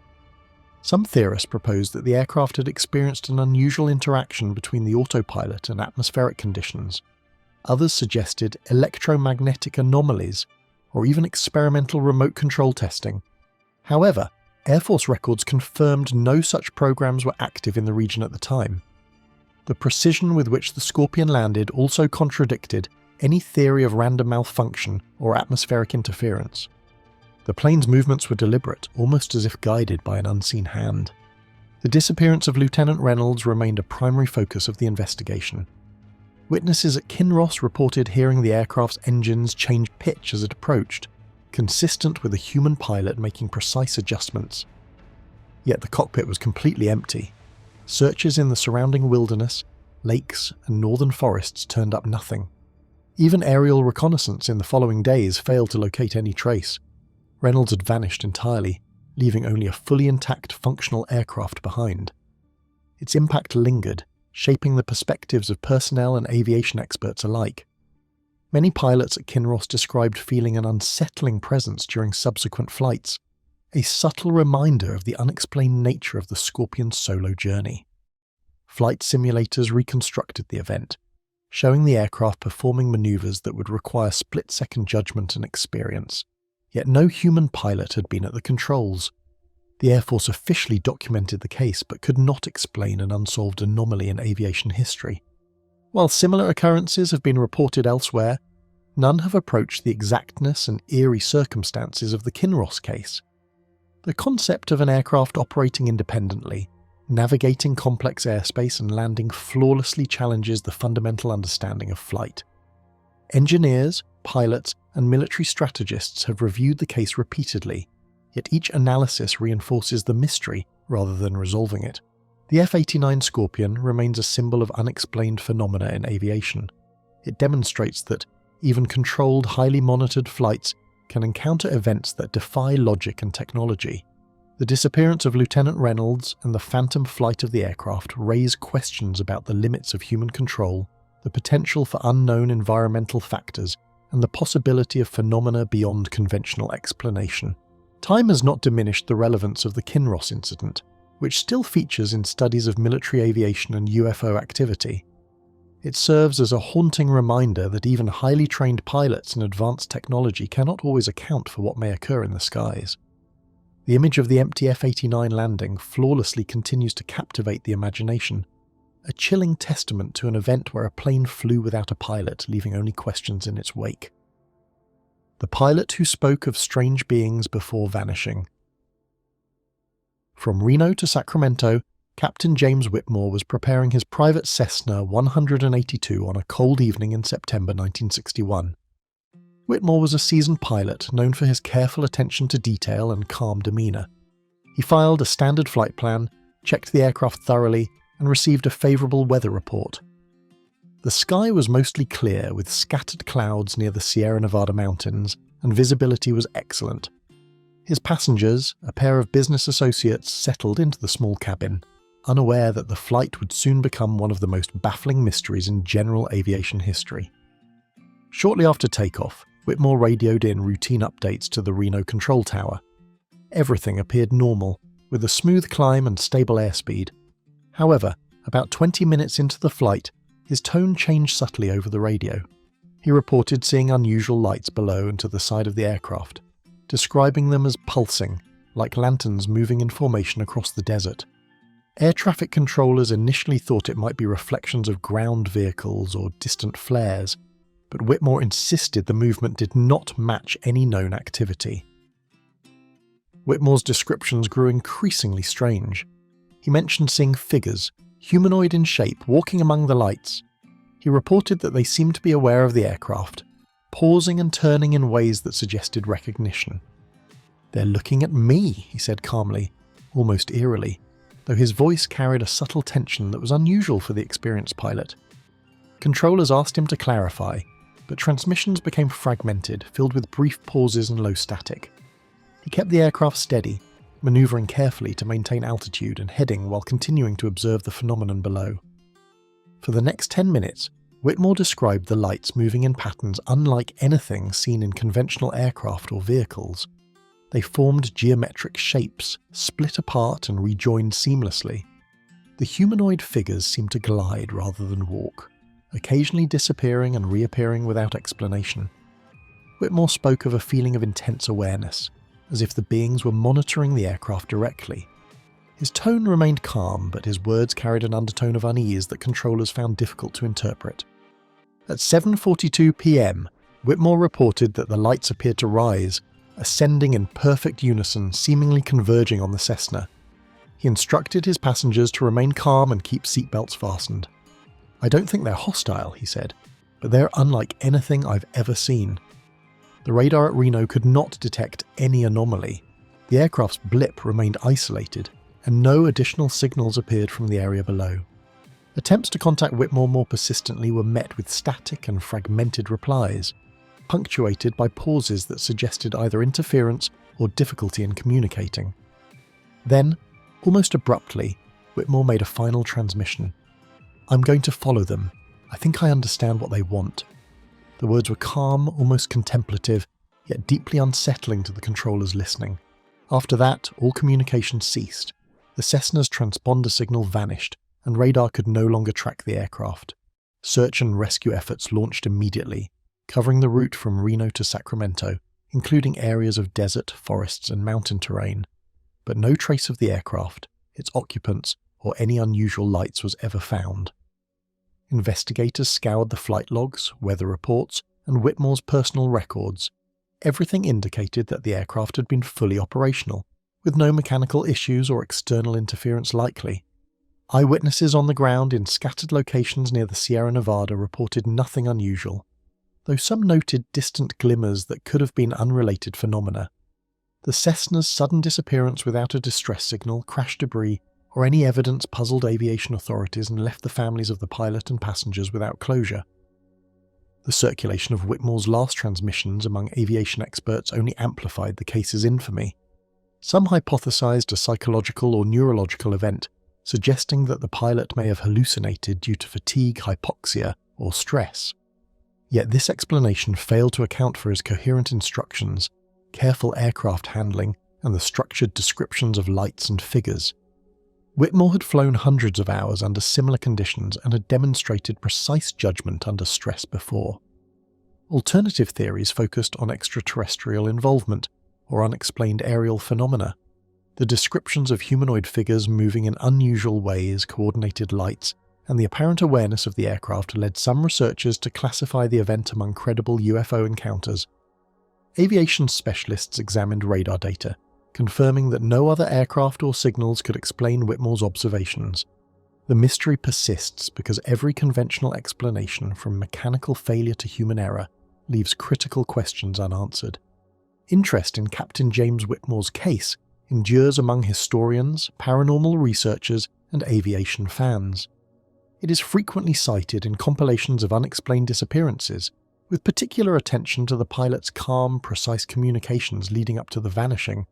Some theorists proposed that the aircraft had experienced an unusual interaction between the autopilot and atmospheric conditions. Others suggested electromagnetic anomalies, or even experimental remote control testing. However, Air Force records confirmed no such programs were active in the region at the time. The precision with which the Scorpion landed also contradicted any theory of random malfunction or atmospheric interference. The plane's movements were deliberate, almost as if guided by an unseen hand. The disappearance of Lieutenant Reynolds remained a primary focus of the investigation. Witnesses at Kinross reported hearing the aircraft's engines change pitch as it approached, consistent with a human pilot making precise adjustments. Yet the cockpit was completely empty. Searches in the surrounding wilderness, lakes, and northern forests turned up nothing. Even aerial reconnaissance in the following days failed to locate any trace. Reynolds had vanished entirely, leaving only a fully intact functional aircraft behind. Its impact lingered, shaping the perspectives of personnel and aviation experts alike. Many pilots at Kinross described feeling an unsettling presence during subsequent flights, a subtle reminder of the unexplained nature of the Scorpion's solo journey. Flight simulators reconstructed the event, showing the aircraft performing maneuvers that would require split-second judgment and experience. Yet no human pilot had been at the controls. The Air Force officially documented the case but could not explain an unsolved anomaly in aviation history. While similar occurrences have been reported elsewhere, none have approached the exactness and eerie circumstances of the Kinross case. The concept of an aircraft operating independently, navigating complex airspace and landing flawlessly challenges the fundamental understanding of flight. Engineers, pilots, and military strategists have reviewed the case repeatedly, yet each analysis reinforces the mystery rather than resolving it. The F-89 Scorpion remains a symbol of unexplained phenomena in aviation. It demonstrates that even controlled, highly monitored flights can encounter events that defy logic and technology. The disappearance of Lieutenant Reynolds and the phantom flight of the aircraft raise questions about the limits of human control, the potential for unknown environmental factors, and the possibility of phenomena beyond conventional explanation. Time has not diminished the relevance of the Kinross incident, which still features in studies of military aviation and UFO activity. It serves as a haunting reminder that even highly trained pilots and advanced technology cannot always account for what may occur in the skies. The image of the empty F-89 landing flawlessly continues to captivate the imagination, a chilling testament to an event where a plane flew without a pilot, leaving only questions in its wake. The pilot who spoke of strange beings before vanishing. From Reno to Sacramento, Captain James Whitmore was preparing his private Cessna 182 on a cold evening in September 1961. Whitmore was a seasoned pilot known for his careful attention to detail and calm demeanour. He filed a standard flight plan, checked the aircraft thoroughly, and received a favourable weather report. The sky was mostly clear with scattered clouds near the Sierra Nevada mountains, and visibility was excellent. His passengers, a pair of business associates, settled into the small cabin, unaware that the flight would soon become one of the most baffling mysteries in general aviation history. Shortly after takeoff, Whitmore radioed in routine updates to the Reno control tower. Everything appeared normal, with a smooth climb and stable airspeed. However, about 20 minutes into the flight, his tone changed subtly over the radio. He reported seeing unusual lights below and to the side of the aircraft, describing them as pulsing, like lanterns moving in formation across the desert. Air traffic controllers initially thought it might be reflections of ground vehicles or distant flares, but Whitmore insisted the movement did not match any known activity. Whitmore's descriptions grew increasingly strange. He mentioned seeing figures, humanoid in shape, walking among the lights. He reported that they seemed to be aware of the aircraft, pausing and turning in ways that suggested recognition. "They're looking at me," he said calmly, almost eerily, though his voice carried a subtle tension that was unusual for the experienced pilot. Controllers asked him to clarify, but transmissions became fragmented, filled with brief pauses and low static. He kept the aircraft steady, maneuvering carefully to maintain altitude and heading while continuing to observe the phenomenon below. For the next 10 minutes, Whitmore described the lights moving in patterns unlike anything seen in conventional aircraft or vehicles. They formed geometric shapes, split apart and rejoined seamlessly. The humanoid figures seemed to glide rather than walk, occasionally disappearing and reappearing without explanation. Whitmore spoke of a feeling of intense awareness, as if the beings were monitoring the aircraft directly. His tone remained calm, but his words carried an undertone of unease that controllers found difficult to interpret. At 7:42 p.m, Whitmore reported that the lights appeared to rise, ascending in perfect unison, seemingly converging on the Cessna. He instructed his passengers to remain calm and keep seatbelts fastened. "I don't think they're hostile," he said, "but they're unlike anything I've ever seen." The radar at Reno could not detect any anomaly. The aircraft's blip remained isolated, and no additional signals appeared from the area below. Attempts to contact Whitmore more persistently were met with static and fragmented replies, punctuated by pauses that suggested either interference or difficulty in communicating. Then, almost abruptly, Whitmore made a final transmission. "I'm going to follow them. I think I understand what they want." The words were calm, almost contemplative, yet deeply unsettling to the controllers listening. After that, all communication ceased. The Cessna's transponder signal vanished, and radar could no longer track the aircraft. Search and rescue efforts launched immediately, covering the route from Reno to Sacramento, including areas of desert, forests, and mountain terrain. But no trace of the aircraft, its occupants, or any unusual lights was ever found. Investigators scoured the flight logs, weather reports, and Whitmore's personal records. Everything indicated that the aircraft had been fully operational, with no mechanical issues or external interference likely. Eyewitnesses on the ground in scattered locations near the Sierra Nevada reported nothing unusual, though some noted distant glimmers that could have been unrelated phenomena. The Cessna's sudden disappearance without a distress signal, crash debris, or any evidence puzzled aviation authorities and left the families of the pilot and passengers without closure. The circulation of Whitmore's last transmissions among aviation experts only amplified the case's infamy. Some hypothesized a psychological or neurological event, suggesting that the pilot may have hallucinated due to fatigue, hypoxia, or stress. Yet this explanation failed to account for his coherent instructions, careful aircraft handling, and the structured descriptions of lights and figures. Whitmore had flown hundreds of hours under similar conditions and had demonstrated precise judgment under stress before. Alternative theories focused on extraterrestrial involvement or unexplained aerial phenomena. The descriptions of humanoid figures moving in unusual ways, coordinated lights, and the apparent awareness of the aircraft led some researchers to classify the event among credible UFO encounters. Aviation specialists examined radar data, confirming that no other aircraft or signals could explain Whitmore's observations. The mystery persists because every conventional explanation, from mechanical failure to human error, leaves critical questions unanswered. Interest in Captain James Whitmore's case endures among historians, paranormal researchers, and aviation fans. It is frequently cited in compilations of unexplained disappearances, with particular attention to the pilot's calm, precise communications leading up to the vanishing.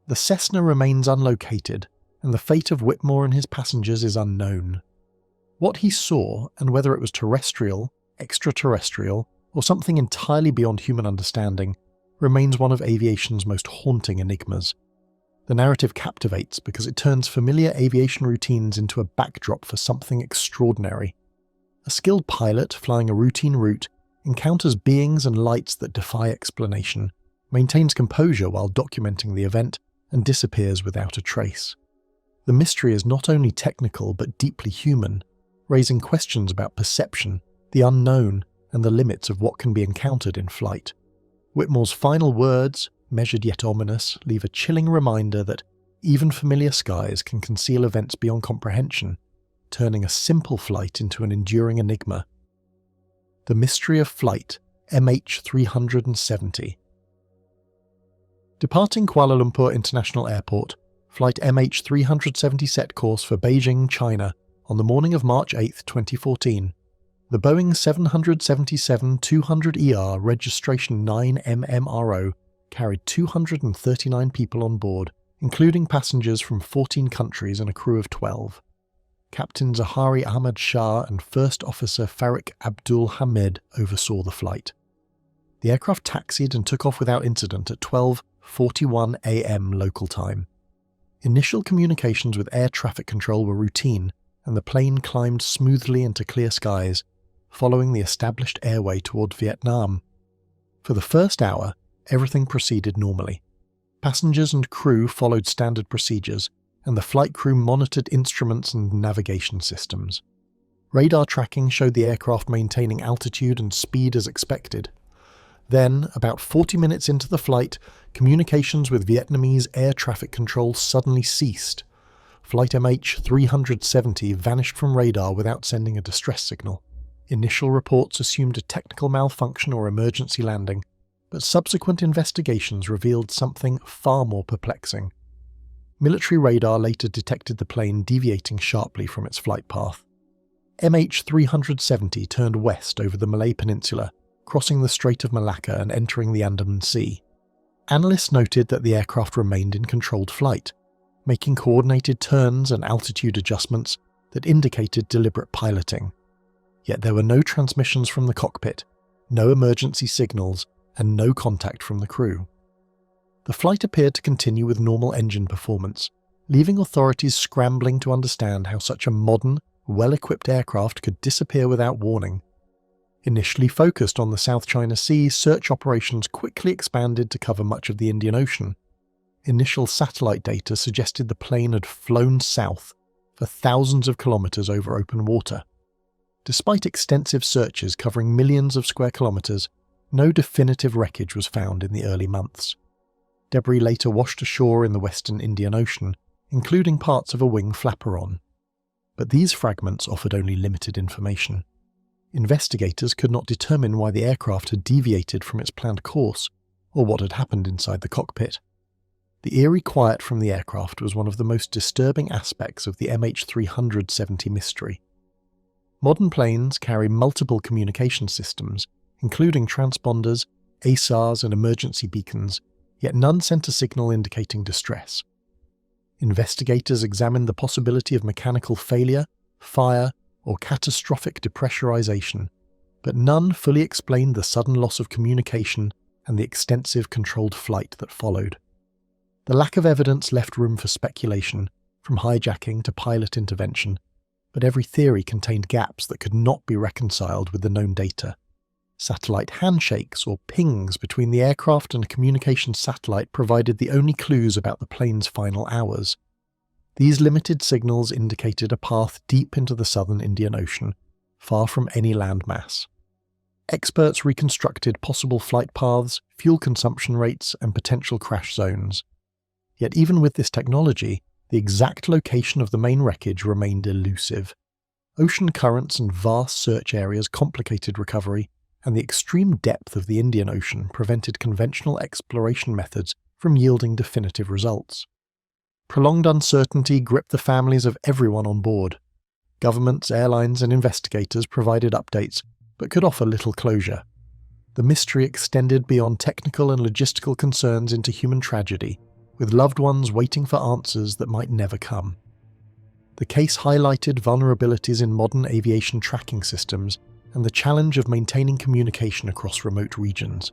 The Cessna remains unlocated, and the fate of Whitmore and his passengers is unknown. What he saw, and whether it was terrestrial, extraterrestrial, or something entirely beyond human understanding, remains one of aviation's most haunting enigmas. The narrative captivates because it turns familiar aviation routines into a backdrop for something extraordinary. A skilled pilot flying a routine route encounters beings and lights that defy explanation, maintains composure while documenting the event, and disappears without a trace. The mystery is not only technical but deeply human, raising questions about perception, the unknown, and the limits of what can be encountered in flight. Whitmore's final words, measured yet ominous, leave a chilling reminder that even familiar skies can conceal events beyond comprehension, turning a simple flight into an enduring enigma. The Mystery of Flight, MH370. Departing Kuala Lumpur International Airport, Flight MH370 set course for Beijing, China, on the morning of March 8, 2014. The Boeing 777-200ER registration 9MMRO carried 239 people on board, including passengers from 14 countries and a crew of 12. Captain Zahari Ahmad Shah and First Officer Farik Abdul Hamed oversaw the flight. The aircraft taxied and took off without incident at 12:41 a.m. local time. Initial communications with air traffic control were routine, and the plane climbed smoothly into clear skies, following the established airway toward Vietnam. For the first hour, everything proceeded normally. Passengers and crew followed standard procedures, and the flight crew monitored instruments and navigation systems. Radar tracking showed the aircraft maintaining altitude and speed as expected. Then, about 40 minutes into the flight, communications with Vietnamese air traffic control suddenly ceased. flight MH370 vanished from radar without sending a distress signal. Initial reports assumed a technical malfunction or emergency landing, but subsequent investigations revealed something far more perplexing. Military radar later detected the plane deviating sharply from its flight path. MH370 turned west over the Malay Peninsula, crossing the Strait of Malacca and entering the Andaman Sea. Analysts noted that the aircraft remained in controlled flight, making coordinated turns and altitude adjustments that indicated deliberate piloting. Yet there were no transmissions from the cockpit, no emergency signals, and no contact from the crew. The flight appeared to continue with normal engine performance, leaving authorities scrambling to understand how such a modern, well-equipped aircraft could disappear without warning. Initially focused on the South China Sea, search operations quickly expanded to cover much of the Indian Ocean. Initial satellite data suggested the plane had flown south for thousands of kilometers over open water. Despite extensive searches covering millions of square kilometers, no definitive wreckage was found in the early months. Debris later washed ashore in the western Indian Ocean, including parts of a wing flaperon. But these fragments offered only limited information. Investigators could not determine why the aircraft had deviated from its planned course, or what had happened inside the cockpit. The eerie quiet from the aircraft was one of the most disturbing aspects of the MH370 mystery. Modern planes carry multiple communication systems, including transponders, ASARs and emergency beacons, yet none sent a signal indicating distress. Investigators examined the possibility of mechanical failure, fire, or catastrophic depressurization, but none fully explained the sudden loss of communication and the extensive controlled flight that followed. The lack of evidence left room for speculation, from hijacking to pilot intervention, but every theory contained gaps that could not be reconciled with the known data. Satellite handshakes or pings between the aircraft and a communications satellite provided the only clues about the plane's final hours. These limited signals indicated a path deep into the southern Indian Ocean, far from any landmass. Experts reconstructed possible flight paths, fuel consumption rates, and potential crash zones. Yet even with this technology, the exact location of the main wreckage remained elusive. Ocean currents and vast search areas complicated recovery, and the extreme depth of the Indian Ocean prevented conventional exploration methods from yielding definitive results. Prolonged uncertainty gripped the families of everyone on board. Governments, airlines, and investigators provided updates, but could offer little closure. The mystery extended beyond technical and logistical concerns into human tragedy, with loved ones waiting for answers that might never come. The case highlighted vulnerabilities in modern aviation tracking systems and the challenge of maintaining communication across remote regions.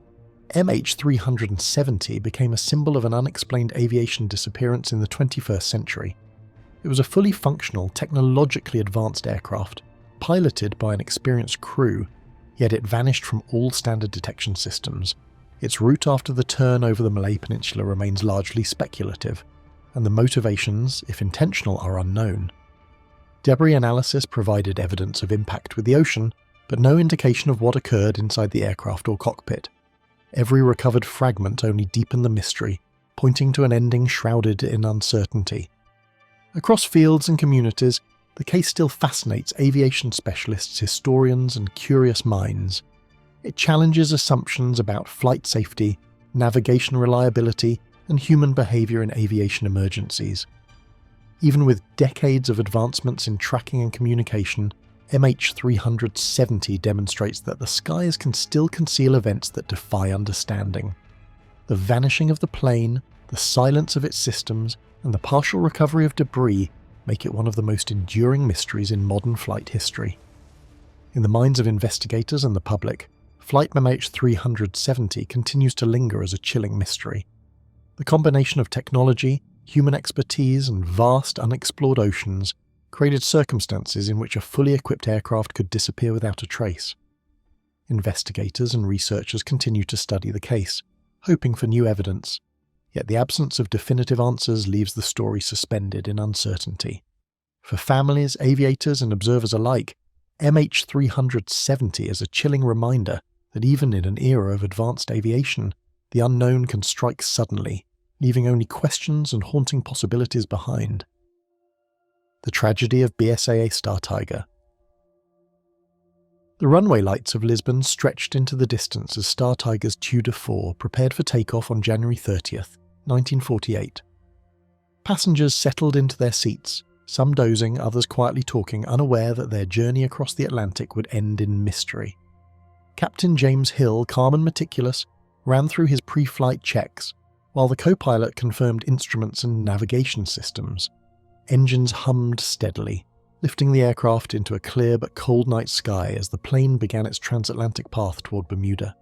MH370 became a symbol of an unexplained aviation disappearance in the 21st century. It was a fully functional, technologically advanced aircraft, piloted by an experienced crew, yet it vanished from all standard detection systems. Its route after the turn over the Malay Peninsula remains largely speculative, and the motivations, if intentional, are unknown. Debris analysis provided evidence of impact with the ocean, but no indication of what occurred inside the aircraft or cockpit. Every recovered fragment only deepened the mystery, pointing to an ending shrouded in uncertainty. Across fields and communities, the case still fascinates aviation specialists, historians, and curious minds. It challenges assumptions about flight safety, navigation reliability, and human behavior in aviation emergencies. Even with decades of advancements in tracking and communication, MH370 demonstrates that the skies can still conceal events that defy understanding. The vanishing of the plane, the silence of its systems, and the partial recovery of debris make it one of the most enduring mysteries in modern flight history. In the minds of investigators and the public, flight MH370 continues to linger as a chilling mystery. The combination of technology, human expertise, and vast unexplored oceans created circumstances in which a fully equipped aircraft could disappear without a trace. Investigators and researchers continue to study the case, hoping for new evidence, yet the absence of definitive answers leaves the story suspended in uncertainty. For families, aviators, and observers alike, MH370 is a chilling reminder that even in an era of advanced aviation, the unknown can strike suddenly, leaving only questions and haunting possibilities behind. The tragedy of BSAA Star Tiger. The runway lights of Lisbon stretched into the distance as Star Tiger's Tudor 4 prepared for takeoff on January 30th, 1948. Passengers settled into their seats, some dozing, others quietly talking, unaware that their journey across the Atlantic would end in mystery. Captain James Hill, calm and meticulous, ran through his pre-flight checks, while the co-pilot confirmed instruments and navigation systems. Engines hummed steadily, lifting the aircraft into a clear but cold night sky as the plane began its transatlantic path toward Bermuda.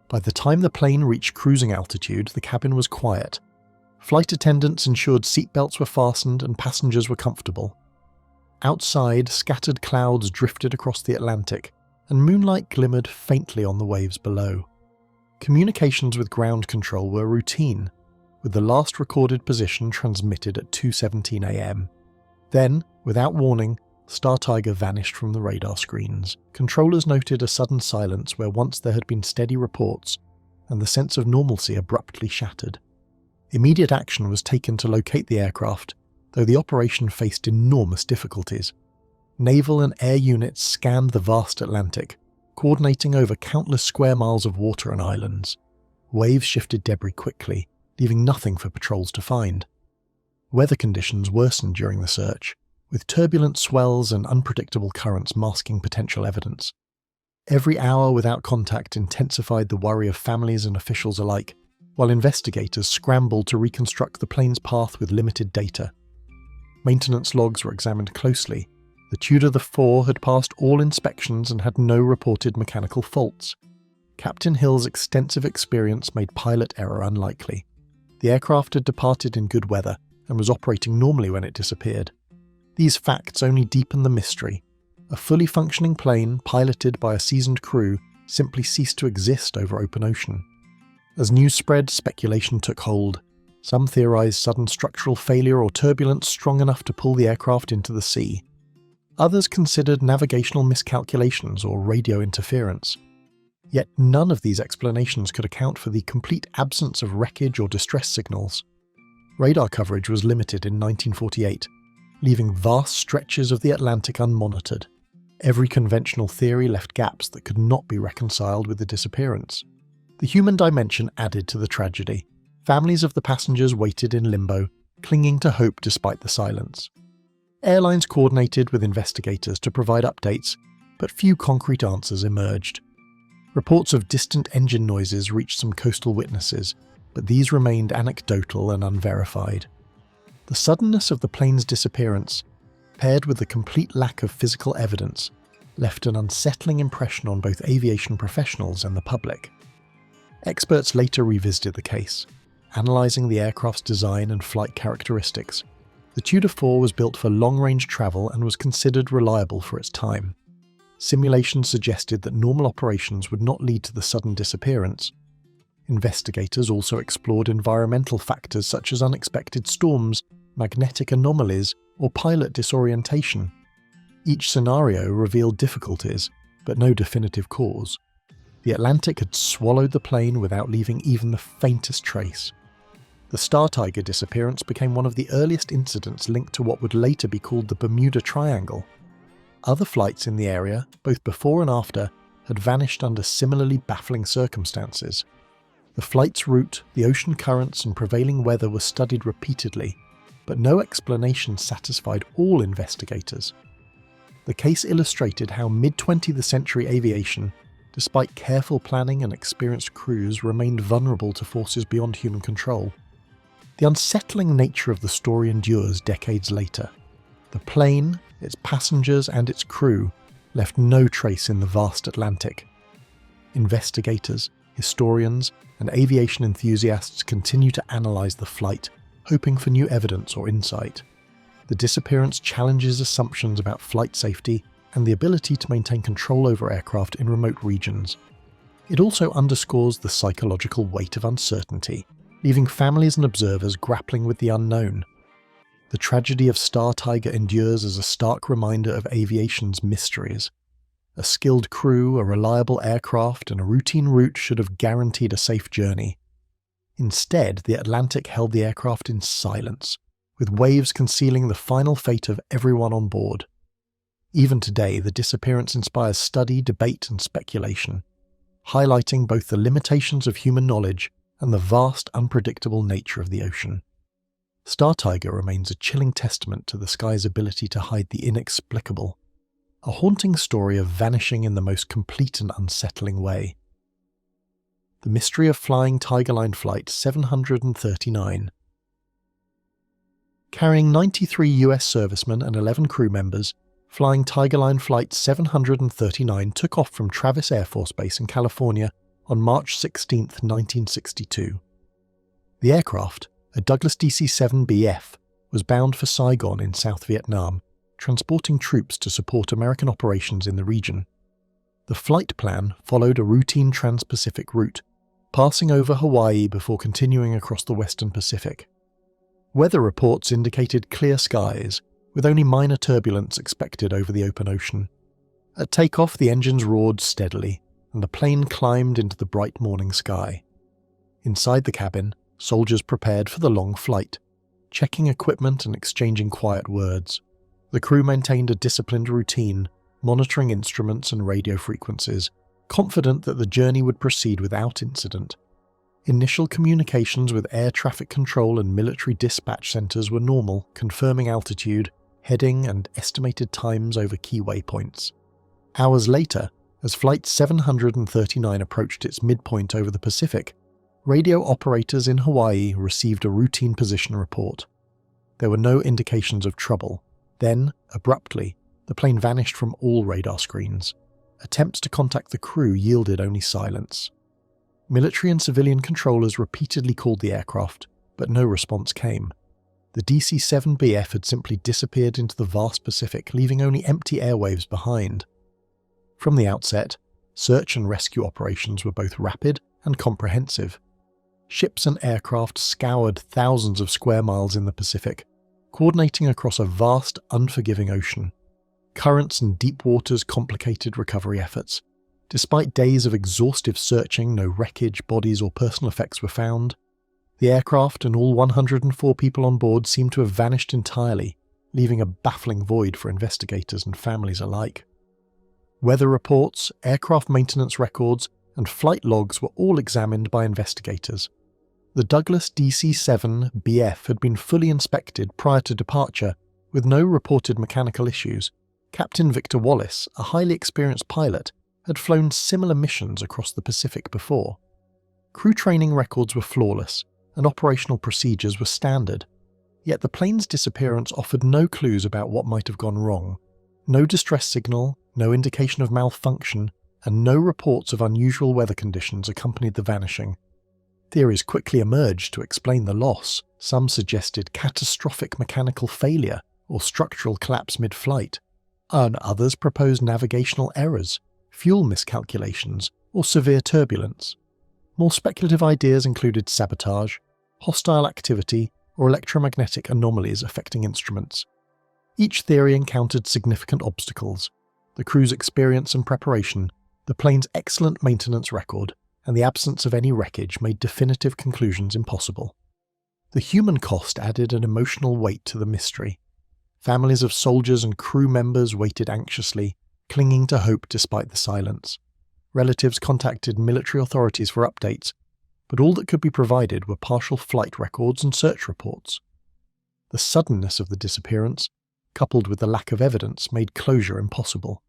By the time the plane reached cruising altitude, the cabin was quiet. Flight attendants ensured seatbelts were fastened and passengers were comfortable. Outside, scattered clouds drifted across the Atlantic, and moonlight glimmered faintly on the waves below. Communications with ground control were routine, with the last recorded position transmitted at 2:17 a.m. Then, without warning, Star Tiger vanished from the radar screens. Controllers noted a sudden silence where once there had been steady reports, and the sense of normalcy abruptly shattered. Immediate action was taken to locate the aircraft, though the operation faced enormous difficulties. Naval and air units scanned the vast Atlantic, coordinating over countless square miles of water and islands. Waves shifted debris quickly, leaving nothing for patrols to find. Weather conditions worsened during the search, with turbulent swells and unpredictable currents masking potential evidence. Every hour without contact intensified the worry of families and officials alike, while investigators scrambled to reconstruct the plane's path with limited data. Maintenance logs were examined closely. The Tudor 4 had passed all inspections and had no reported mechanical faults. Captain Hill's extensive experience made pilot error unlikely. The aircraft had departed in good weather and was operating normally when it disappeared. These facts only deepened the mystery. A fully functioning plane, piloted by a seasoned crew, simply ceased to exist over open ocean. As news spread, speculation took hold. Some theorized sudden structural failure or turbulence strong enough to pull the aircraft into the sea. Others considered navigational miscalculations or radio interference. Yet none of these explanations could account for the complete absence of wreckage or distress signals. Radar coverage was limited in 1948, leaving vast stretches of the Atlantic unmonitored. Every conventional theory left gaps that could not be reconciled with the disappearance. The human dimension added to the tragedy. Families of the passengers waited in limbo, clinging to hope despite the silence. Airlines coordinated with investigators to provide updates, but few concrete answers emerged. Reports of distant engine noises reached some coastal witnesses, but these remained anecdotal and unverified. The suddenness of the plane's disappearance, paired with the complete lack of physical evidence, left an unsettling impression on both aviation professionals and the public. Experts later revisited the case, analysing the aircraft's design and flight characteristics. The Tudor 4 was built for long-range travel and was considered reliable for its time. Simulations suggested that normal operations would not lead to the sudden disappearance. Investigators also explored environmental factors such as unexpected storms, magnetic anomalies, or pilot disorientation. Each scenario revealed difficulties, but no definitive cause. The Atlantic had swallowed the plane without leaving even the faintest trace. The Star Tiger disappearance became one of the earliest incidents linked to what would later be called the Bermuda Triangle. Other flights in the area, both before and after, had vanished under similarly baffling circumstances. The flight's route, the ocean currents, and prevailing weather were studied repeatedly, but no explanation satisfied all investigators. The case illustrated how mid-20th century aviation, despite careful planning and experienced crews, remained vulnerable to forces beyond human control. The unsettling nature of the story endures decades later. The plane, its passengers, and its crew left no trace in the vast Atlantic. Investigators, historians, and aviation enthusiasts continue to analyse the flight, hoping for new evidence or insight. The disappearance challenges assumptions about flight safety and the ability to maintain control over aircraft in remote regions. It also underscores the psychological weight of uncertainty, leaving families and observers grappling with the unknown. The tragedy of Star Tiger endures as a stark reminder of aviation's mysteries. A skilled crew, a reliable aircraft, and a routine route should have guaranteed a safe journey. Instead, the Atlantic held the aircraft in silence, with waves concealing the final fate of everyone on board. Even today, the disappearance inspires study, debate, and speculation, highlighting both the limitations of human knowledge and the vast, unpredictable nature of the ocean. Star Tiger remains a chilling testament to the sky's ability to hide the inexplicable, a haunting story of vanishing in the most complete and unsettling way. The mystery of flying Tiger Line Flight 739. Carrying 93 US servicemen and 11 crew members, flying Tiger Line Flight 739 took off from Travis Air Force Base in California on March 16, 1962. The aircraft, a Douglas DC-7BF, was bound for Saigon in South Vietnam, transporting troops to support American operations in the region. The flight plan followed a routine trans-Pacific route, passing over Hawaii before continuing across the western Pacific. Weather reports indicated clear skies, with only minor turbulence expected over the open ocean. At takeoff, the engines roared steadily, and the plane climbed into the bright morning sky. Inside the cabin, soldiers prepared for the long flight, checking equipment and exchanging quiet words. The crew maintained a disciplined routine, monitoring instruments and radio frequencies, confident that the journey would proceed without incident. Initial communications with air traffic control and military dispatch centers were normal, confirming altitude, heading, and estimated times over key waypoints. Hours later, as Flight 739 approached its midpoint over the Pacific, radio operators in Hawaii received a routine position report. There were no indications of trouble. Then, abruptly, the plane vanished from all radar screens. Attempts to contact the crew yielded only silence. Military and civilian controllers repeatedly called the aircraft, but no response came. The DC-7BF had simply disappeared into the vast Pacific, leaving only empty airwaves behind. From the outset, search and rescue operations were both rapid and comprehensive. Ships and aircraft scoured thousands of square miles in the Pacific, coordinating across a vast, unforgiving ocean. Currents and deep waters complicated recovery efforts. Despite days of exhaustive searching, no wreckage, bodies, or personal effects were found. The aircraft and all 104 people on board seemed to have vanished entirely, leaving a baffling void for investigators and families alike. Weather reports, aircraft maintenance records, and flight logs were all examined by investigators. The Douglas DC-7BF had been fully inspected prior to departure, with no reported mechanical issues. Captain Victor Wallace, a highly experienced pilot, had flown similar missions across the Pacific before. Crew training records were flawless, and operational procedures were standard. Yet the plane's disappearance offered no clues about what might have gone wrong. No distress signal, no indication of malfunction, and no reports of unusual weather conditions accompanied the vanishing. Theories quickly emerged to explain the loss. Some suggested catastrophic mechanical failure or structural collapse mid-flight, and others proposed navigational errors, fuel miscalculations, or severe turbulence. More speculative ideas included sabotage, hostile activity, or electromagnetic anomalies affecting instruments. Each theory encountered significant obstacles: the crew's experience and preparation, the plane's excellent maintenance record, and the absence of any wreckage made definitive conclusions impossible. The human cost added an emotional weight to the mystery. Families of soldiers and crew members waited anxiously, clinging to hope despite the silence. Relatives contacted military authorities for updates, but all that could be provided were partial flight records and search reports. The suddenness of the disappearance, coupled with the lack of evidence, made closure impossible.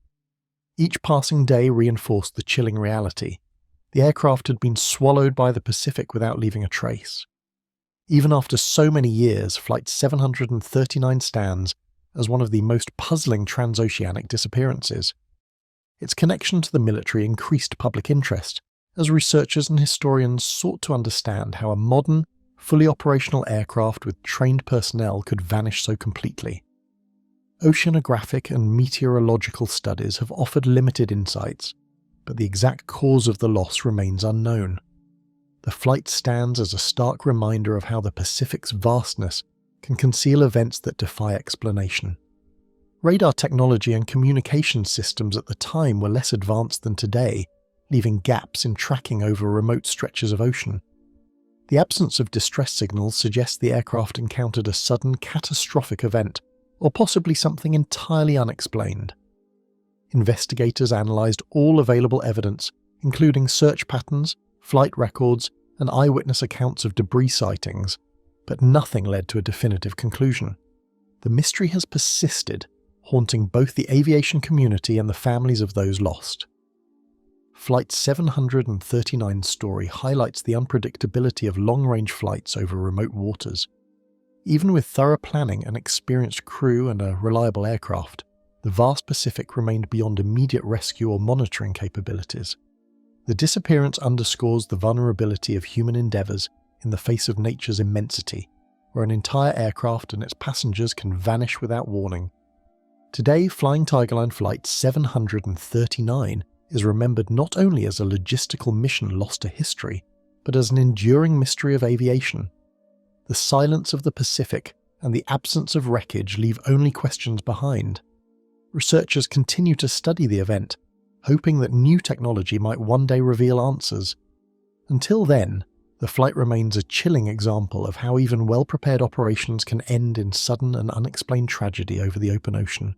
Each passing day reinforced the chilling reality. The aircraft had been swallowed by the Pacific without leaving a trace. Even after so many years, Flight 739 stands as one of the most puzzling transoceanic disappearances. Its connection to the military increased public interest as researchers and historians sought to understand how a modern, fully operational aircraft with trained personnel could vanish so completely. Oceanographic and meteorological studies have offered limited insights, but the exact cause of the loss remains unknown. The flight stands as a stark reminder of how the Pacific's vastness can conceal events that defy explanation. Radar technology and communication systems at the time were less advanced than today, leaving gaps in tracking over remote stretches of ocean. The absence of distress signals suggests the aircraft encountered a sudden catastrophic event, or possibly something entirely unexplained. Investigators analysed all available evidence, including search patterns, flight records, and eyewitness accounts of debris sightings, but nothing led to a definitive conclusion. The mystery has persisted, haunting both the aviation community and the families of those lost. Flight 739's story highlights the unpredictability of long-range flights over remote waters. Even with thorough planning, an experienced crew, and a reliable aircraft, the vast Pacific remained beyond immediate rescue or monitoring capabilities. The disappearance underscores the vulnerability of human endeavours in the face of nature's immensity, where an entire aircraft and its passengers can vanish without warning. Today, Flying Tiger Line Flight 739 is remembered not only as a logistical mission lost to history, but as an enduring mystery of aviation. The silence of the Pacific and the absence of wreckage leave only questions behind. Researchers continue to study the event, hoping that new technology might one day reveal answers. Until then, the flight remains a chilling example of how even well-prepared operations can end in sudden and unexplained tragedy over the open ocean.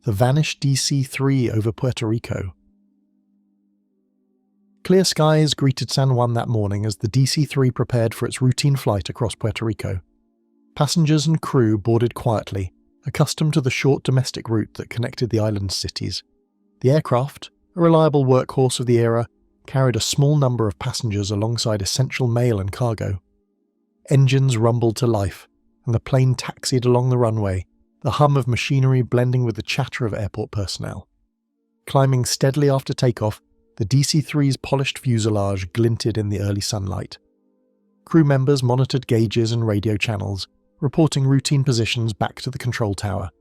The vanished DC-3 over Puerto Rico. Clear skies greeted San Juan that morning as the DC-3 prepared for its routine flight across Puerto Rico. Passengers and crew boarded quietly, accustomed to the short domestic route that connected the island's cities. The aircraft, a reliable workhorse of the era, carried a small number of passengers alongside essential mail and cargo. Engines rumbled to life, and the plane taxied along the runway, the hum of machinery blending with the chatter of airport personnel. Climbing steadily after takeoff, the DC-3's polished fuselage glinted in the early sunlight. Crew members monitored gauges and radio channels, reporting routine positions back to the control tower.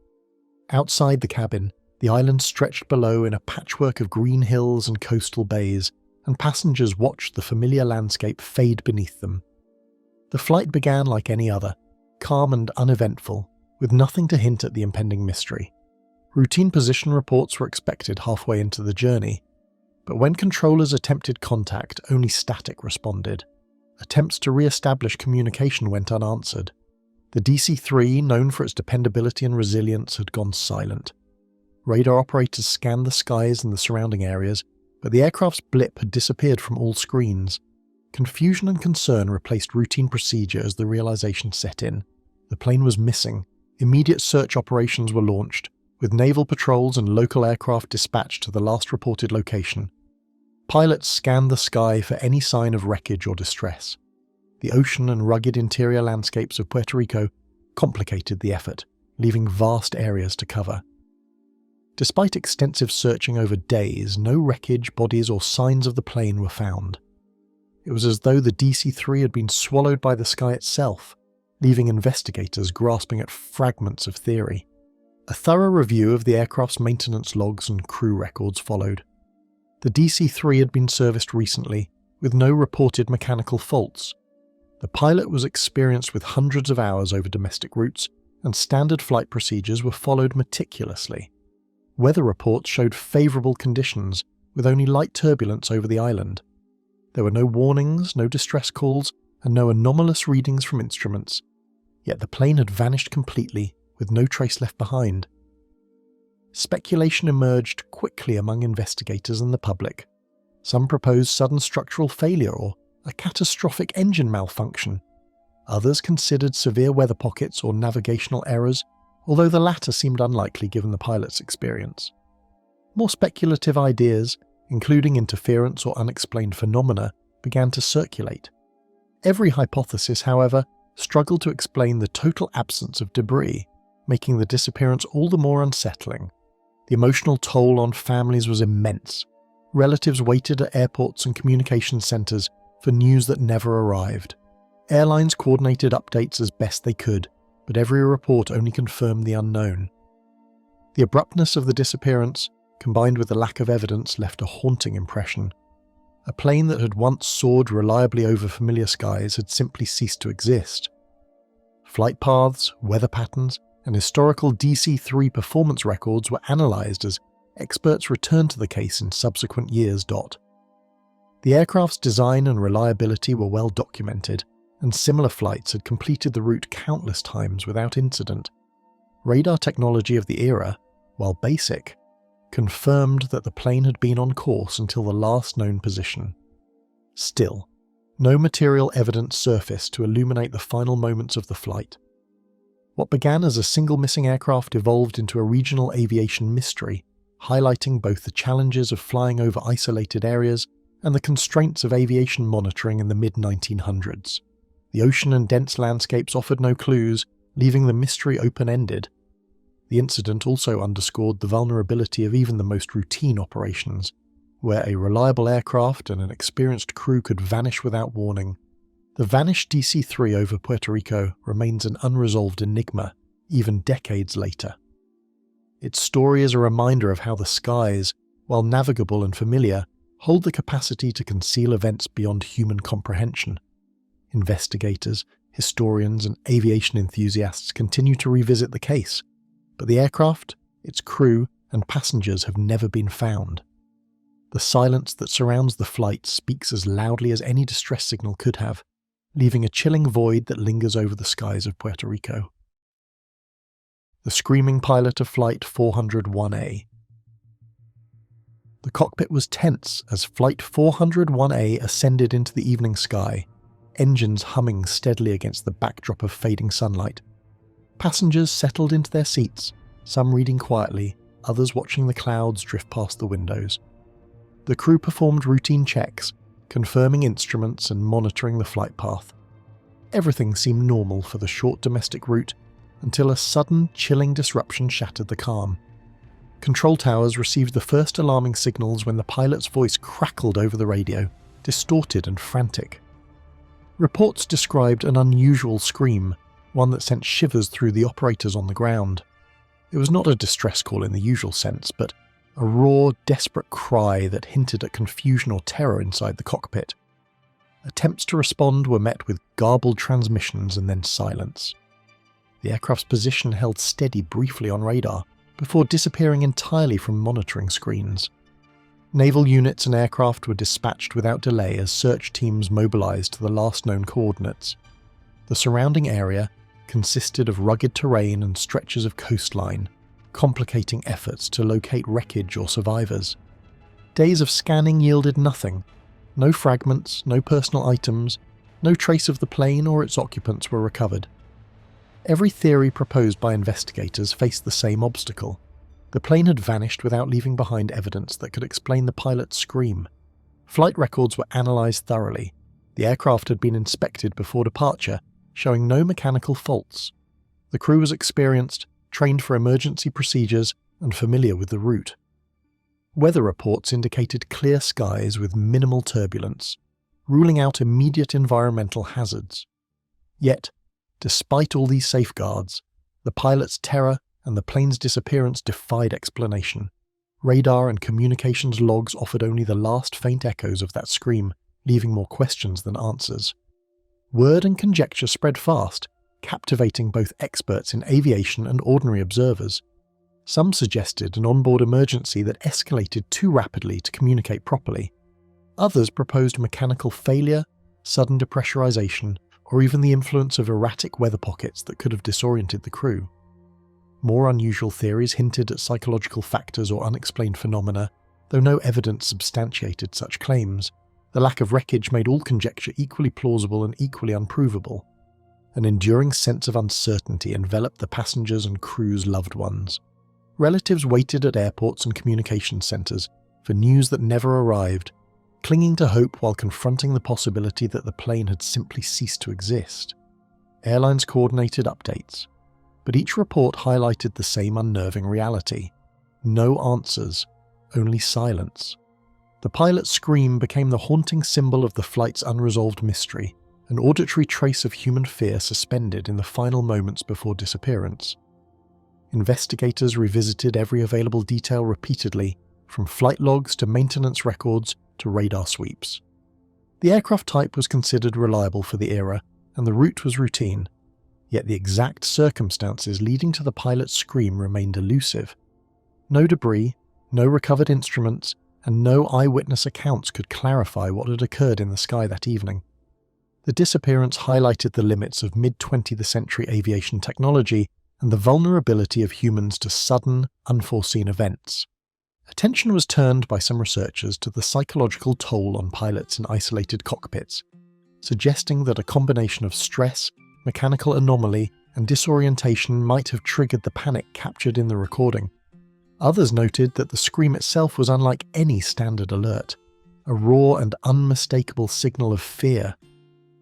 Outside the cabin, the island stretched below in a patchwork of green hills and coastal bays, and passengers watched the familiar landscape fade beneath them. The flight began like any other, calm and uneventful, with nothing to hint at the impending mystery. Routine position reports were expected halfway into the journey, but when controllers attempted contact, only static responded. Attempts to re-establish communication went unanswered. The DC-3, known for its dependability and resilience, had gone silent. Radar operators scanned the skies and the surrounding areas, but the aircraft's blip had disappeared from all screens. Confusion and concern replaced routine procedure as the realization set in. The plane was missing. Immediate search operations were launched, with naval patrols and local aircraft dispatched to the last reported location. Pilots scanned the sky for any sign of wreckage or distress. The ocean and rugged interior landscapes of Puerto Rico complicated the effort, leaving vast areas to cover. Despite extensive searching over days, no wreckage, bodies, or signs of the plane were found. It was as though the DC-3 had been swallowed by the sky itself, leaving investigators grasping at fragments of theory. A thorough review of the aircraft's maintenance logs and crew records followed. The DC-3 had been serviced recently, with no reported mechanical faults. The pilot was experienced with hundreds of hours over domestic routes, and standard flight procedures were followed meticulously. Weather reports showed favourable conditions, with only light turbulence over the island. There were no warnings, no distress calls, and no anomalous readings from instruments. Yet the plane had vanished completely, with no trace left behind. Speculation emerged quickly among investigators and the public. Some proposed sudden structural failure or a catastrophic engine malfunction. Others considered severe weather pockets or navigational errors, although the latter seemed unlikely given the pilot's experience. More speculative ideas, including interference or unexplained phenomena, began to circulate. Every hypothesis, however, struggled to explain the total absence of debris, making the disappearance all the more unsettling. The emotional toll on families was immense. Relatives waited at airports and communication centres for news that never arrived. Airlines coordinated updates as best they could, but every report only confirmed the unknown. The abruptness of the disappearance, combined with the lack of evidence, left a haunting impression. A plane that had once soared reliably over familiar skies had simply ceased to exist. Flight paths, weather patterns, and historical DC-3 performance records were analysed as experts returned to the case in subsequent years. The aircraft's design and reliability were well documented, and similar flights had completed the route countless times without incident. Radar technology of the era, while basic, confirmed that the plane had been on course until the last known position. Still, no material evidence surfaced to illuminate the final moments of the flight. What began as a single missing aircraft evolved into a regional aviation mystery, highlighting both the challenges of flying over isolated areas and the constraints of aviation monitoring in the mid-1900s. The ocean and dense landscapes offered no clues, leaving the mystery open-ended. The incident also underscored the vulnerability of even the most routine operations, where a reliable aircraft and an experienced crew could vanish without warning. The vanished DC-3 over Puerto Rico remains an unresolved enigma, even decades later. Its story is a reminder of how the skies, while navigable and familiar, hold the capacity to conceal events beyond human comprehension. Investigators, historians, and aviation enthusiasts continue to revisit the case, but the aircraft, its crew, and passengers have never been found. The silence that surrounds the flight speaks as loudly as any distress signal could have, leaving a chilling void that lingers over the skies of Puerto Rico. The screaming pilot of Flight 401A. The cockpit was tense as Flight 401A ascended into the evening sky, engines humming steadily against the backdrop of fading sunlight. Passengers settled into their seats, some reading quietly, others watching the clouds drift past the windows. The crew performed routine checks, confirming instruments and monitoring the flight path. Everything seemed normal for the short domestic route until a sudden, chilling disruption shattered the calm. Control towers received the first alarming signals when the pilot's voice crackled over the radio, distorted and frantic. Reports described an unusual scream, one that sent shivers through the operators on the ground. It was not a distress call in the usual sense, but a raw, desperate cry that hinted at confusion or terror inside the cockpit. Attempts to respond were met with garbled transmissions and then silence. The aircraft's position held steady briefly on radar, before disappearing entirely from monitoring screens. Naval units and aircraft were dispatched without delay as search teams mobilized to the last known coordinates. The surrounding area consisted of rugged terrain and stretches of coastline, complicating efforts to locate wreckage or survivors. Days of scanning yielded nothing. No fragments, no personal items, no trace of the plane or its occupants were recovered. Every theory proposed by investigators faced the same obstacle. The plane had vanished without leaving behind evidence that could explain the pilot's scream. Flight records were analysed thoroughly. The aircraft had been inspected before departure, showing no mechanical faults. The crew was experienced, trained for emergency procedures, and familiar with the route. Weather reports indicated clear skies with minimal turbulence, ruling out immediate environmental hazards. Yet, despite all these safeguards, the pilot's terror and the plane's disappearance defied explanation. Radar and communications logs offered only the last faint echoes of that scream, leaving more questions than answers. Word and conjecture spread fast, captivating both experts in aviation and ordinary observers. Some suggested an onboard emergency that escalated too rapidly to communicate properly. Others proposed mechanical failure, sudden depressurization, or even the influence of erratic weather pockets that could have disoriented the crew. More unusual theories hinted at psychological factors or unexplained phenomena, though no evidence substantiated such claims. The lack of wreckage made all conjecture equally plausible and equally unprovable. An enduring sense of uncertainty enveloped the passengers and crew's loved ones. Relatives waited at airports and communication centres for news that never arrived, clinging to hope while confronting the possibility that the plane had simply ceased to exist. Airlines coordinated updates, but each report highlighted the same unnerving reality. No answers, only silence. The pilot's scream became the haunting symbol of the flight's unresolved mystery, an auditory trace of human fear suspended in the final moments before disappearance. Investigators revisited every available detail repeatedly, from flight logs to maintenance records to radar sweeps. The aircraft type was considered reliable for the era, and the route was routine, yet the exact circumstances leading to the pilot's scream remained elusive. No debris, no recovered instruments, and no eyewitness accounts could clarify what had occurred in the sky that evening. The disappearance highlighted the limits of mid-20th century aviation technology and the vulnerability of humans to sudden, unforeseen events. Attention was turned by some researchers to the psychological toll on pilots in isolated cockpits, suggesting that a combination of stress, mechanical anomaly, and disorientation might have triggered the panic captured in the recording. Others noted that the scream itself was unlike any standard alert, a raw and unmistakable signal of fear.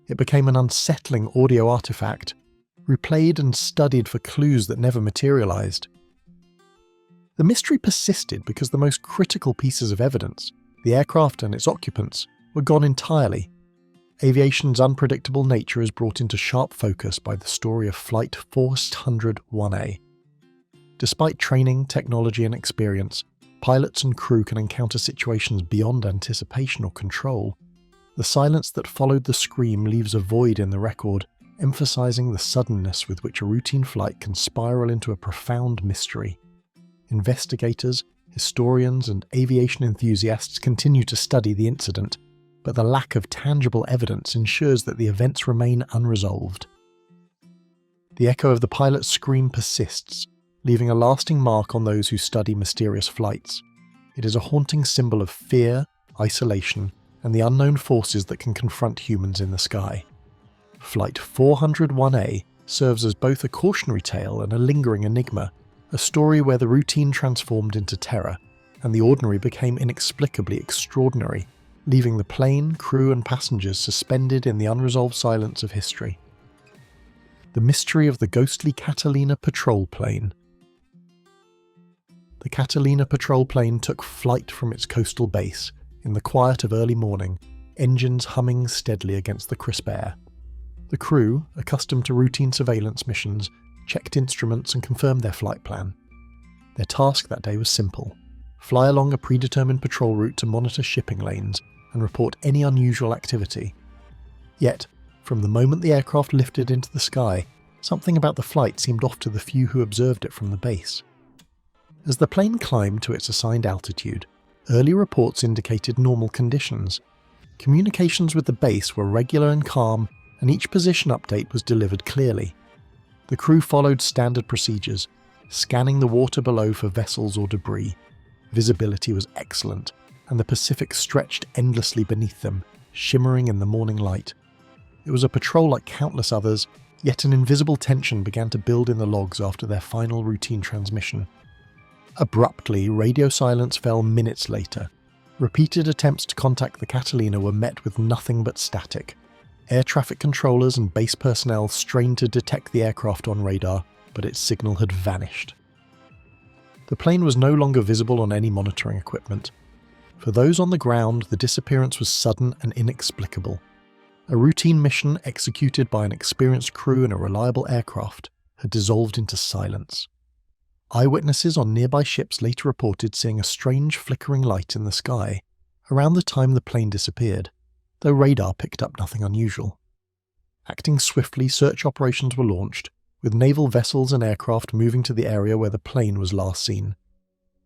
It became an unsettling audio artifact, replayed and studied for clues that never materialized. The mystery persisted because the most critical pieces of evidence, the aircraft and its occupants, were gone entirely. Aviation's unpredictable nature is brought into sharp focus by the story of Flight 401A. Despite training, technology and experience, pilots and crew can encounter situations beyond anticipation or control. The silence that followed the scream leaves a void in the record, emphasizing the suddenness with which a routine flight can spiral into a profound mystery. Investigators, historians, and aviation enthusiasts continue to study the incident, but the lack of tangible evidence ensures that the events remain unresolved. The echo of the pilot's scream persists, leaving a lasting mark on those who study mysterious flights. It is a haunting symbol of fear, isolation, and the unknown forces that can confront humans in the sky. Flight 401A serves as both a cautionary tale and a lingering enigma, a story where the routine transformed into terror, and the ordinary became inexplicably extraordinary, leaving the plane, crew, and passengers suspended in the unresolved silence of history. The mystery of the ghostly Catalina patrol plane. The Catalina patrol plane took flight from its coastal base, in the quiet of early morning, engines humming steadily against the crisp air. The crew, accustomed to routine surveillance missions, checked instruments and confirmed their flight plan. Their task that day was simple: fly along a predetermined patrol route to monitor shipping lanes and report any unusual activity. Yet, from the moment the aircraft lifted into the sky, something about the flight seemed off to the few who observed it from the base. As the plane climbed to its assigned altitude, early reports indicated normal conditions. Communications with the base were regular and calm, and each position update was delivered clearly. The crew followed standard procedures, scanning the water below for vessels or debris. Visibility was excellent, and the Pacific stretched endlessly beneath them, shimmering in the morning light. It was a patrol like countless others, yet an invisible tension began to build in the logs after their final routine transmission. Abruptly, radio silence fell minutes later. Repeated attempts to contact the Catalina were met with nothing but static. Air traffic controllers and base personnel strained to detect the aircraft on radar, but its signal had vanished. The plane was no longer visible on any monitoring equipment. For those on the ground, the disappearance was sudden and inexplicable. A routine mission executed by an experienced crew in a reliable aircraft had dissolved into silence. Eyewitnesses on nearby ships later reported seeing a strange flickering light in the sky around the time the plane disappeared, though radar picked up nothing unusual. Acting swiftly, search operations were launched, with naval vessels and aircraft moving to the area where the plane was last seen.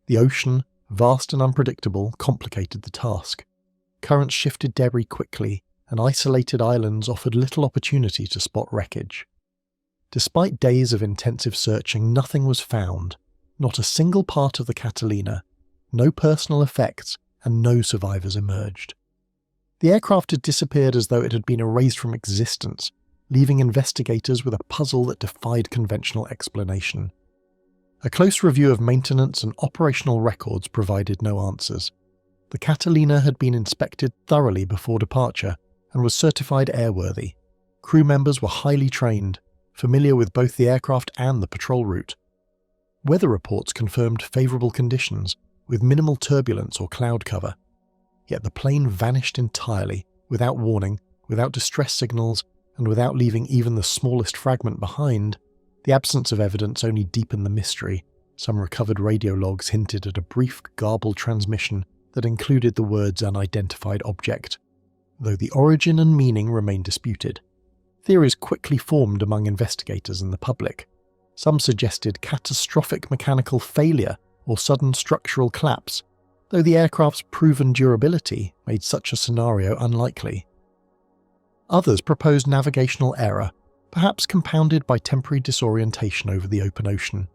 The ocean, vast and unpredictable, complicated the task. Currents shifted debris quickly, and isolated islands offered little opportunity to spot wreckage. Despite days of intensive searching, nothing was found, not a single part of the Catalina, no personal effects, and no survivors emerged. The aircraft had disappeared as though it had been erased from existence, leaving investigators with a puzzle that defied conventional explanation. A close review of maintenance and operational records provided no answers. The Catalina had been inspected thoroughly before departure and was certified airworthy. Crew members were highly trained, familiar with both the aircraft and the patrol route. Weather reports confirmed favourable conditions, with minimal turbulence or cloud cover. Yet the plane vanished entirely, without warning, without distress signals, and without leaving even the smallest fragment behind. The absence of evidence only deepened the mystery. Some recovered radio logs hinted at a brief, garbled transmission that included the words "unidentified object," though the origin and meaning remained disputed. Theories quickly formed among investigators and the public. Some suggested catastrophic mechanical failure or sudden structural collapse, though the aircraft's proven durability made such a scenario unlikely. Others proposed navigational error, perhaps compounded by temporary disorientation over the open ocean.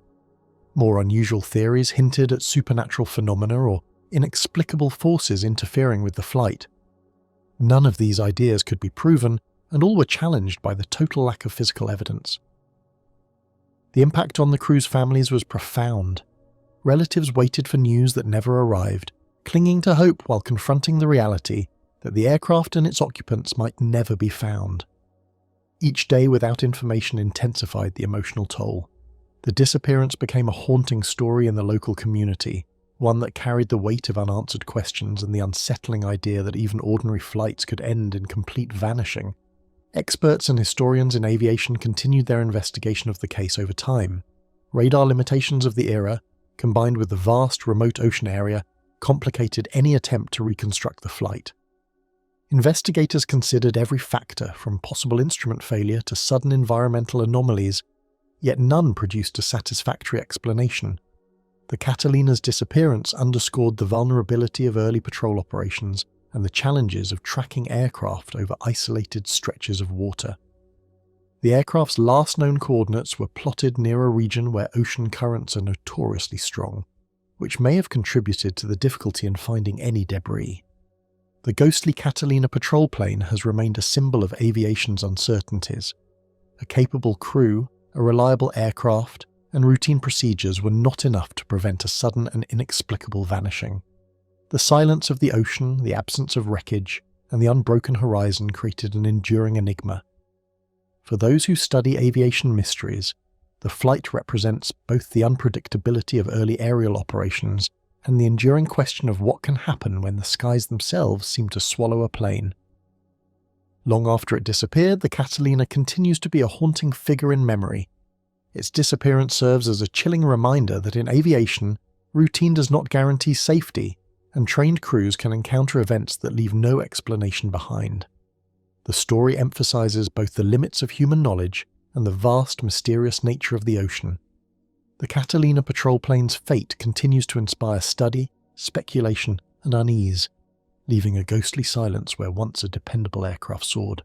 More unusual theories hinted at supernatural phenomena or inexplicable forces interfering with the flight. None of these ideas could be proven, and all were challenged by the total lack of physical evidence. The impact on the crew's families was profound. Relatives waited for news that never arrived, clinging to hope while confronting the reality that the aircraft and its occupants might never be found. Each day without information intensified the emotional toll. The disappearance became a haunting story in the local community, one that carried the weight of unanswered questions and the unsettling idea that even ordinary flights could end in complete vanishing. Experts and historians in aviation continued their investigation of the case over time. Radar limitations of the era, combined with the vast remote ocean area, complicated any attempt to reconstruct the flight. Investigators considered every factor from possible instrument failure to sudden environmental anomalies, yet none produced a satisfactory explanation. The Catalina's disappearance underscored the vulnerability of early patrol operations and the challenges of tracking aircraft over isolated stretches of water. The aircraft's last known coordinates were plotted near a region where ocean currents are notoriously strong, which may have contributed to the difficulty in finding any debris. The ghostly Catalina patrol plane has remained a symbol of aviation's uncertainties. A capable crew, a reliable aircraft, and routine procedures were not enough to prevent a sudden and inexplicable vanishing. The silence of the ocean, the absence of wreckage, and the unbroken horizon created an enduring enigma. For those who study aviation mysteries, the flight represents both the unpredictability of early aerial operations and the enduring question of what can happen when the skies themselves seem to swallow a plane. Long after it disappeared, the Catalina continues to be a haunting figure in memory. Its disappearance serves as a chilling reminder that in aviation, routine does not guarantee safety, and trained crews can encounter events that leave no explanation behind. The story emphasizes both the limits of human knowledge and the vast, mysterious nature of the ocean. The Catalina patrol plane's fate continues to inspire study, speculation, and unease, leaving a ghostly silence where once a dependable aircraft soared.